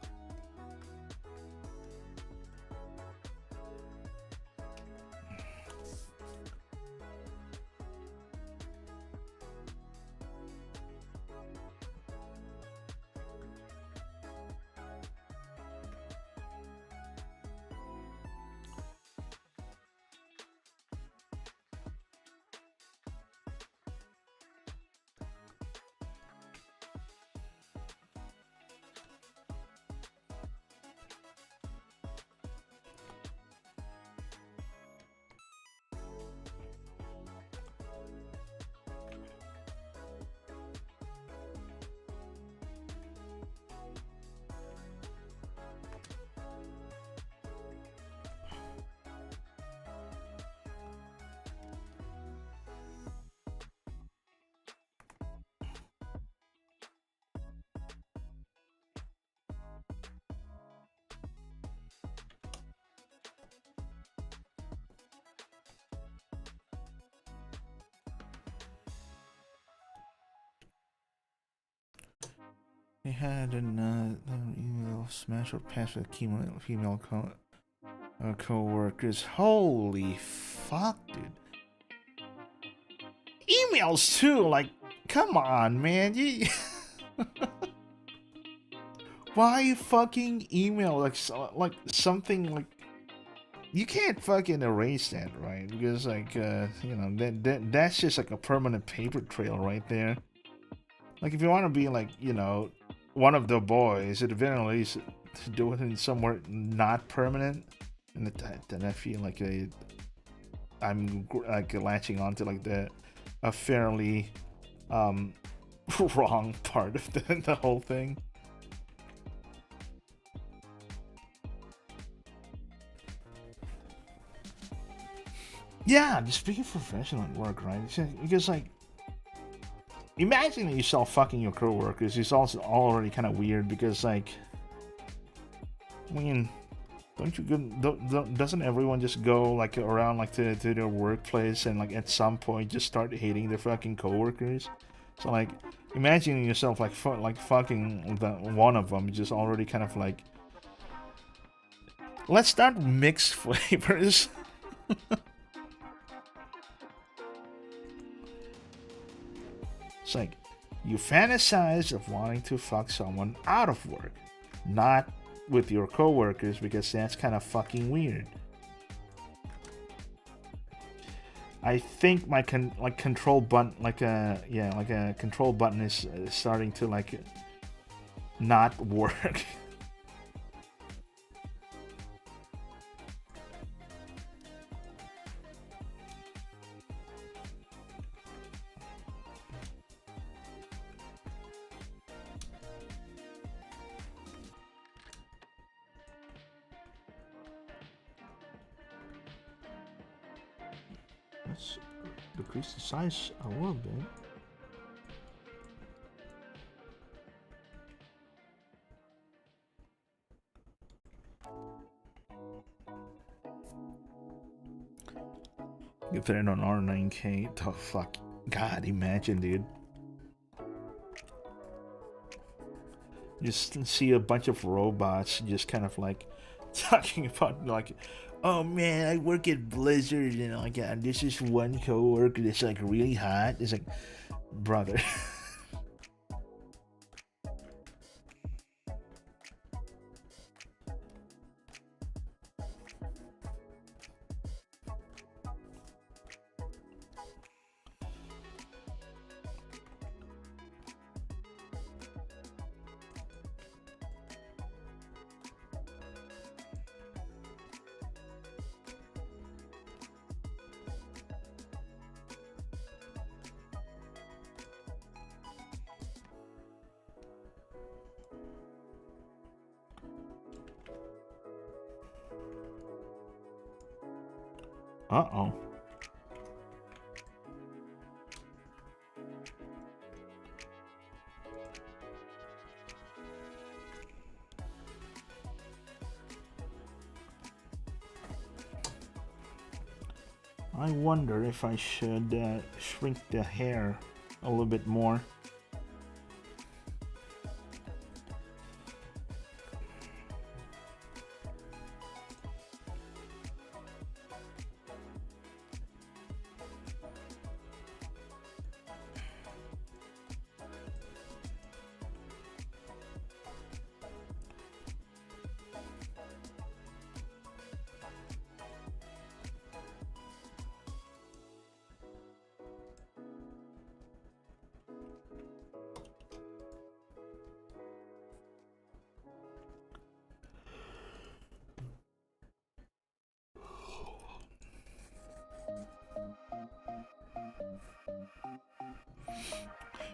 They had an email smash or pass with female co-workers. Holy fuck, dude. Emails too, like, come on, man. Why fucking email? Like something like, you can't fucking erase that, right? Because like, you know, that's just like a permanent paper trail right there. Like, if you want to be like, you know, one of the boys, at the very least, do it in somewhere not permanent, and then I feel like I'm like latching onto like a fairly wrong part of the whole thing. Yeah, just be professional at work, right? Because like, imagine yourself fucking your coworkers is also already kind of weird, because like, I mean, doesn't everyone just go like around like to their workplace and like at some point just start hating their fucking coworkers? So like, imagine yourself like fucking one of them, just already kind of like, let's start mixed flavors. It's like, you fantasize of wanting to fuck someone out of work, not with your coworkers, because that's kind of fucking weird. I think my control button, like a control button is starting to like not work. let's decrease the size a little bit. Get it on R9K. Oh fuck. God, imagine, dude. Just see a bunch of robots just kind of like talking about like, oh man, I work at Blizzard and like this is one coworker that's like really hot. It's like, brother. Uh-oh. I wonder if I should shrink the hair a little bit more.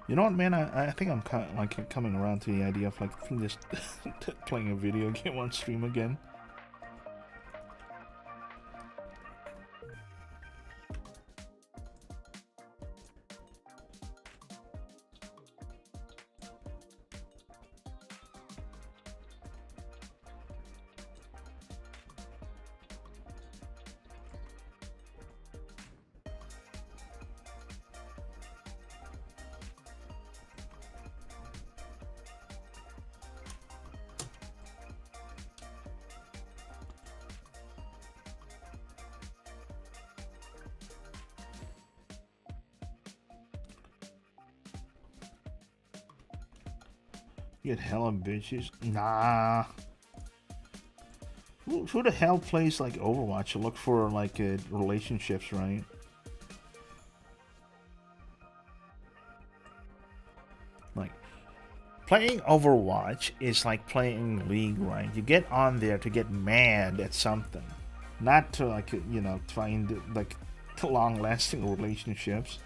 You know what, man? I think I'm kind of like coming around to the idea of like just playing a video game on stream again. Get hella bitches. Nah. Who the hell plays like Overwatch to look for like relationships, right? Like playing Overwatch is like playing League, right? You get on there to get mad at something, not to like you know find like long-lasting relationships.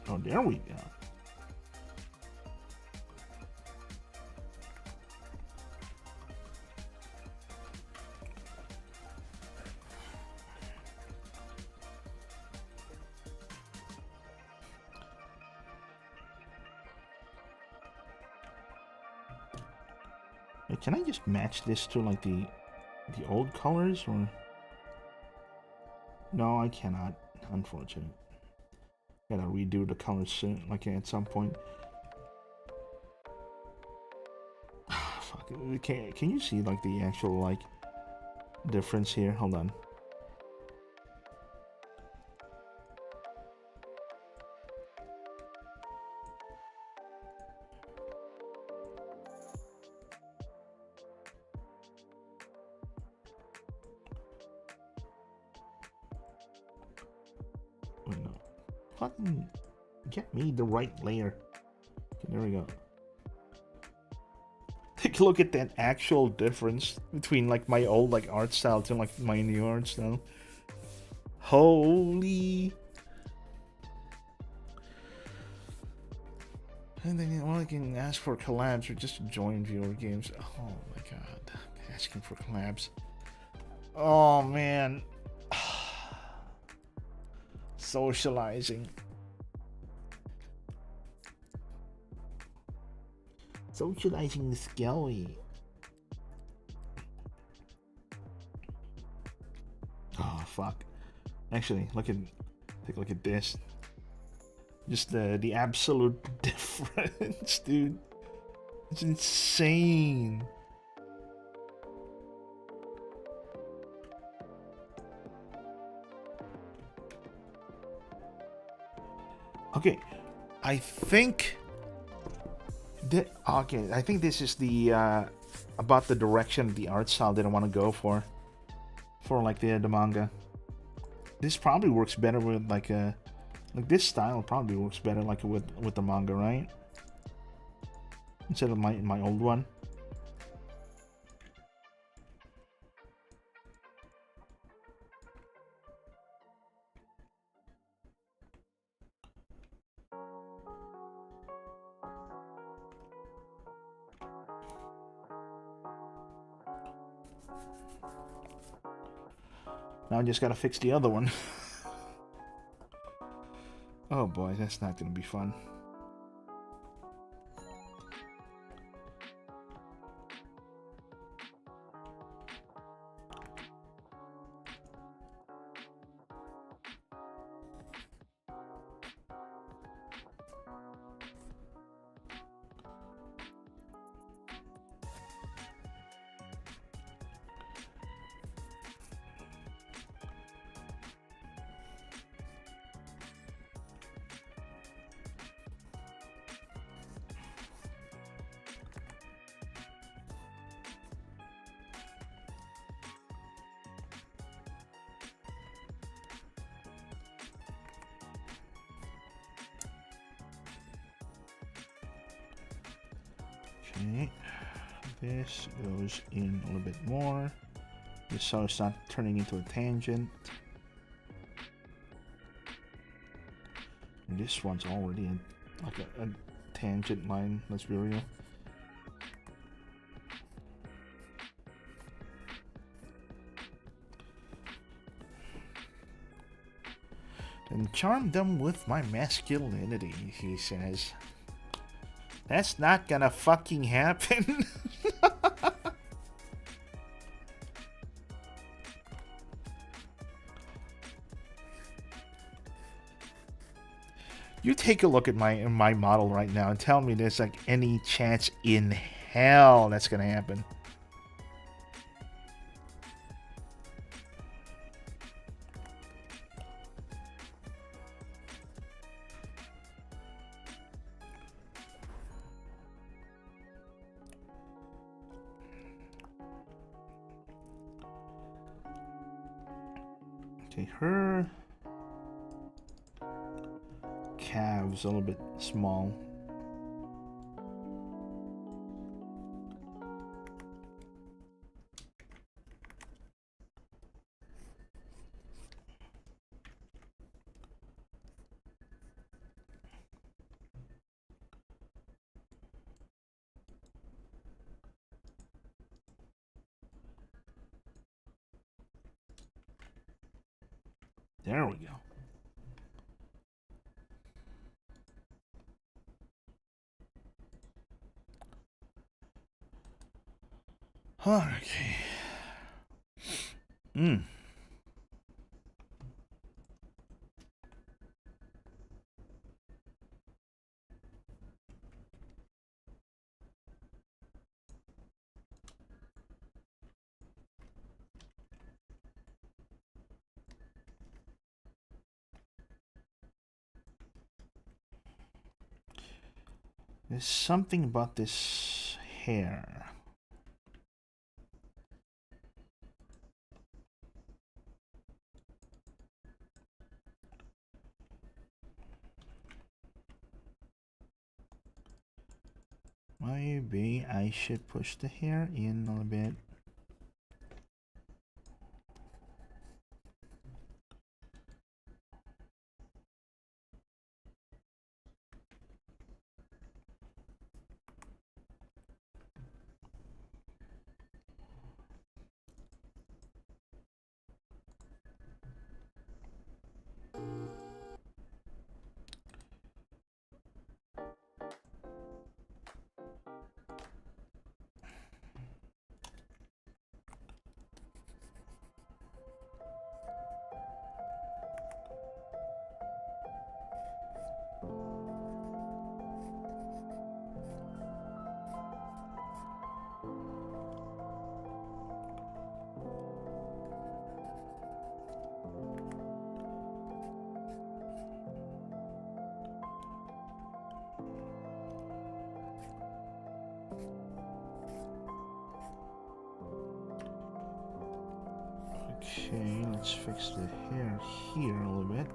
Oh, there we go. Wait, can I just match this to like the old colors or? No, I cannot. Unfortunate. Gotta redo the colors soon, like at some point. Fuck it. Can you see like the actual like difference here? Hold on. Wait, no. Fucking get me the right layer. Okay, there we go. Take a look at that actual difference between like my old like art style to like my new art style. Holy. And then well, I can ask for collabs or just join viewer games. Oh my god. Asking for collabs. Oh man. Socializing. Socializing is scary. Oh fuck. Actually, take a look at this. Just the absolute difference, dude. It's insane. Okay, I think I think this is the about the direction of the art style that I want to go for like the manga. This probably works better with like this style probably works better like with the manga, right? Instead of my old one. Now I just gotta fix the other one. Oh boy, that's not gonna be fun. Okay, this goes in a little bit more, just so it's not turning into a tangent. And this one's already like a tangent line, let's be real. And charm them with my masculinity, he says. That's not gonna fucking happen. You take a look at my model right now and tell me there's like any chance in hell that's gonna happen. Okay, her calves a little bit small. There we go. Okay. There's something about this hair. Maybe I should push the hair in a little bit. Okay, let's fix the hair here a little bit.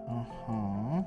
Uh-huh.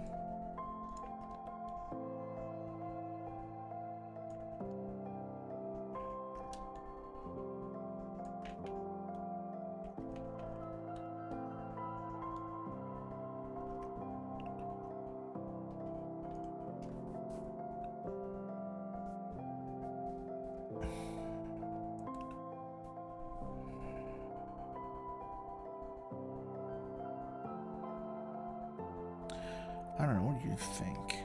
I don't know, what do you think?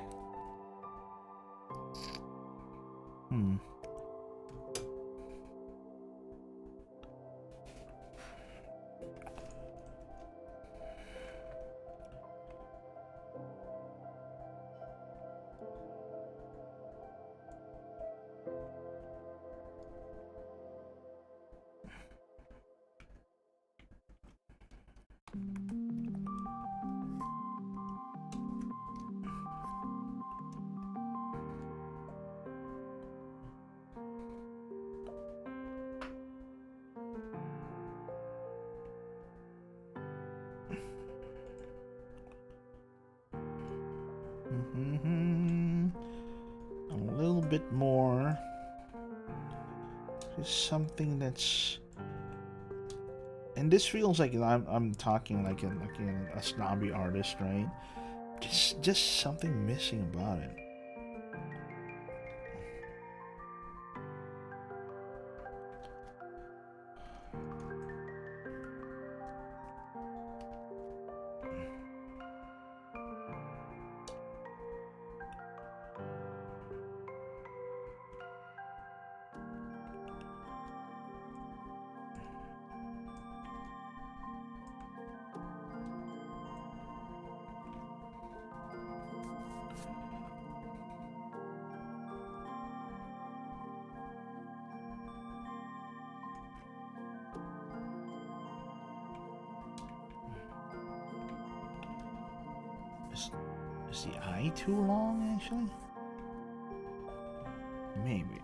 A little bit more. Just something that's, and this feels like I'm talking like a snobby artist, right? Just something missing about it. Is the eye too long, actually? Maybe.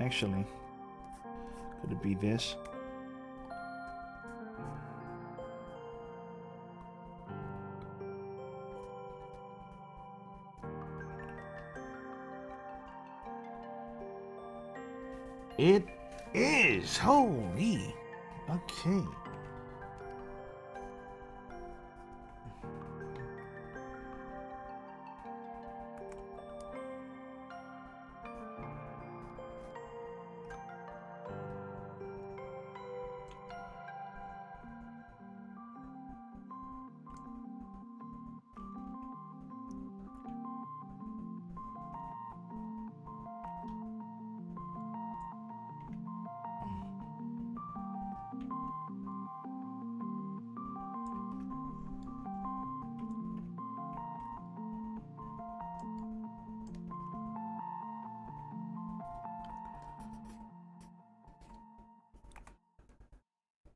Actually, could it be this? It is! Holy! Okay.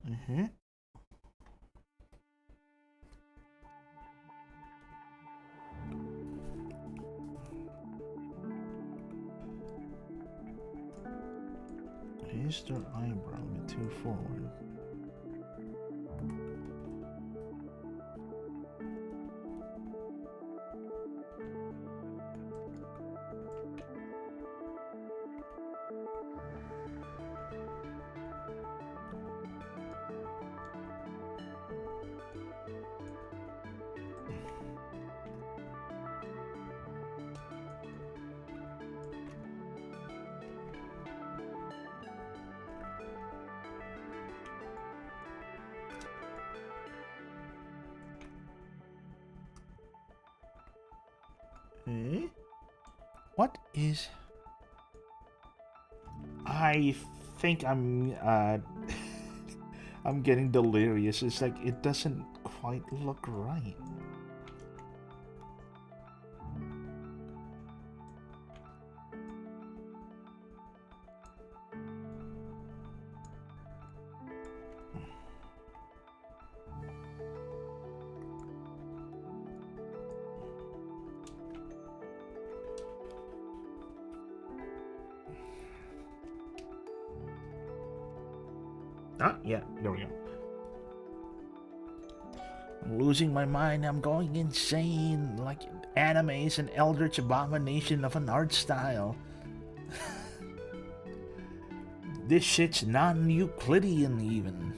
Mm-hmm. Is their eyebrow a bit too forward? Eh? What is... I think I'm I'm getting delirious. It's like it doesn't quite look right. Ah, yeah, there we go. I'm losing my mind. I'm going insane. Like, anime is an eldritch abomination of an art style. This shit's non-Euclidean even.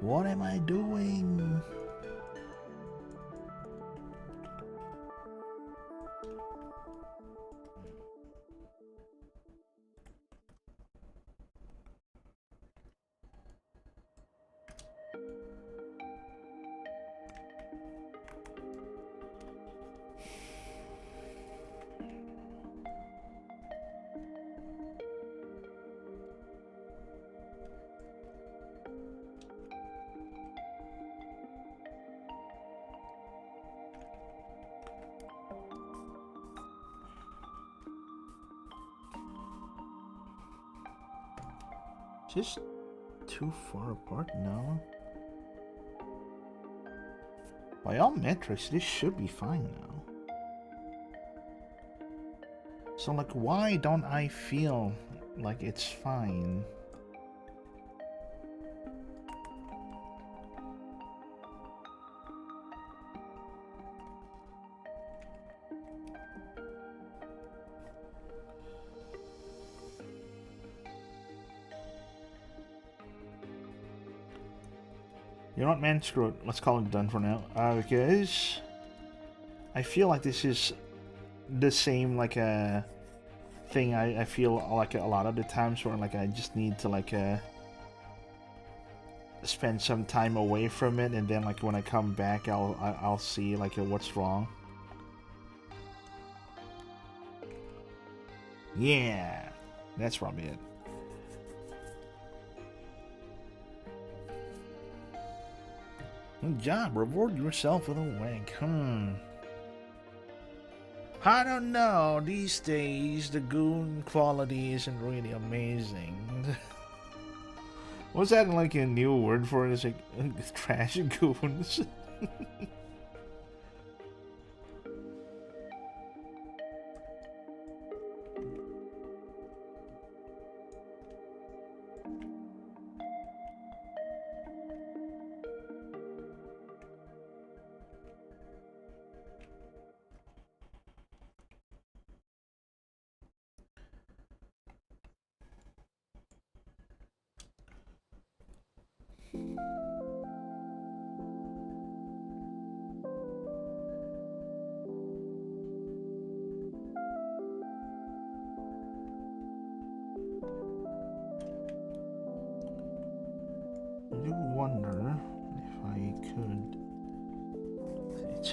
What am I doing? Just too far apart now. By all metrics, this should be fine now. So, like, why don't I feel like it's fine? You know what, man? Screw it. Let's call it done for now. Because I feel like this is the same, like, thing I feel like a lot of the times where, like, I just need to, like, spend some time away from it, and then, like, when I come back, I'll see, like, what's wrong. Yeah, that's probably it. Good job. Reward yourself with a wank. I don't know. These days, the goon quality isn't really amazing. Was that like a new word for it? It's like trash goons.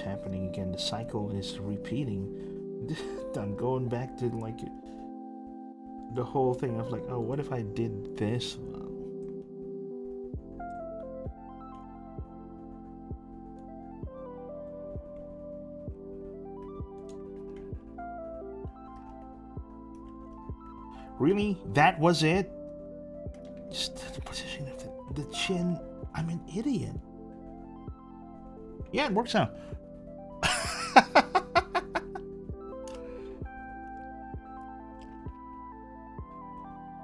Happening again. The cycle is repeating. I'm going back to like the whole thing of like, oh, what if I did this? Really? That was it? Just the position of the chin. I'm an idiot. Yeah, it works out.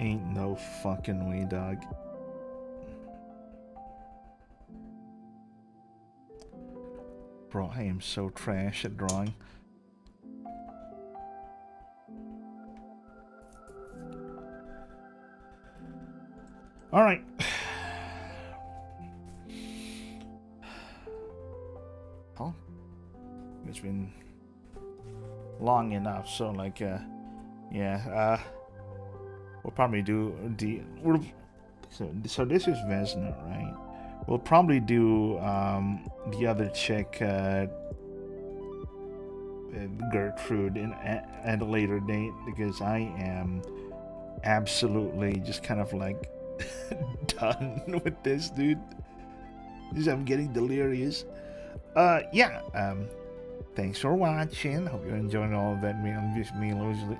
Ain't no fucking way, dog. Bro, I am so trash at drawing. Alright. Well, it's been long enough, so like, yeah, we'll probably do the so this is Vesna, right? We'll probably do the other chick, Gertrude, at a later date, because I am absolutely just kind of like done with this, dude. Just I'm getting delirious. Yeah. Thanks for watching. Hope you're enjoying all of that. Me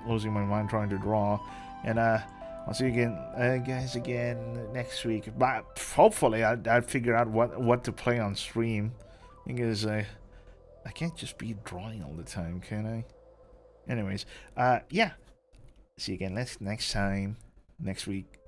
losing my mind trying to draw, and I'll see you again, guys, again next week. But hopefully, I'll figure out what to play on stream, because I can't just be drawing all the time, can I? Anyways, yeah. See you again next time, next week.